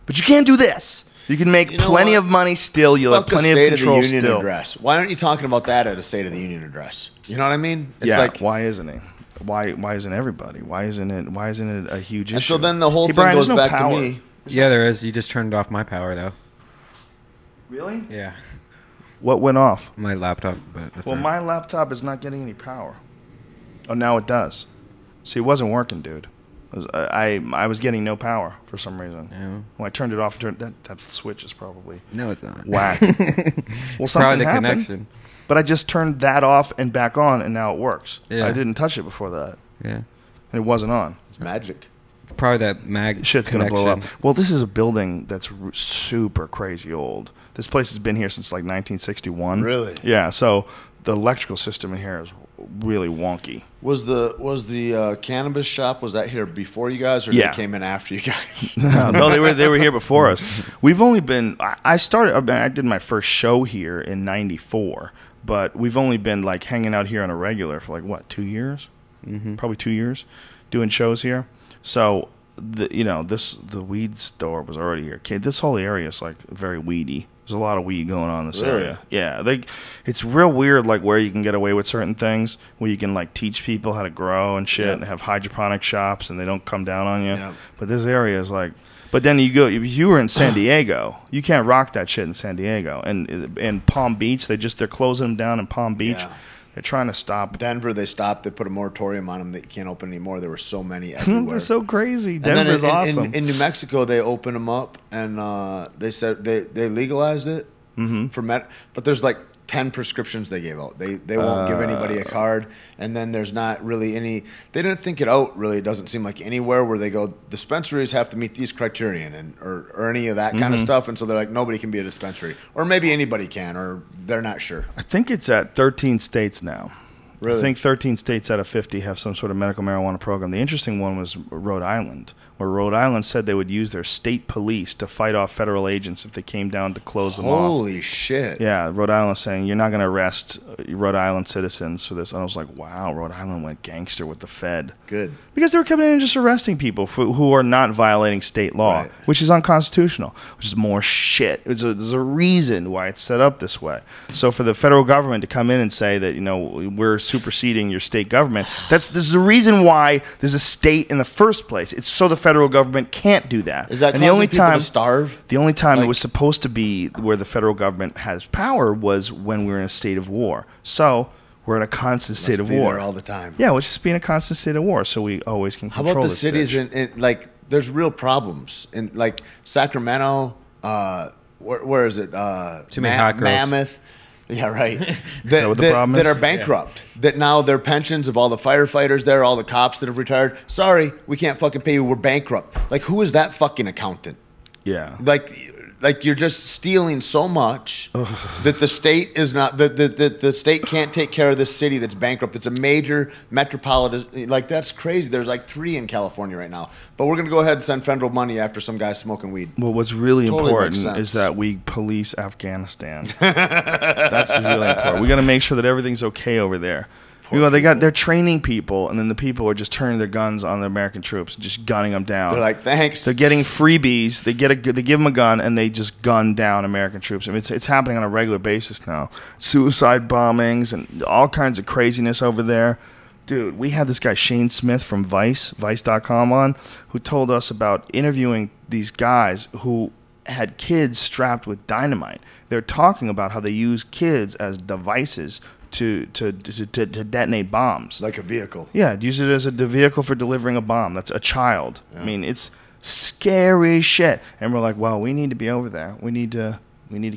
but you can't do this. You can make plenty of money still. You'll have plenty of control still. Address. Why aren't you talking about that at a State of the Union address? You know what I mean? It's like, why isn't it? Why isn't everybody? Why isn't it a huge issue? And so then the whole thing goes back to me. Yeah, there is. You just turned off my power, though. Really? Yeah. What went off? My laptop. But my laptop is not getting any power. Oh, now it does. See, it wasn't working, dude. I was getting no power for some reason. Yeah. When I turned it off, that switch is probably No, it's not. whack. Well, It's something probably the happened. connection. But I just turned that off and back on, and now it works. Yeah. I didn't touch it before that, Yeah. and it wasn't on. It's magic. Probably that mag Shit's connection. gonna blow up. Well, this is a building that's super crazy old. This place has been here since like 1961. Really? Yeah. So the electrical system in here is really wonky. Was the cannabis shop, was that here before you guys, or Yeah. they came in after you guys? No, they were here before us. We've only been. I did my first show here in '94, but we've only been like hanging out here on a regular for like what, 2 years? Mm-hmm. Probably 2 years, doing shows here. So the weed store was already here. Kid, this whole area is like very weedy. There's a lot of weed going on in this Really? area. Yeah, it's real weird, like where you can get away with certain things, where you can like teach people how to grow and shit, Yeah. and have hydroponic shops, and they don't come down on you. Yeah. But this area is like. But then you go. If you were in San Diego, you can't rock that shit in San Diego. And in Palm Beach, they're closing them down in Palm Beach. Yeah. They're trying to stop. Denver, they stopped. They put a moratorium on them that you can't open anymore. There were so many everywhere. They're so crazy. And then Denver's awesome. In New Mexico, they opened them up, and they said they legalized it for but there's like 10 prescriptions they gave out. They won't give anybody a card, and then there's not really any. They didn't think it out. Really, it doesn't seem like anywhere where they go. Dispensaries have to meet these criterion or any of that kind of stuff, and so they're like nobody can be a dispensary, or maybe anybody can, or they're not sure. I think it's at 13 states now. Really? I think 13 states out of 50 have some sort of medical marijuana program. The interesting one was Rhode Island, where Rhode Island said they would use their state police to fight off federal agents if they came down to close them off. Holy shit! Yeah, Rhode Island saying you're not going to arrest Rhode Island citizens for this. And I was like, wow, Rhode Island went gangster with the Fed. Good. Because they were coming in and just arresting people who are not violating state law, Right. which is unconstitutional, which is more shit. There's a reason why it's set up this way. So for the federal government to come in and say that, we're superseding your state government, this is the reason why there's a state in the first place. It's so the federal government can't do that. Is that and causing people to starve? The only time it Like- was supposed to be where the federal government has power was when we were in a state of war. So we're in a constant state Must of be war there all the time. Yeah, we'll just be in a constant state of war, so we always can How control about the this cities bitch. in like there's real problems in like Sacramento, where is it? Too many hot girls. Mammoth. Yeah, right. that what the problem that is? are bankrupt. That now their pensions of all the firefighters there, all the cops that have retired. Sorry, we can't fucking pay you. We're bankrupt. Like, who is that fucking accountant? Yeah. Like you're just stealing so much that the state is not the state can't take care of this city that's bankrupt. It's a major metropolitan. Like, that's crazy. There's like 3 in California right now. But we're gonna go ahead and send federal money after some guy smoking weed. Well, what's really Totally important makes sense. is that we police Afghanistan. That's really important. We got to make sure that everything's okay over there. They're training people, and then the people are just turning their guns on the American troops, just gunning them down. They're like, thanks. They're getting freebies. They give them a gun, and they just gun down American troops. I mean, it's happening on a regular basis now. Suicide bombings and all kinds of craziness over there. Dude, we had this guy Shane Smith from Vice.com on, who told us about interviewing these guys who had kids strapped with dynamite. They're talking about how they use kids as devices to detonate bombs. Like a vehicle. Yeah, use it as a vehicle for delivering a bomb. That's a child. I mean, it's scary shit. And we're like, well, we need to be over there. We need to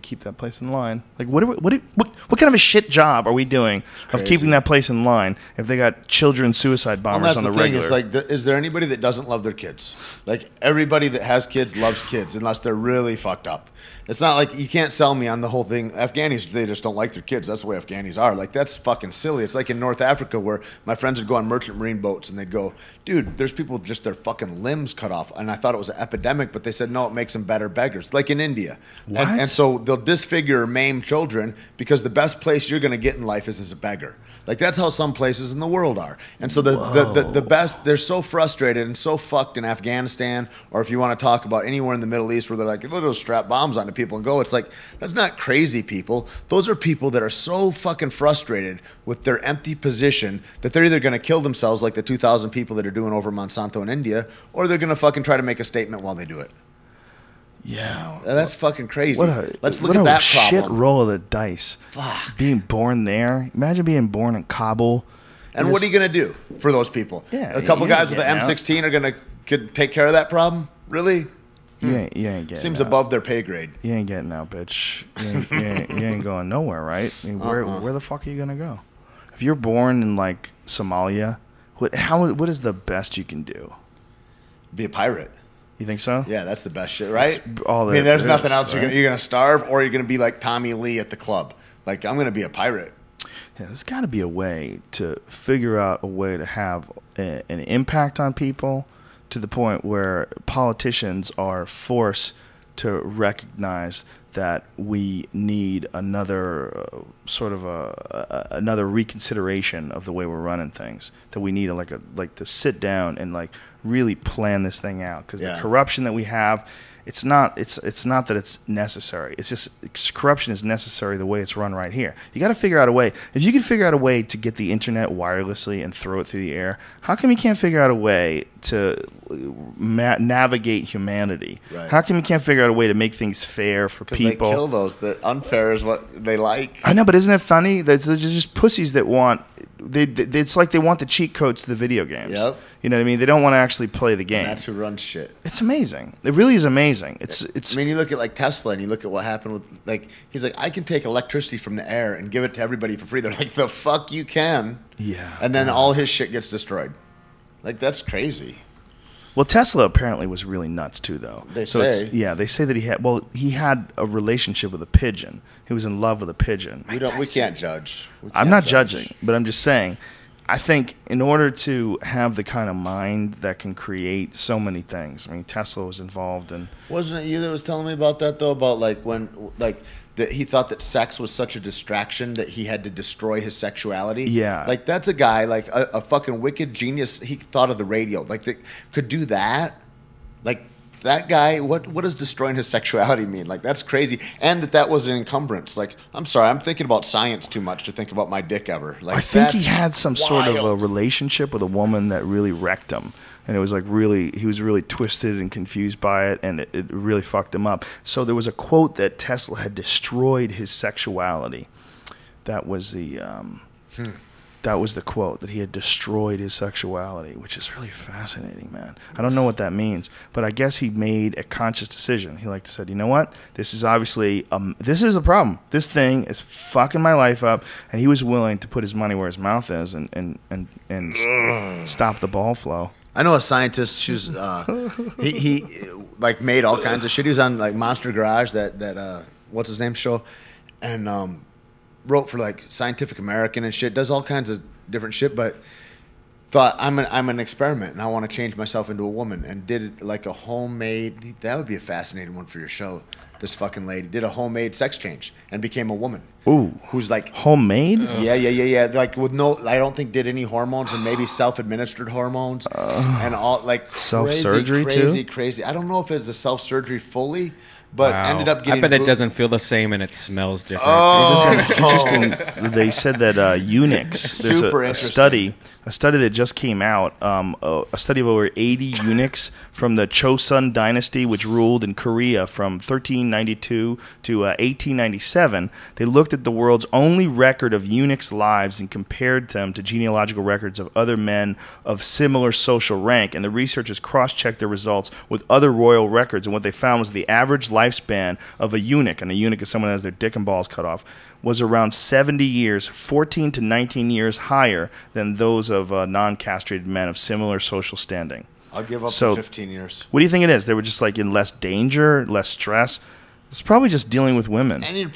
keep that place in line. Like, what kind of a shit job are we doing of keeping that place in line if they got children suicide bombers on the regular? It's like, is there anybody that doesn't love their kids? Like, everybody that has kids loves kids, unless they're really fucked up. It's not like you can't sell me on the whole thing. Afghanis, they just don't like their kids. That's the way Afghanis are. Like, that's fucking silly. It's like in North Africa where my friends would go on merchant marine boats and they'd go, dude, there's people with just their fucking limbs cut off. And I thought it was an epidemic, but they said, no, it makes them better beggars. Like in India. What? And so they'll disfigure or maim children because the best place you're going to get in life is as a beggar. Like, that's how some places in the world are. And so the best, they're so frustrated and so fucked in Afghanistan, or if you want to talk about anywhere in the Middle East where they're like, literally strap bombs onto people and go. It's like, that's not crazy people. Those are people that are so fucking frustrated with their empty position that they're either going to kill themselves like the 2,000 people that are doing over Monsanto in India, or they're going to fucking try to make a statement while they do it. Yeah. That's fucking crazy. Let's look what at a that shit problem. roll of the dice. Fuck. Being born there. Imagine being born in Kabul And what are you going to do for those people? Yeah, a couple you guys ain't with the getting M16 are going to take care of that problem? Really? You ain't getting Seems out. above their pay grade. You ain't getting out, bitch. You ain't going nowhere, right? I mean, where the fuck are you gonna go? If you're born in like Somalia, what is the best you can do? Be a pirate. You think so? Yeah, that's the best shit, right? That's all I mean, there's there nothing is, else. right? You're gonna starve, or you're gonna be like Tommy Lee at the club. Like, I'm gonna be a pirate. Yeah, there's got to be a way to figure out a way to have an impact on people to the point where politicians are forced to recognize that we need another sort of another reconsideration of the way we're running things. That we need like to sit down and like really plan this thing out, because the corruption that we have, it's not that it's necessary. It's just corruption is necessary the way it's run right here. You got to figure out a way. If you can figure out a way to get the internet wirelessly and throw it through the air, how come you can't figure out a way to navigate humanity? Right. How come you can't figure out a way to make things fair for people? Because they kill those. The unfair is what they like. I know, but isn't it funny? They're just pussies that want. It's like they want the cheat codes to the video games. Yep. You know what I mean? They don't want to actually play the game. And that's who runs shit. It's amazing. It really is amazing. It's. I mean, you look at like Tesla, and you look at what happened with like he's like, I can take electricity from the air and give it to everybody for free. They're like, the fuck you can. Yeah. And then all his shit gets destroyed. Like, that's crazy. Well, Tesla apparently was really nuts too, though. They say. Yeah, they say that he had a relationship with a pigeon. He was in love with a pigeon. We can't judge. I'm not judging, but I'm just saying. I think in order to have the kind of mind that can create so many things, I mean, Tesla was involved in. Wasn't it you that was telling me about that though? About like when that he thought that sex was such a distraction that he had to destroy his sexuality. Yeah. Like, that's a guy, like a fucking wicked genius. He thought of the radio. Like, that could do that. Like, that guy, what does destroying his sexuality mean? Like, that's crazy. And that was an encumbrance. Like, I'm sorry, I'm thinking about science too much to think about my dick ever. Like, I think he that's had some sort of a wild. relationship with a woman that really wrecked him. And it was like he was really twisted and confused by it, and it really fucked him up. So there was a quote that Tesla had destroyed his sexuality. That was the quote, that he had destroyed his sexuality, which is really fascinating, man. I don't know what that means, but I guess he made a conscious decision. He said, you know what? This is obviously this is a problem. This thing is fucking my life up, and he was willing to put his money where his mouth is and stop the ball flow. I know a scientist. She was he like made all kinds of shit. He was on like Monster Garage, that what's his name show, and wrote for like Scientific American and shit. Does all kinds of different shit, but thought I'm an experiment and I want to change myself into a woman, and did like a homemade. That would be a fascinating one for your show. This fucking lady did a homemade sex change and became a woman. Ooh, who's like homemade? Yeah. Like with no, I don't think did any hormones, and maybe self-administered hormones, and all like self-surgery crazy. I don't know if it's a self-surgery fully, but ended up getting. I bet it doesn't feel the same and it smells different. Oh, interesting. They said that eunuchs. There's Super a study that just came out. A study of over 80 eunuchs from the Chosun dynasty, which ruled in Korea from 1392 to 1897. They looked at the world's only record of eunuchs' lives and compared them to genealogical records of other men of similar social rank. And the researchers cross-checked their results with other royal records. And what they found was the average lifespan of a eunuch, and a eunuch is someone who has their dick and balls cut off, was around 70 years, 14 to 19 years higher than those of non-castrated men of similar social standing. I'll give up to 15 years. What do you think it is? They were just like in less danger, less stress. It's probably just dealing with women. And it's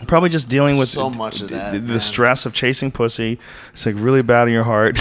probably just dealing with so much of that. The stress of chasing pussy. It's like really bad in your heart.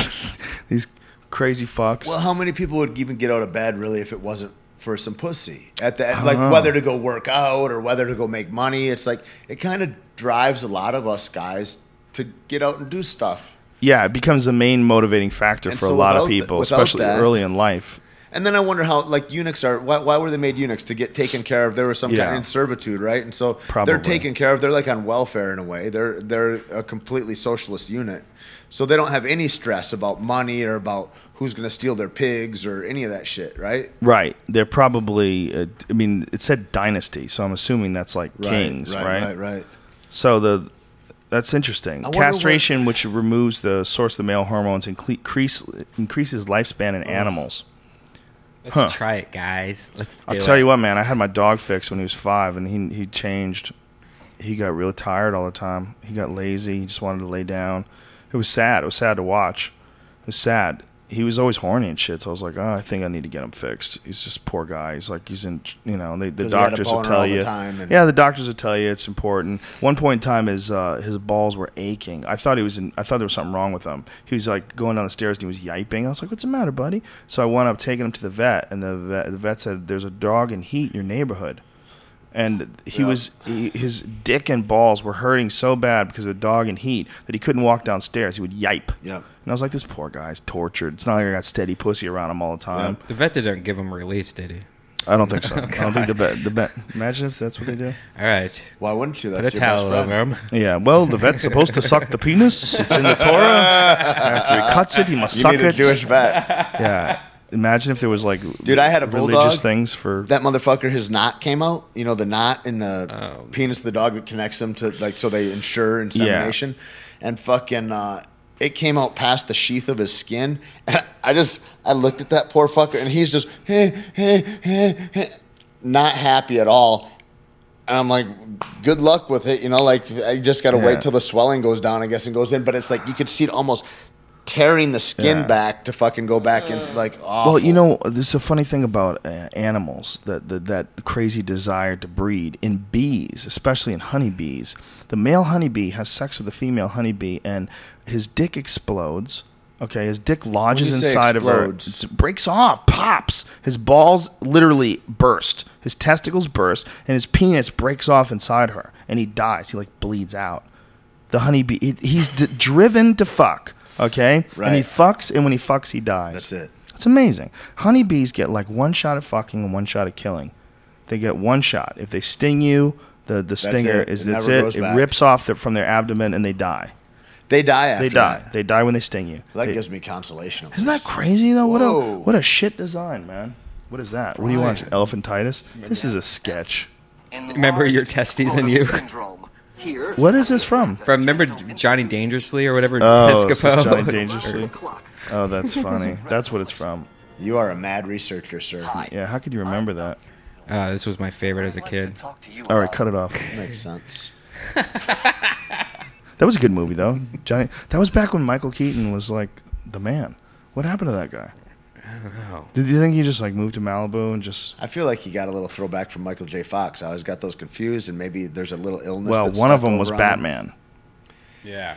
These crazy fucks. Well, how many people would even get out of bed really if it wasn't for some pussy at the like whether to go work out or whether to go make money? It's like it kind of drives a lot of us guys to get out and do stuff. Yeah, it becomes the main motivating factor for a lot of people, especially early in life. And then I wonder how, like, eunuchs are. Why were they made eunuchs? To get taken care of? There was some kind of in servitude, right? And so they're taken care of. They're like on welfare in a way. They're a completely socialist unit, so they don't have any stress about money or about who's going to steal their pigs or any of that shit, right? Right. They're probably. I mean, it said dynasty, so I'm assuming that's like kings, right? Right. So That's interesting. I wonder Castration, which removes the source of the male hormones, increases lifespan in animals. Let's try it, guys. Let's do I'll it. tell you what, man. I had my dog fixed when he was 5, and he changed. He got really tired all the time. He got lazy. He just wanted to lay down. It was sad. It was sad to watch. It was sad. He was always horny and shit, so I was like, oh, I think I need to get him fixed. He's just a poor guy. He's like, he's in, you know, the doctors will tell you. Yeah, the doctors will tell you it's important. One point in time, his balls were aching. I thought there was something wrong with him. He was like going down the stairs and he was yiping. I was like, what's the matter, buddy? So I wound up taking him to the vet, and the vet said, there's a dog in heat in your neighborhood. And his dick and balls were hurting so bad because of the dog in heat that he couldn't walk downstairs. He would yipe. Yep. And I was like, this poor guy's tortured. It's not like I got steady pussy around him all the time. The vet didn't give him release, did he? I don't think so. I don't think the vet. Imagine if that's what they do. All right. Why wouldn't you? Put That's a your best towel over friend. him. Yeah, well, the vet's supposed to suck the penis. It's in the Torah. After he cuts it, he must suck You need a it. Jewish vet. Yeah. Imagine if there was like Dude, I had a bulldog. religious things for That motherfucker, his knot came out. You know, the knot in the penis of the dog that connects them to, like, so they ensure insemination. And fucking, it came out past the sheath of his skin. And I looked at that poor fucker, and he's just, not happy at all. And I'm like, good luck with it. You know, like, I just got to wait till the swelling goes down, I guess, and goes in. But it's like, you could see it almost tearing the skin back to fucking go back into, like, awful. Well, you know, there's a funny thing about animals, that crazy desire to breed. In bees, especially in honeybees, the male honeybee has sex with the female honeybee, and his dick explodes. Okay, his dick lodges inside of her. It breaks off, pops. His balls literally burst. His testicles burst, and his penis breaks off inside her, and he dies. He, like, bleeds out. The honeybee, he's driven to fuck. Okay? Right. And he fucks, and when he fucks, he dies. That's it. It's amazing. Honeybees get like one shot at fucking and one shot at killing. They get one shot. If they sting you, the stinger is that's it. It rips off from their abdomen and they die. They die after that. They die when they sting you. That gives me consolation. Isn't that crazy though? Whoa. What a shit design, man. What is that? What do you watch? Elephantitis? This is a sketch. Remember your testes and you? What is this from? Remember Johnny Dangerously or whatever? Oh, this Piscopo? is Johnny Dangerously. Oh, that's funny. That's what it's from. You are a mad researcher, sir. Yeah, how could you remember that? This was my favorite as a kid. All right, cut it off. Makes sense. That was a good movie, though. That was back when Michael Keaton was like the man. What happened to that guy? I don't know. Did you think he just like moved to Malibu and just? I feel like he got a little throwback from Michael J. Fox. I always got those confused, and maybe there's a little illness. Well, one of them was Batman. Yeah.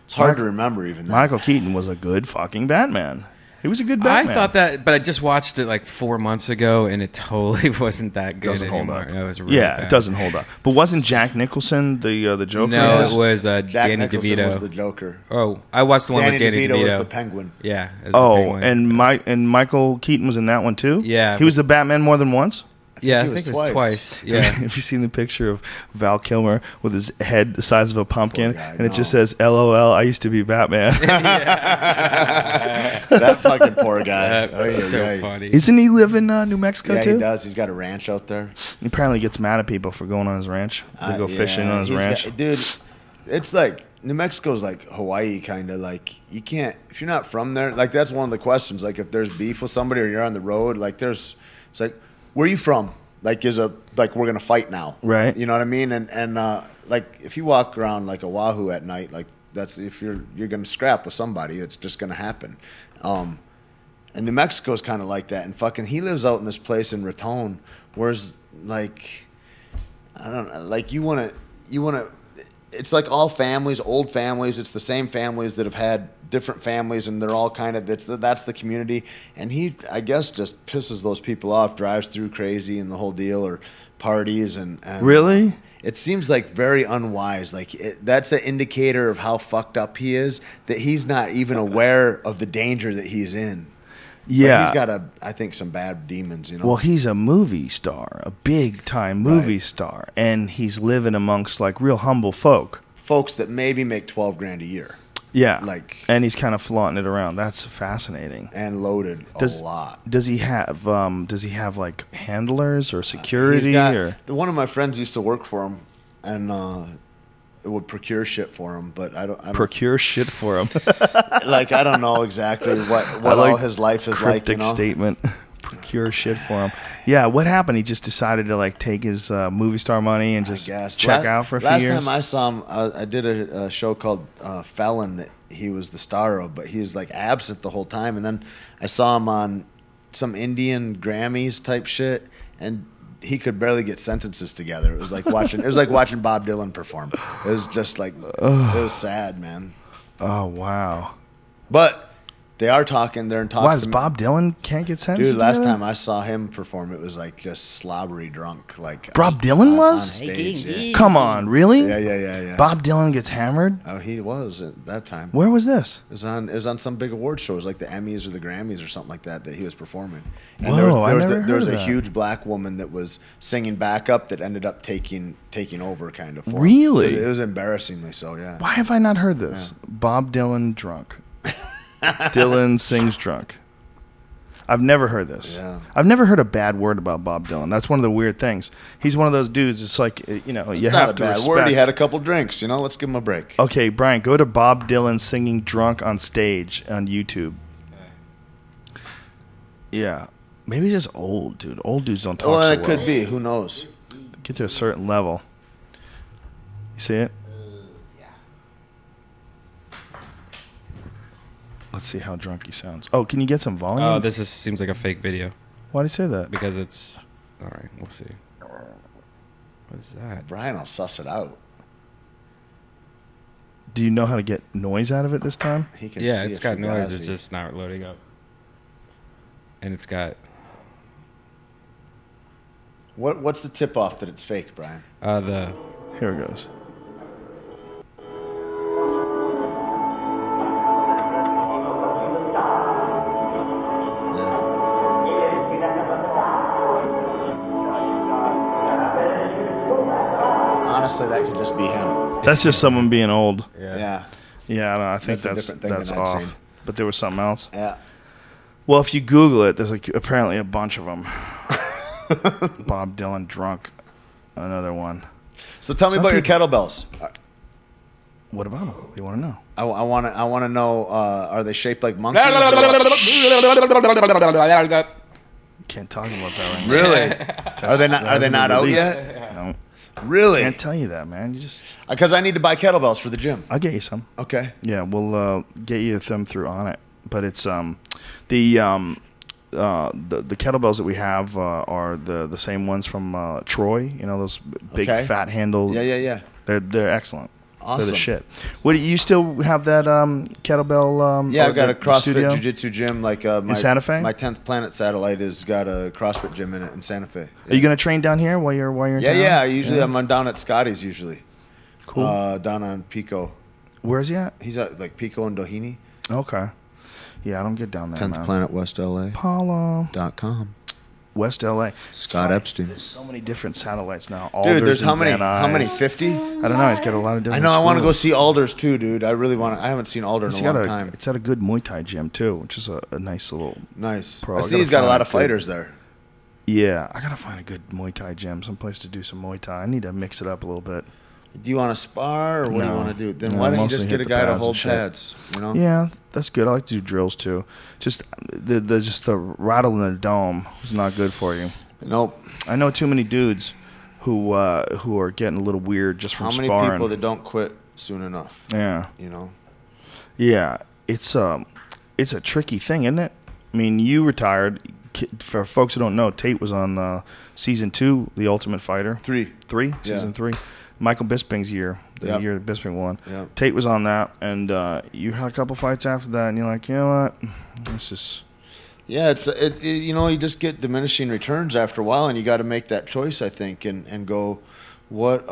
It's hard to remember even. Michael Keaton was a good fucking Batman. He was a good Batman. I thought that, but I just watched it like 4 months ago, and it totally wasn't that good Doesn't hold anymore. up. It was really bad. it doesn't hold up. But wasn't Jack Nicholson the Joker? No, it was Jack Danny Nicholson DeVito. was the Joker. Oh, I watched the one with Danny DeVito. was the Penguin. Yeah. as the Oh, Penguin. and Michael Keaton was in that one too. Yeah, he was the Batman more than once. Yeah, I it was think it was twice. Yeah. Have you seen the picture of Val Kilmer with his head the size of a pumpkin, Poor guy, and it just says "LOL, I used to be Batman." That fucking poor guy. That's so funny. Isn't he live in New Mexico Yeah, too? he does. He's got a ranch out there. He apparently gets mad at people for going on his ranch. They go fishing on his ranch. Dude, it's like New Mexico's like Hawaii, kind of. Like, you can't, if you're not from there, like, that's one of the questions. Like, if there's beef with somebody or you're on the road, like, it's like, where are you from? Like, we're gonna fight now, Right. You know what I mean? And like, if you walk around like Oahu at night, like, that's, if you're gonna scrap with somebody, it's just gonna happen. And New Mexico's kind of like that. And fucking, he lives out in this place in Raton, whereas, like, I don't know, like, you wanna. It's like all families, old families. It's the same families that have had different families, and they're all kind of, that's the community. And he, I guess, just pisses those people off, drives through crazy and the whole deal, or parties. And Really? It seems like very unwise. Like, that's an indicator of how fucked up he is, that he's not even aware of the danger that he's in. Yeah. But he's got, I think, some bad demons, you know? Well, he's a movie star, a big-time movie star, and he's living amongst, like, real humble folk. Folks that maybe make $12,000 a year. Yeah. Like, and he's kind of flaunting it around. That's fascinating. And loaded a lot. Does he have like handlers or security? One of my friends used to work for him, and would procure shit for him, but I don't Procure shit for him. like I don't know exactly what like all his life is like. Cryptic statement. Procure shit for him. Yeah, what happened? He just decided to like take his movie star money and just check out for a few years. Last time I saw him, I did a show called Felon that he was the star of, but he was like absent the whole time. And then I saw him on some Indian Grammys type shit, and he could barely get sentences together. It was like watching Bob Dylan perform. It was just like it was sad, man. Oh wow. But they are talking. They're in talks. Why does Bob Dylan can't get sentences? Dude, last together? time I saw him perform, it was like just slobbery drunk. Like Bob Dylan was? on stage. Yeah. Come on, really? Yeah. Bob Dylan gets hammered? Oh, he was at that time. Where was this? It was on some big award shows like the Emmys or the Grammys or something like that he was performing. And Whoa, I never there heard was of a that. huge black woman that was singing backup that ended up taking over kind of. For him. Really? It was embarrassingly so. Yeah. Why have I not heard this? Bob Dylan drunk. Dylan sings drunk. I've never heard this. Yeah. I've never heard a bad word about Bob Dylan. That's one of the weird things. He's one of those dudes. It's like you It's have not a to bad respect. word. He had a couple drinks. Let's give him a break. Okay, Brian, go to Bob Dylan singing drunk on stage on YouTube. Yeah, maybe he's just old, dude. Old dudes don't talk Well, so it well. could be. Who knows? Get to a certain level. You see it? Let's see how drunk he sounds. Oh, can you get some volume? Oh, this seems like a fake video Why do you say that? because it's. All right, we'll see. What is that? Brian will suss it out. Do you know how to get noise out of it this time? He can Yeah, see it's if got you noise. guys- It's just not loading up. And it's got What's the tip off that it's fake, Brian? the. Here it goes. Honestly, that could just be him. That's just someone being old. Yeah. Yeah, I don't know, I think That's a different thing that's than I've off. seen. But there was something else. Yeah. Well, if you Google it, there's like apparently a bunch of them. Bob Dylan drunk, another one. So tell me Some about your people- kettlebells. What about them? What do you want to know? I want to know. Are they shaped like monkeys? or what? Can't talk about that right now. Really? That's- Are they not? that Are they hasn't not been out released. yet? No, Really? can't tell you that, man. You just, Because I need to buy kettlebells for the gym. I'll get you some. Okay. Yeah, we'll get you them through on it. But it's the kettlebells that we have are the same ones from Troy. You know, those big Okay. fat handle. Yeah. They're excellent. They're Awesome. the shit. What do you still have that kettlebell? Yeah, or I've got a the CrossFit studio? Jiu-Jitsu gym. Like my Santa Fe? My 10th Planet satellite has got a CrossFit gym in it in Santa Fe. Are you gonna train down here while you're in town? Yeah. Usually I'm down at Scotty's usually. Cool. Down on Pico. Where's he at? He's at like Pico and Doheny. Okay. Yeah, I don't get down there, 10th man. Planet West LA. Paulo. West LA. Scott Epstein. There's so many different satellites now. Dude, Alders there's how and many? Van How many? Nuys. 50? I don't know. He's got a lot of I different know. I want to go schools. see Alders too, dude. I really want to. I haven't seen Alder in It's a got long a, time. it's at a good Muay Thai gym too, which is a nice little. Nice. Pro, I I see gotta he's got a find lot of good- fighters there. Yeah, I gotta find a good Muay Thai gym, someplace to do some Muay Thai. I need to mix it up a little bit. Do you want to spar or what do you No. want to do? Then No, why don't you mostly just hit get a the guy to pads and hold shit. pads? You know? Yeah, that's good. I like to do drills too. Just the rattle in the dome is not good for you. Nope. I know too many dudes who are getting a little weird just from How many sparring. people that don't quit soon enough? Yeah, You know? yeah. It's a tricky thing, isn't it? I mean, you retired. For folks who don't know, Tait was on season 2, The Ultimate Fighter. 3. Season 3. Michael Bisping's year, the Yep. year that Bisping won. Yep. Tait was on that, and you had a couple fights after that, and you're like, you know what? This is. Yeah, you know, you just get diminishing returns after a while, and you got to make that choice, I think, and go, what's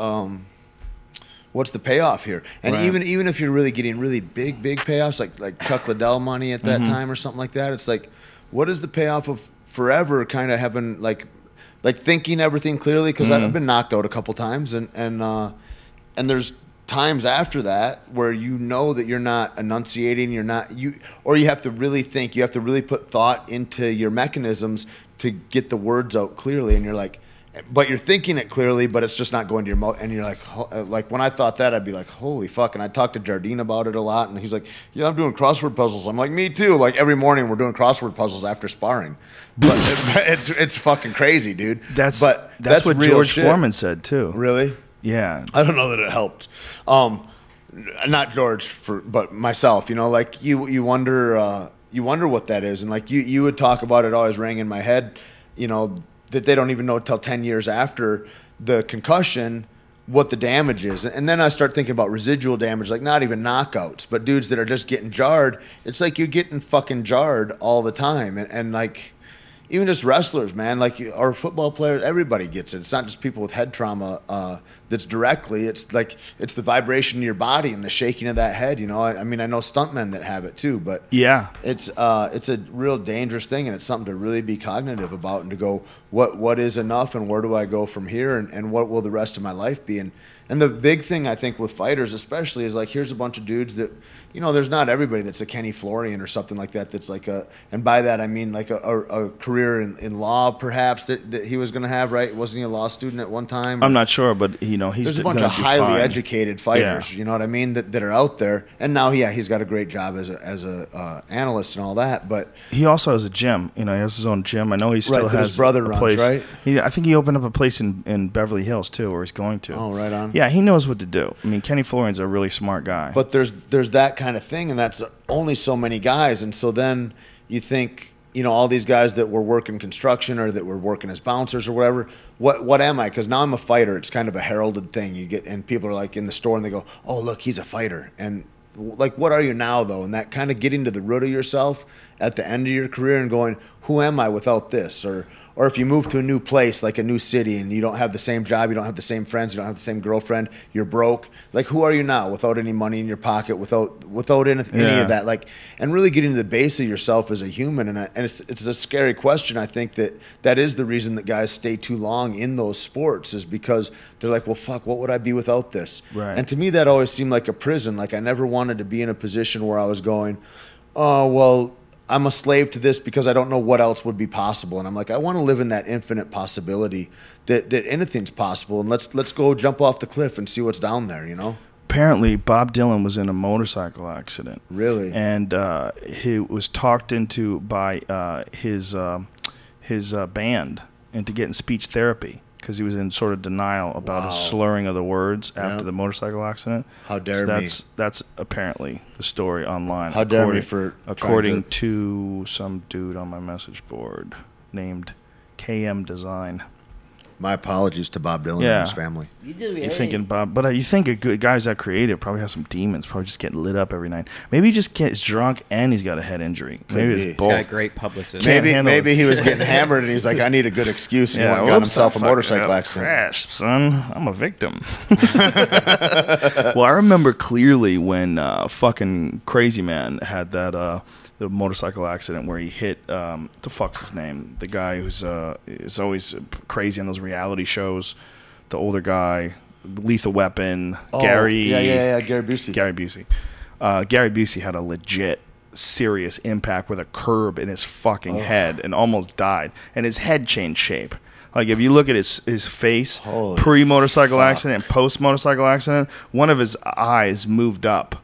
the payoff here? And Right. even if you're really getting really big payoffs, like Chuck Liddell money at that time or something like that, it's like, what is the payoff of forever kind of having like thinking everything clearly? Because I've been knocked out a couple times, and there's times after that where you know that you're not enunciating, or you have to really think, you have to really put thought into your mechanisms to get the words out clearly, and you're like, but you're thinking it clearly, but it's just not going to your mouth. And you're like when I thought that, I'd be like, holy fuck. And I talked to Jardine about it a lot. And he's like, yeah, I'm doing crossword puzzles. I'm like, me too. Like every morning we're doing crossword puzzles after sparring. But it's fucking crazy, dude. That's what real George shit. Foreman said too. Really? Yeah. I don't know that it helped. Not George, but myself. You know, like you wonder what that is. And like you would talk about it, always rang in my head, you know, that they don't even know until 10 years after the concussion what the damage is. And then I start thinking about residual damage, like not even knockouts, but dudes that are just getting jarred. It's like you're getting fucking jarred all the time. And like even just wrestlers, man, like our football players, everybody gets it. It's not just people with head trauma that's directly. It's like it's the vibration in your body and the shaking of that head. You know, I mean, I know stuntmen that have it too, but yeah, it's a real dangerous thing, and it's something to really be cognitive about and to go, what is enough and where do I go from here, and what will the rest of my life be? And the big thing I think with fighters especially is like, here's a bunch of dudes that, you know, there's not everybody that's a Kenny Florian or something like that. That's like and by that I mean like a career in law perhaps that he was going to have, right? Wasn't he a law student at one time? I'm not sure, but you know, there's a bunch of highly educated fighters, you know what I mean, that are out there. And now, he's got a great job as a analyst and all that. But he also has a gym. You know, he has his own gym. I know he still has his brother runs, place. Right? I think he opened up a place in Beverly Hills too, where he's going to. Oh, right on. Yeah, he knows what to do. I mean, Kenny Florian's a really smart guy. But there's that kind of thing, and that's only so many guys. And so then you think, you know, all these guys that were working construction or that were working as bouncers or whatever, what am I? Because now I'm a fighter. It's kind of a heralded thing. You get, and people are like in the store and they go, oh, look, he's a fighter. And like, what are you now though? And that kind of getting to the root of yourself at the end of your career and going, who am I without this? Or if you move to a new place, like a new city, and you don't have the same job, you don't have the same friends, you don't have the same girlfriend, you're broke. Like, who are you now without any money in your pocket, without any of that? Like, and really getting to the base of yourself as a human. And it's a scary question. I think that is the reason that guys stay too long in those sports, is because they're like, well, fuck, what would I be without this? Right. And to me, that always seemed like a prison. Like, I never wanted to be in a position where I was going, oh, well, I'm a slave to this because I don't know what else would be possible. And I'm like, I want to live in that infinite possibility that anything's possible. And let's go jump off the cliff and see what's down there, you know? Apparently, Bob Dylan was in a motorcycle accident. Really? And he was talked into by his band into getting speech therapy because he was in sort of denial about his slurring of the words after the motorcycle accident. How dare me. That's apparently the story online. How dare me for according to some dude on my message board named KM Design. My apologies to Bob Dylan and his family. You're thinking Bob, but you think a good guy's that creative probably has some demons, probably just getting lit up every night. Maybe he just gets drunk and he's got a head injury. Maybe it's both. He's got a great publicist. Maybe he was getting hammered and he's like, I need a good excuse, and he got himself a motorcycle accident. Crashed, son. I'm a victim. Well, I remember clearly when fucking Crazy Man had that the motorcycle accident where he hit the fuck's his name? The guy who's is always crazy on those reality shows. The older guy, Lethal Weapon, Gary. Yeah, Gary Busey. Gary Busey. Gary Busey had a legit serious impact with a curb in his fucking head and almost died. And his head changed shape. Like, if you look at his face, pre-motorcycle accident and post-motorcycle accident, one of his eyes moved up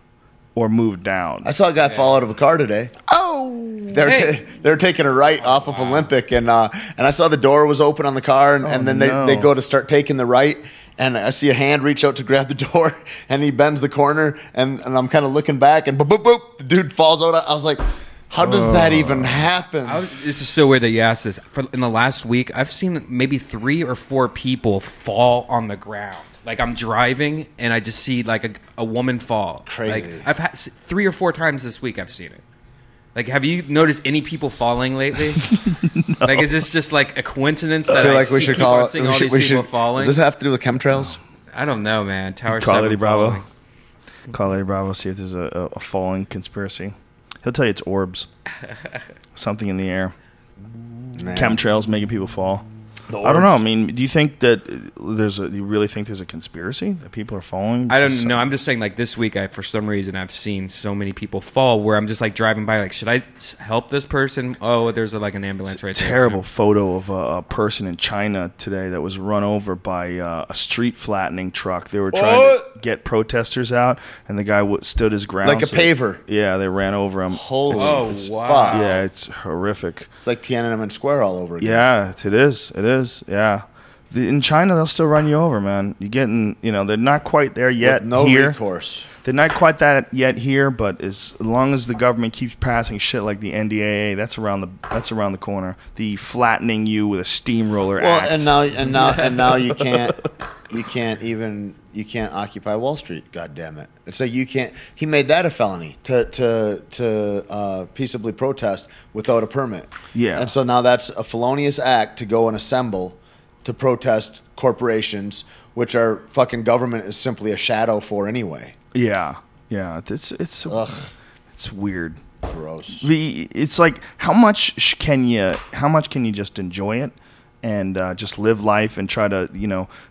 or moved down. I saw a guy fall out of a car today. They were taking a right off of Olympic, and I saw the door was open on the car, and then they go to start taking the right, and I see a hand reach out to grab the door, and he bends the corner, and I'm kind of looking back, and boop, boop, boop, the dude falls out. I was like, how does that even happen? This is so weird that you asked this. In the last week, I've seen maybe 3 or 4 people fall on the ground. Like, I'm driving, and I just see, like, a woman fall. Crazy. Like, I've had 3 or 4 times this week I've seen it. Like, have you noticed any people falling lately? No. Like, is this just, like, a coincidence that I we should call it, all these people falling? Does this have to do with chemtrails? I don't know, man. Tower Call 7 Eddie Bravo. falling. Call Eddie Bravo, see if there's a falling conspiracy. He'll tell you it's orbs. Something in the air. Man. Chemtrails making people fall. I don't know. I mean, do you think that you really think there's a conspiracy that people are following? I don't know. I'm just saying, like, this week, for some reason, I've seen so many people fall where I'm just, like, driving by, like, should I help this person? Oh, there's, like, an ambulance right there. Terrible photo of a person in China today that was run over by a street flattening truck. They were trying to get protesters out, and the guy stood his ground. Like a paver. Yeah, they ran over him. Holy wow. Yeah, it's horrific. It's like Tiananmen Square all over again. Yeah, it is. It is. Yeah. In China, they'll still run you over, man. You're getting, they're not quite there yet. With no here. recourse. They're not quite that yet here, but as long as the government keeps passing shit like the NDAA, that's around the corner. The flattening you with a steamroller act. And now you can't occupy Wall Street. God damn it! It's like you can't. He made that a felony to peaceably protest without a permit. Yeah. And so now that's a felonious act to go and assemble to protest corporations, which our fucking government is simply a shadow for anyway. Yeah. It's weird. Gross. It's like how much can you just enjoy it and just live life and try to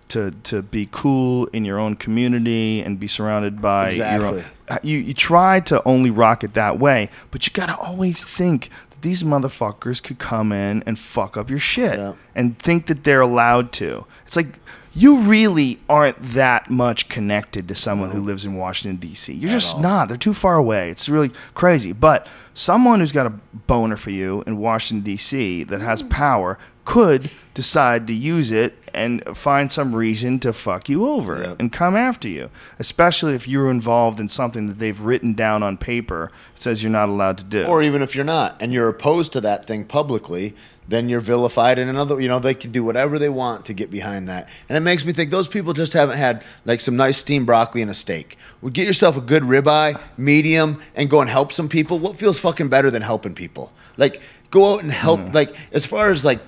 to be cool in your own community and be surrounded by your own. You try to only rock it that way, but you gotta always think that these motherfuckers could come in and fuck up your shit and think that they're allowed to. It's like you really aren't that much connected to someone who lives in Washington, D.C. You're just not. They're too far away. It's really crazy. But someone who's got a boner for you in Washington, D.C. that has power could decide to use it and find some reason to fuck you over and come after you, especially if you're involved in something that they've written down on paper that says you're not allowed to do. Or even if you're not, and you're opposed to that thing publicly, then you're vilified in another, they can do whatever they want to get behind that. And it makes me think those people just haven't had like some nice steamed broccoli and a steak. Well, get yourself a good ribeye, medium, and go and help some people. What feels fucking better than helping people? Like, go out and help, like, as far as like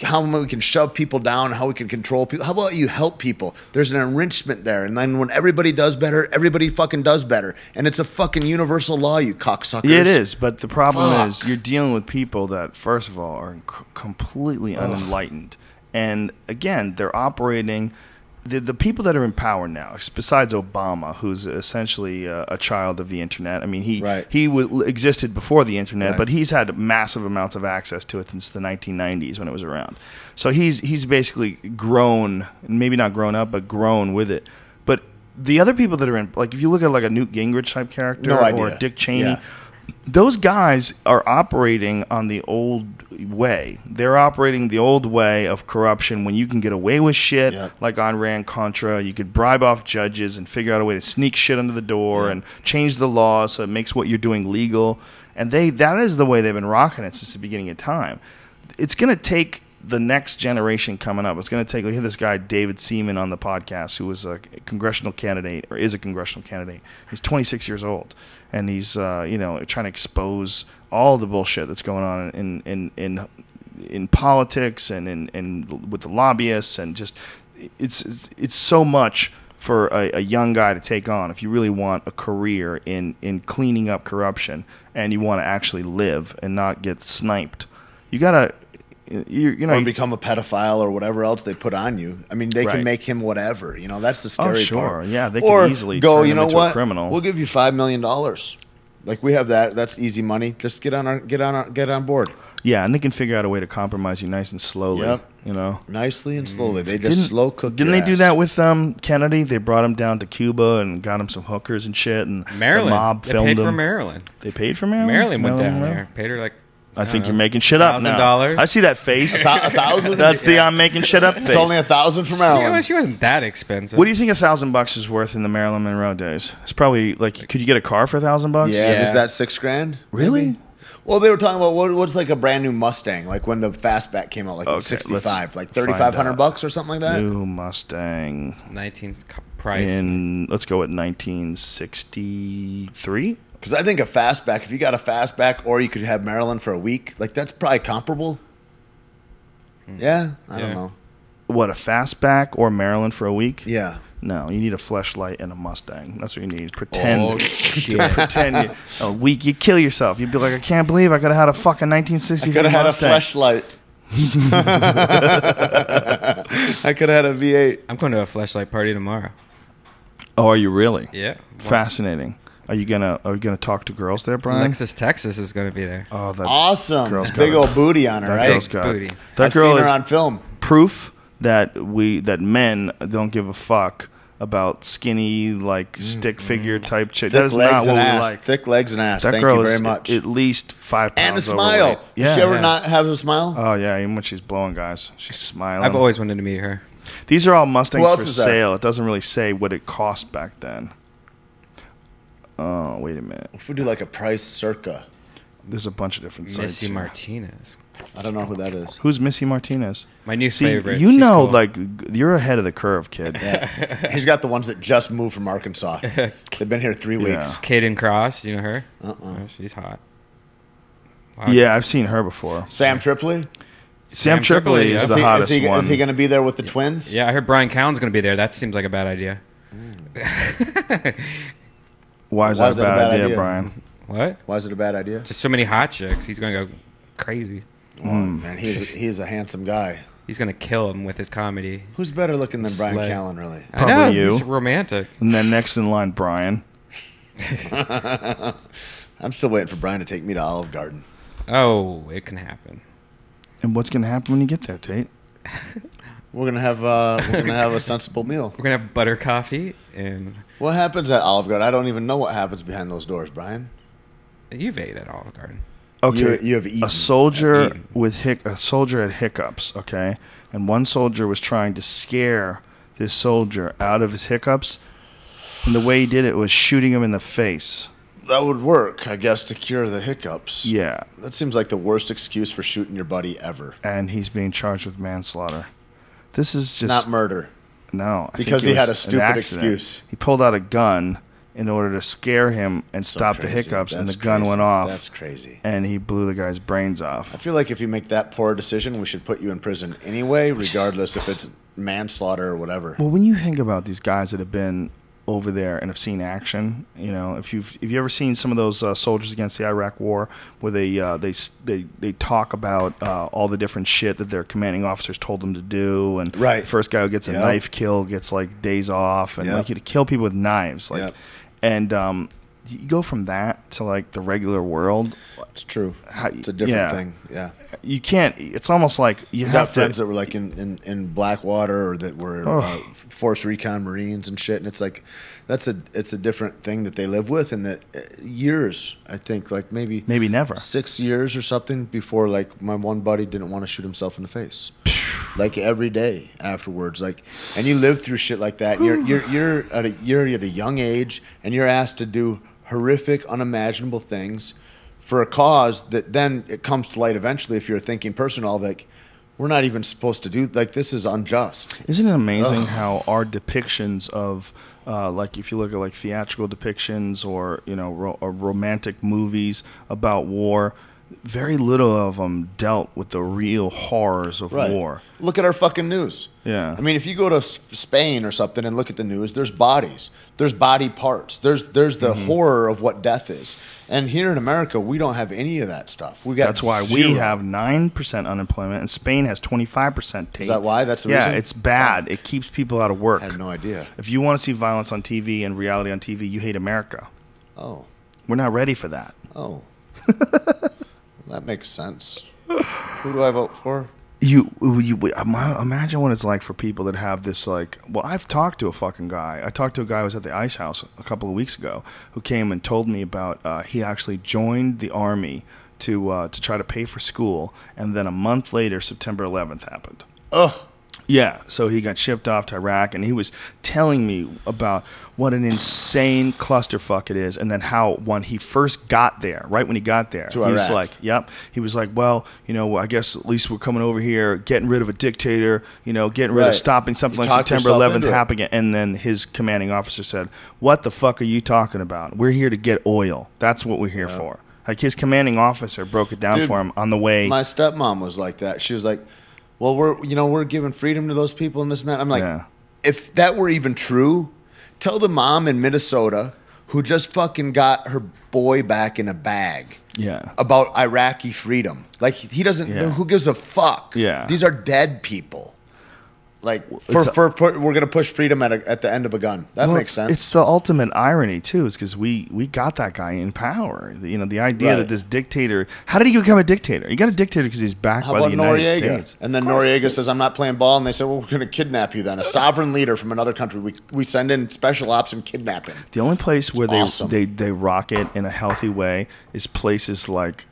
how we can shove people down, how we can control people. How about you help people? There's an enrichment there. And then when everybody does better, everybody fucking does better. And it's a fucking universal law, you cocksuckers. Yeah, it is. But the problem is you're dealing with people that, first of all, are completely unenlightened. And, again, they're operating... The people that are in power now, besides Obama, who's essentially a child of the internet. I mean, he existed before the internet, but he's had massive amounts of access to it since the 1990s when it was around. So he's basically grown, maybe not grown up, but grown with it. But the other people that are in, like if you look at like a Newt Gingrich type character or a Dick Cheney, those guys are operating on the old way. They're operating the old way of corruption when you can get away with shit like on Iran-Contra. You could bribe off judges and figure out a way to sneak shit under the door and change the law so it makes what you're doing legal. And that is the way they've been rocking it since the beginning of time. It's going to take the next generation coming up. It's going to take, we had this guy, David Seaman, on the podcast, who was a congressional candidate, or is a congressional candidate. He's 26 years old. And he's, trying to expose all the bullshit that's going on in politics and in with the lobbyists, and just it's so much for a young guy to take on if you really want a career in cleaning up corruption and you want to actually live and not get sniped. You gotta. Or become a pedophile or whatever else they put on you. I mean, they can make him whatever. That's the scary part. Yeah, they can easily turn him into a criminal. We'll give you $5 million. Like we have that. That's easy money. Just get on board. Yeah, and they can figure out a way to compromise you nice and slowly. Yep. Nicely and slowly. They just slow cook. Didn't they do that with Kennedy? They brought him down to Cuba and got him some hookers and shit. And Maryland. The mob filmed him. They paid for Maryland. They paid for Maryland. Maryland went down there. Paid her like. I think you're making shit up now. $1,000. I see that face. $1,000? That's the I'm making shit up face. It's only $1,000 for Maryland. She wasn't that expensive. What do you think $1,000 is worth in the Marilyn Monroe days? It's probably like, could you get a car for $1,000? Yeah, was that $6,000? Really? Maybe? Well, they were talking about what's like a brand new Mustang, like when the fastback came out, like in '65, like $3,500 or something like that. New Mustang. 19 price. Let's go at 1963. Because I think a fastback, if you got a fastback, or you could have Maryland for a week, like that's probably comparable. Yeah, I don't know. What, a fastback or Maryland for a week? Yeah. No, you need a fleshlight and a Mustang. That's what you need. Pretend. Oh, shit. Pretend a week, you kill yourself. You'd be like, I can't believe I could have had a fucking 1963 Mustang. I could have had a fleshlight. I could have had a V8. I'm going to a fleshlight party tomorrow. Oh, are you really? Yeah. Fascinating. Are you gonna talk to girls there, Brian? Alexis, Texas is going to be there. Oh, that Awesome. girl's got Big it. old booty on her, That right? girl's got it. Booty. That I've girl seen her is on film. proof that men don't give a fuck about skinny, like stick figure type chick. That Thick is legs not what and we ass. like. Thick legs and ass. That Thank girl you is very much. at least 5 pounds And a overweight. smile. Yeah, Does she ever yeah. not have a smile? Oh yeah, even when she's blowing guys, she's smiling. I've always wanted to meet her. These are all Mustangs Who else for is there? sale. It doesn't really say what it cost back then. Oh, wait a minute. If we do like a price circa. There's a bunch of different sites. Missy here. Martinez. I don't know who that is. Who's Missy Martinez? My new See, favorite. you She's know, cool. like you're ahead of the curve, kid. He's got the ones that just moved from Arkansas. They've been here 3 weeks. Kaden Cross. You know her? Uh-uh. Oh, she's hot. Wow. Yeah, I've seen her before. Sam Tripoli? Sam Tripoli Tripoli, is yeah. the hottest is one. he going to be there with the twins? Yeah, I heard Brian Callen's going to be there. That seems like a bad idea. Why is that a bad idea, Brian? What? Why is it a bad idea? Just so many hot chicks. He's going to go crazy. Oh, man, he's a handsome guy. He's going to kill him with his comedy. Who's better looking than Brian Slay. Callen, really? I know. Probably you. He's romantic. And then next in line, Brian. I'm still waiting for Brian to take me to Olive Garden. Oh, it can happen. And what's going to happen when you get there, Tate? We're gonna have a sensible meal. We're going to have butter coffee and What happens at Olive Garden? I don't even know what happens behind those doors, Brian. you've ate at Olive Garden. Okay, You have eaten. a soldier Eaten. with a soldier had hiccups. Okay, and one soldier was trying to scare this soldier out of his hiccups, and the way he did it was shooting him in the face. That would work, I guess, to cure the hiccups. Yeah, That seems like the worst excuse for shooting your buddy ever. and he's being charged with manslaughter. This is just Not murder. no, I think Because it he had was a stupid an accident. excuse. He pulled out a gun in order to scare him and So stop the crazy. hiccups, and the That's gun crazy. went off. That's crazy. And he blew the guy's brains I off. feel like if you make that poor decision, we should put you in prison anyway, regardless if it's manslaughter or whatever. Well, when you think about these guys that have been over there and have seen action, you know, if you ever seen some of those soldiers against the Iraq War, where they talk about all the different shit that their commanding officers told them to do, and Right. the first guy who gets a Yep. knife kill gets like days off, and Yep. like you to kill people with knives, like, Yep. and you go from that to like the regular world. It's true. How- It's a different yeah. thing. Yeah. You can't. It's almost like you I have got friends to. that were like in Blackwater or that were Force Recon Marines and shit, and it's like it's a different thing that they live with, and that years, I think, like maybe Never. 6 years or something before, like my one buddy didn't want to shoot himself in the face, like every day afterwards, like, and you live through shit like that. You're at a young age, and you're asked to do horrific, unimaginable things for a cause that then it comes to light eventually if you're a thinking person, all like, we're not even supposed to do, like, this is unjust. Isn't it amazing how our depictions of, like, if you look at like theatrical depictions or or romantic movies about war, very little of them dealt with the real horrors of war. Look at our fucking news. Yeah. I mean, if you go to Spain or something and look at the news, there's bodies, there's body parts, there's the horror of what death is. And here in America, we don't have any of that stuff. We got That's why zero. we have 9% unemployment, and Spain has 25%. Is that why? That's the yeah, reason? it's bad. It keeps people out of work. I had no idea. If you want to see violence on TV and reality on TV, you hate America. Oh, We're not ready for that. oh, that makes sense. Who do I vote for? Imagine what it's like for people that have this, like, well, I've talked to a fucking guy. I talked to a guy who was at the Ice House a couple of weeks ago who came and told me about he actually joined the Army to try to pay for school, and then a month later, September 11th happened. Ugh. Yeah, so he got shipped off to Iraq, and he was telling me about what an insane clusterfuck it is, and then how when he first got there, right when he got there, To he was Iraq. like, yep, he was like, well, I guess at least we're coming over here, getting rid of a dictator, getting rid Right. of stopping something You like talked September yourself 11th into it. happening, and then his commanding officer said, what the fuck are you talking about? We're here to get oil. That's what we're here for. Like, his commanding officer broke it down Dude, for him on the way. My stepmom was like that. She was like, well, we're giving freedom to those people and this and that. I'm like, Yeah. if that were even true, tell the mom in Minnesota who just fucking got her boy back in a bag. Yeah. About Iraqi freedom. Like, he doesn't know. Who gives a fuck? Yeah. These are dead people. Like, we're going to push freedom at the end of a gun. That makes sense. It's the ultimate irony, too, is because we got that guy in power. You know, the idea that this dictator... How did he become a dictator? He got a dictator because he's backed by the United States. And then Noriega says, I'm not playing ball. And they say, well, we're going to kidnap you then. A sovereign leader from another country. We send in special ops and kidnap him. The only place where awesome. they rock it in a healthy way is places like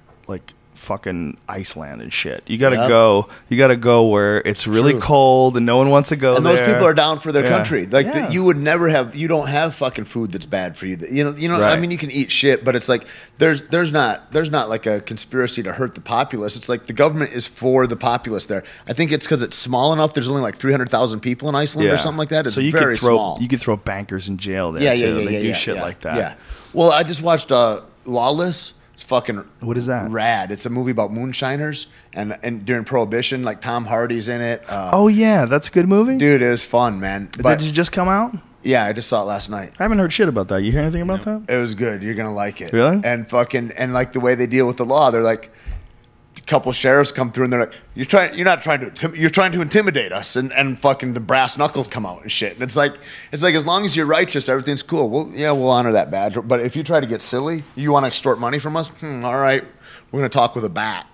fucking Iceland and shit. You gotta go. You gotta go where it's really cold and no one wants to go. And there. those people are down for their country. Like you would never have. You don't have fucking food that's bad for you. You know. Right. I mean, you can eat shit, but it's like there's not like a conspiracy to hurt the populace. It's like the government is for the populace there. I think it's because it's small enough. There's only like 300,000 people in Iceland or something like that. It's so you very could throw small. you could throw bankers in jail there too. They do shit like that. Yeah. Well, I just watched Lawless. It's fucking what is that? Rad. It's a movie about moonshiners and during Prohibition, like Tom Hardy's in it. Oh yeah, that's a good movie, dude. It was fun, man. Did you just come out? Yeah, I just saw it last night. I haven't heard shit about that. You hear anything about that? It was good. You're gonna like it. Really? And like the way they deal with the law. They're like, a couple sheriffs come through and they're like, you're trying to intimidate us, and fucking the brass knuckles come out and shit. And it's like as long as you're righteous, everything's cool. Well, yeah, we'll honor that badge. But if you try to get silly, you want to extort money from us, all right, we're gonna talk with a bat.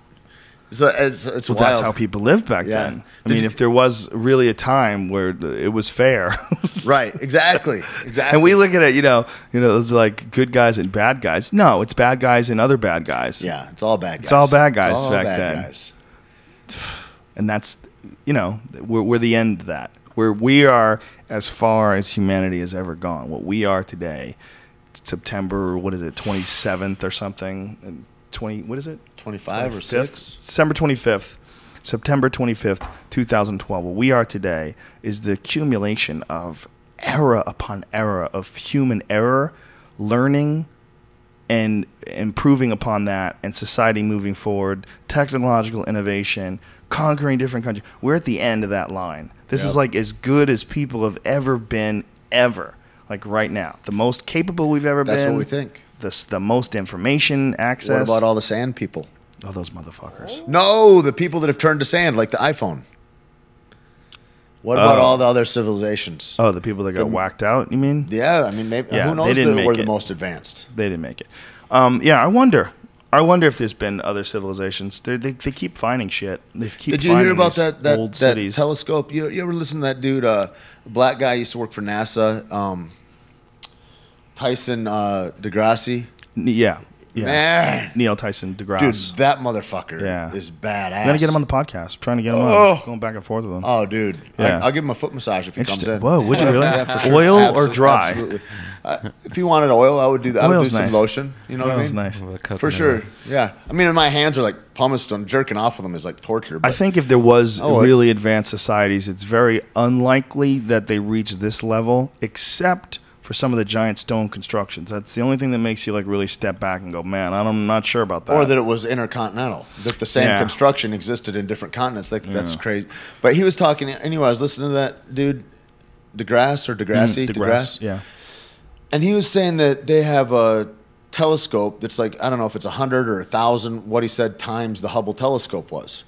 It's well, wild. that's how people lived back then. I mean, if there was really a time where it was fair, right? Exactly. And we look at it, it's like good guys and bad guys. No, it's bad guys and other bad guys. Yeah, it's all bad guys. It's all bad guys all back bad then. Guys. And that's, we're the end of that. Where we are as far as humanity has ever gone. What we are today, September, 27th or something, and what is it? 25 or 6? September 25th, 2012. What we are today is the accumulation of era upon era of human error, learning, and improving upon that, and society moving forward, technological innovation, conquering different countries. We're at the end of that line. This is like as good as people have ever been, ever. Like right now. The most capable we've ever been. That's what we think. The most information access. What about all the sand people? Oh, those motherfuckers. No, the people that have turned to sand, like the iPhone. What about all the other civilizations? Oh, the people that got whacked out, you mean? Yeah, I mean, maybe, who knows we're the most advanced. They didn't make it. Yeah, I wonder if there's been other civilizations. They keep finding shit. Did you hear about that old cities? Telescope? You ever listen to that dude, a black guy used to work for NASA, Tyson DeGrassi? Yeah. Man. Neil Tyson DeGrasse. Dude, that motherfucker is badass. I'm going to get him on the podcast. I'm trying to get him on. Going back and forth with him. Oh, dude. Yeah. I'll give him a foot massage if he comes in. Whoa, would you really? Yeah, for sure. Oil or dry? Absolutely. If you wanted oil, I would do that. I would do some lotion. You know what I mean? Nice. For sure. Yeah. I mean, my hands are like pumice stone. Jerking off with them is like torture. I think if there was really advanced societies, it's very unlikely that they reach this level, except for some of the giant stone constructions. That's the only thing that makes you like really step back and go, man, I'm not sure about that. Or that it was intercontinental, that the same construction existed in different continents. That's crazy. But he was talking, anyway, I was listening to that dude, DeGrassi. Yeah. And he was saying that they have a telescope that's like, I don't know if it's 100 or 1,000, what he said, times the Hubble telescope was.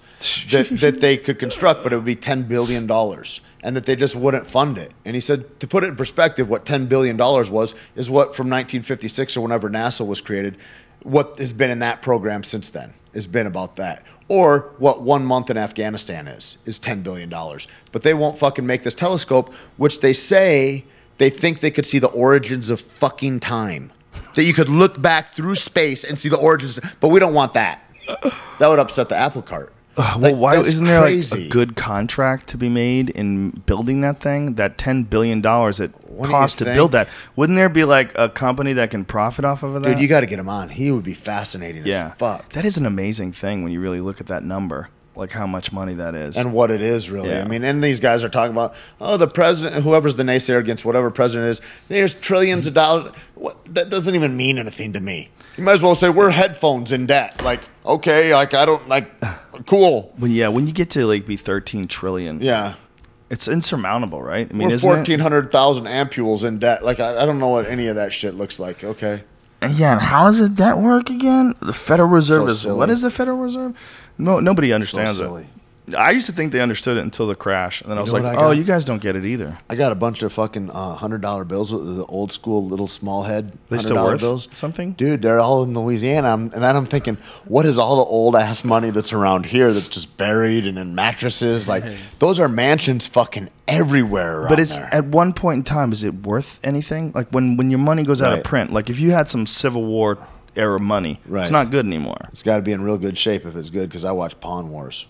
that they could construct, but it would be $10 billion. And that they just wouldn't fund it. And he said, to put it in perspective, what $10 billion was is what from 1956 or whenever NASA was created, what has been in that program since then has been about that. Or what 1 month in Afghanistan is $10 billion. But they won't fucking make this telescope, which they say they think they could see the origins of fucking time. That you could look back through space and see the origins. But we don't want that. That would upset the apple cart. Well, why isn't there like a good contract to be made in building that thing? That $10 billion it cost to build that. Wouldn't there be like a company that can profit off of that? Dude, you got to get him on. He would be fascinating as fuck. That is an amazing thing when you really look at that number, like how much money that is. And what it is, really. Yeah. I mean, and these guys are talking about, the president, whoever's the naysayer against whatever president is, there's trillions of dollars. That doesn't even mean anything to me. You might as well say we're headphones in debt. Like, okay, like I don't like, cool. When you get to like be 13 trillion. Yeah. It's insurmountable, right? I mean, We're isn't it? 1,400,000 ampules in debt. Like, I don't know what any of that shit looks like. Okay. Yeah, and how does it that work again? The Federal Reserve So is silly. what is the Federal Reserve? No, nobody understands silly. it. I used to think they understood it until the crash, and then I was know like, what I "Oh, got? you guys don't get it either." I got a bunch of fucking $100 bills, the old school little small head They $100 still worth bills. something? Dude, they're all in Louisiana. And then I'm thinking, what is all the old ass money that's around here that's just buried and in mattresses? Like, those are mansions fucking everywhere around But it's there. at one point in time, is it worth anything? Like when your money goes out of Right. print, like if you had some Civil War era money, Right. it's not good anymore. It's got to be in real good shape if it's good, because I watch Pawn Wars.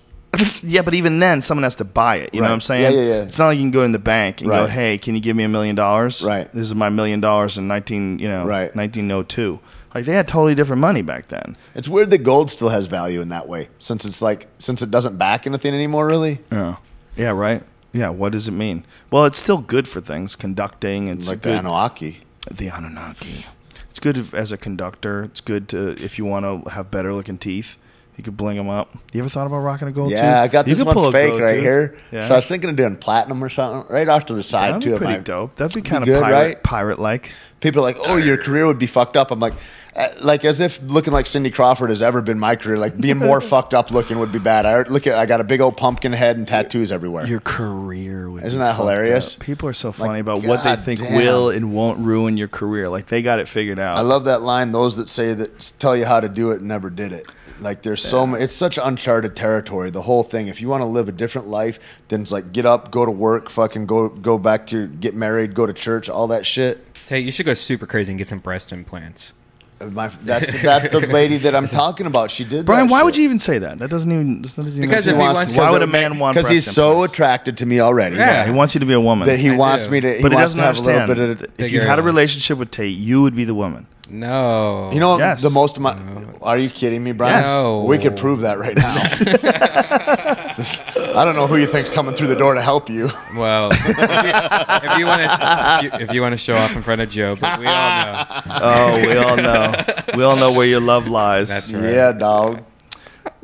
Yeah, but even then, someone has to buy it. You know Right. what I'm saying? Yeah, yeah, yeah. It's not like you can go in the bank and go, Right. "Hey, can you give me $1 million?" Right. This is my $1 million in Right. 1902. Like they had totally different money back then. It's weird that gold still has value in that way, since it doesn't back anything anymore, really. Yeah. Yeah. Right. Yeah. What does it mean? Well, it's still good for things, conducting. It's Like the good. Anunnaki. The Anunnaki. It's good as a conductor. It's good if you want to have better looking teeth. You could bling them up. You ever thought about rocking a gold tooth? Yeah, I got You this could one's pull a fake gold right tooth. here. Yeah. So I was thinking of doing platinum or something right off to the side That'd too. be of pretty my- dope. That'd be Be kind of good, right? pirate-like. People are like, oh, your career would be fucked up. I'm like as if looking like Cindy Crawford has ever been my career. Like being more fucked up looking would be bad. I got a big old pumpkin head and tattoos everywhere. Your career would Isn't be that fucked hilarious? up. People are so Like, funny about what they God think damn. will and won't ruin your career. Like they got it figured out. I love that line. Those that say that tell you how to do it never did it. Like there's so much. It's such uncharted territory. The whole thing. If you want to live a different life, then it's like get up, go to work, fucking go back to get married, go to church, all that shit. Tate, you should go super crazy and get some breast implants. That's the lady that I'm talking about. She did. Brian, that why shit. would you even say that? That doesn't even. That doesn't even Because make if he sense. wants why to- would a man want? Because he's breast so implants? attracted to me already. Yeah. He wants you to be a woman. That he I wants do. me to. but he wants doesn't to have a little understand. bit of. If you Big had a girls. relationship with Tate, you would be the woman. No. You know, Yes. the most. Are you kidding me, Brian? Yes. No. We could prove that right now. I don't know who you think's coming through the door to help you. Well, if you want to show off in front of Joe, but we all know. Oh, we all know. We all know where your love lies. That's right. Yeah, dog.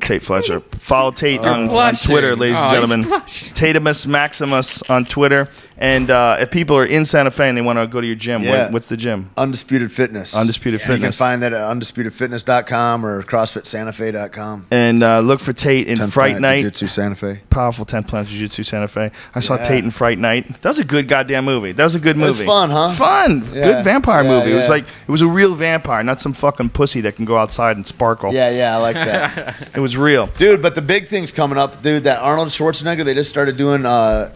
Tait Fletcher. Follow Tate on blushing. Twitter, ladies and Oh, he's gentlemen. blushing. Tatemus Maximus on Twitter. And if people are in Santa Fe and they want to go to your gym, Yeah. what's the gym? Undisputed Fitness. Undisputed You can Fitness. find that at undisputedfitness.com or CrossFitSantaFe.com. And look for Tate in 10th Fright Planet Night. Jiu-Jitsu Santa Fe. Powerful 10 Planet Jiu-Jitsu Santa Fe. I saw Yeah. Tate in Fright Night. That was a good goddamn movie. That was a good movie. was fun, huh? Fun. Yeah. Good vampire Yeah, movie. It was yeah. like it was a real vampire, not some fucking pussy that can go outside and sparkle. Yeah, I like that. It was real. Dude, but the big thing's coming up, dude. That Arnold Schwarzenegger, they just started doing for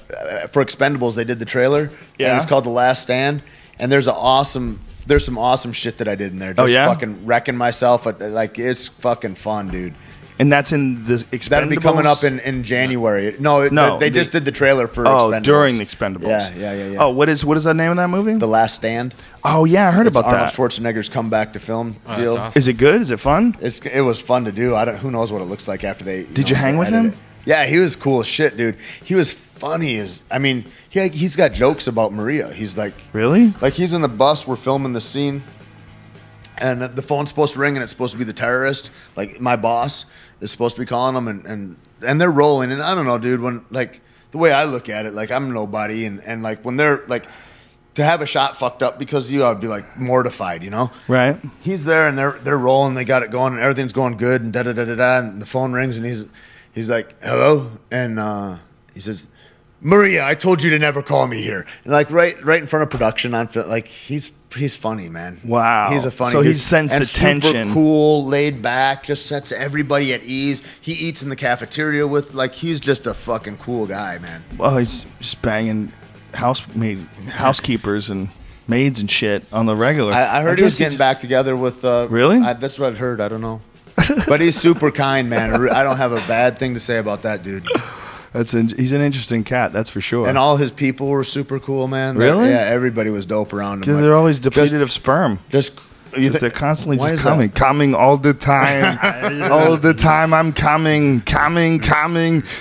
Expendables. They did the trailer. Yeah. And it's called The Last Stand. And there's some awesome shit that I did in there. Just Oh, yeah? fucking wrecking myself. Like it's fucking fun, dude. And that's in the Expendables. That'll be coming up in January. No, they just did the trailer for Expendables. during the Expendables. Yeah. Oh, what is the name of that movie? The Last Stand. Oh yeah, I heard It's about Arnold that. Schwarzenegger's comeback to film Oh, deal. that's awesome. Is it good? Is it fun? It was fun to do. Who knows what it looks like after they. Did you hang with edit him? it. Yeah, he was cool as shit, dude. He was funny as. I mean, he's got jokes about Maria. He's like Really? he's in the bus. We're filming the scene, and the phone's supposed to ring, and it's supposed to be the terrorist. Like my boss is supposed to be calling them, and they're rolling. And I don't know, dude. When like the way I look at it, like I'm nobody, and like when they're like. To have a shot fucked up because you would be like mortified, you know? Right. He's there and they're rolling, they got it going, and everything's going good, and da da da da da. And the phone rings, and he's like, "Hello," and he says, "Maria, I told you to never call me here." And like right in front of production, like he's funny, man. Wow. he's a funny. So he dude. sensed And the super tension. cool, laid back, just sets everybody at ease. He eats in the cafeteria with he's just a fucking cool guy, man. Well, he's just banging housekeepers and maids and shit on the regular. I heard he was guess getting back together with. Really? That's what I heard. I don't know. But he's super kind, man. I don't have a bad thing to say about that dude. He's an interesting cat, that's for sure. And all his people were super cool, man. Really? Yeah, everybody was dope around him. Because Like, they're always depleted of sperm. just you They're constantly why just is that? coming all the time. All the time I'm coming.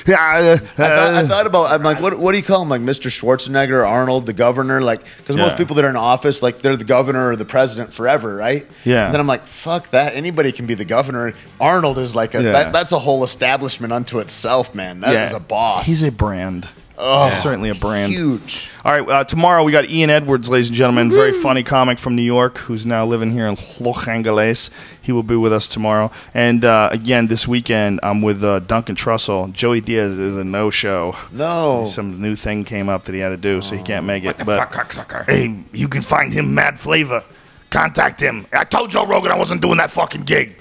Yeah, I thought about. I'm like, what do you call him? Like Mr. Schwarzenegger, Arnold, the governor? Like, because Yeah. most people that are in office, like they're the governor or the president forever, right? Yeah. And then I'm like, fuck that. Anybody can be the governor. Arnold is like Yeah. that's a whole establishment unto itself, man. That is a boss. He's a brand. Oh, certainly a brand. Huge. All right, tomorrow we got Ian Edwards, ladies and gentlemen, very funny comic from New York who's now living here in Los Angeles. He will be with us tomorrow. And again, this weekend, I'm with Duncan Trussell. Joey Diaz is a no-show. No. Some new thing came up that he had to do, so he can't make it. What the But fuck? hey, you can find him Mad Flavor. Contact him. I told Joe Rogan I wasn't doing that fucking gig.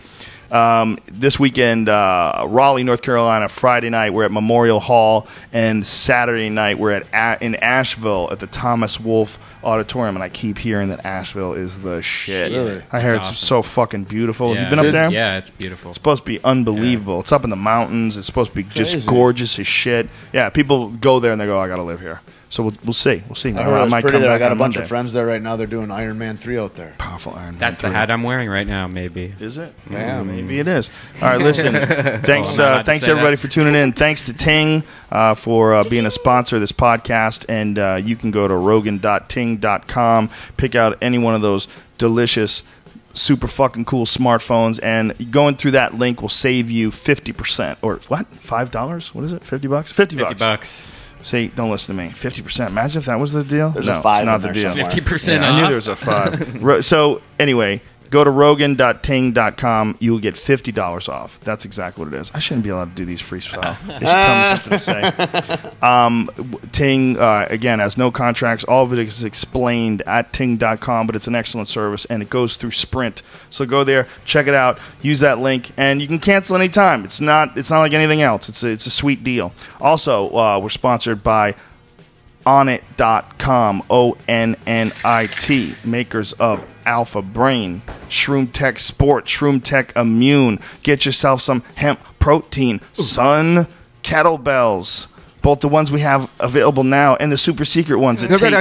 This weekend, Raleigh, North Carolina, Friday night, we're at Memorial Hall, and Saturday night, we're in Asheville at the Thomas Wolfe Auditorium, and I keep hearing that Asheville is the shit. Really? I heard That's it's awesome. so fucking beautiful. Have Yeah. you been up there? Yeah, it's beautiful. It's supposed to be unbelievable. It's up in the mountains. It's supposed to be just Crazy. gorgeous as shit. Yeah, people go there and they go, I got to live here. So we'll see. We'll see. I heard it was might pretty come there. I back got on a bunch Monday. of friends there right now. They're doing Iron Man 3 out there. Powerful Iron Man That's the 3. hat I'm wearing right now, maybe. Is it? Yeah, Maybe it is. All right, listen. Thanks, Oh, I'm not allowed to thanks say everybody that. for tuning in. Thanks to Ting for being a sponsor of this podcast. And you can go to rogan.ting.com, pick out any one of those delicious, super fucking cool smartphones, and going through that link will save you 50%. Or what? $5? What is it? $50? $50. See, don't listen to me. 50%. Imagine if that was the deal. There's no, a 5 it's not in the there deal. somewhere. 50% I off. knew there was a 5. So anyway, go to rogan.ting.com. You will get $50 off. That's exactly what it is. I shouldn't be allowed to do these freestyle. They should tell me something to say. Ting, again, has no contracts. All of it is explained at ting.com, but it's an excellent service, and it goes through Sprint. So go there, check it out, use that link, and you can cancel anytime. It's not like anything else. It's a sweet deal. Also, we're sponsored by Onnit.com, ONNIT, makers of Alpha Brain, Shroom Tech Sport, Shroom Tech Immune. Get yourself some hemp protein, son, kettlebells. Both the ones we have available now and the super secret ones. That take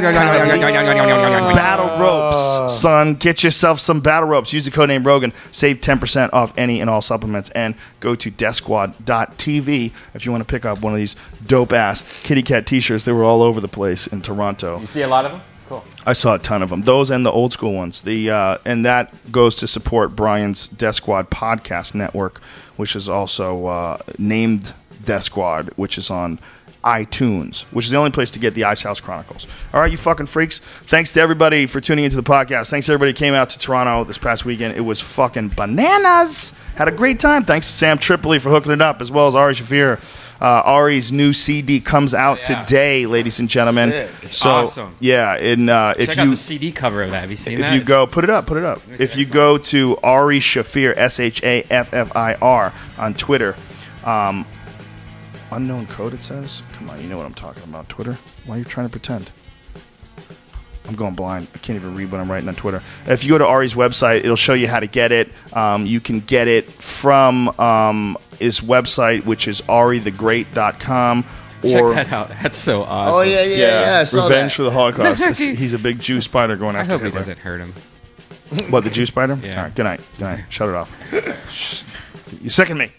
battle ropes, son. Get yourself some battle ropes. Use the code name Rogan. Save 10% off any and all supplements. And go to DeathSquad.tv if you want to pick up one of these dope-ass kitty cat t-shirts. They were all over the place in Toronto. You see a lot of them? Cool. I saw a ton of them. Those and the old school ones. And that goes to support Brian's Death Squad podcast network, which is also named Death Squad, which is on iTunes, which is the only place to get the Ice House Chronicles. All right, you fucking freaks. Thanks to everybody for tuning into the podcast. Thanks to everybody who came out to Toronto this past weekend. It was fucking bananas. Had a great time. Thanks to Sam Tripoli for hooking it up, as well as Ari Shafir. Ari's new CD comes out today, ladies and gentlemen. Sick. It's awesome. Yeah, and if Check you out the CD cover of that. Have you seen if that? you go, put it up. If you go to Ari Shafir, SHAFFIR on Twitter, unknown code it says. Come on, you know what I'm talking about. Twitter. Why are you trying to pretend? I'm going blind. I can't even read what I'm writing on Twitter. If you go to Ari's website, it'll show you how to get it. You can get it from his website, which is arithegreat.com. Check Or, that out. That's so awesome. Oh, yeah. I saw Revenge that. for the Holocaust. He's a big Jew spider going I after hope it Hitler. doesn't hurt him. What, the Jew spider? Yeah. All right, good night. Shut it off. You're sicking me.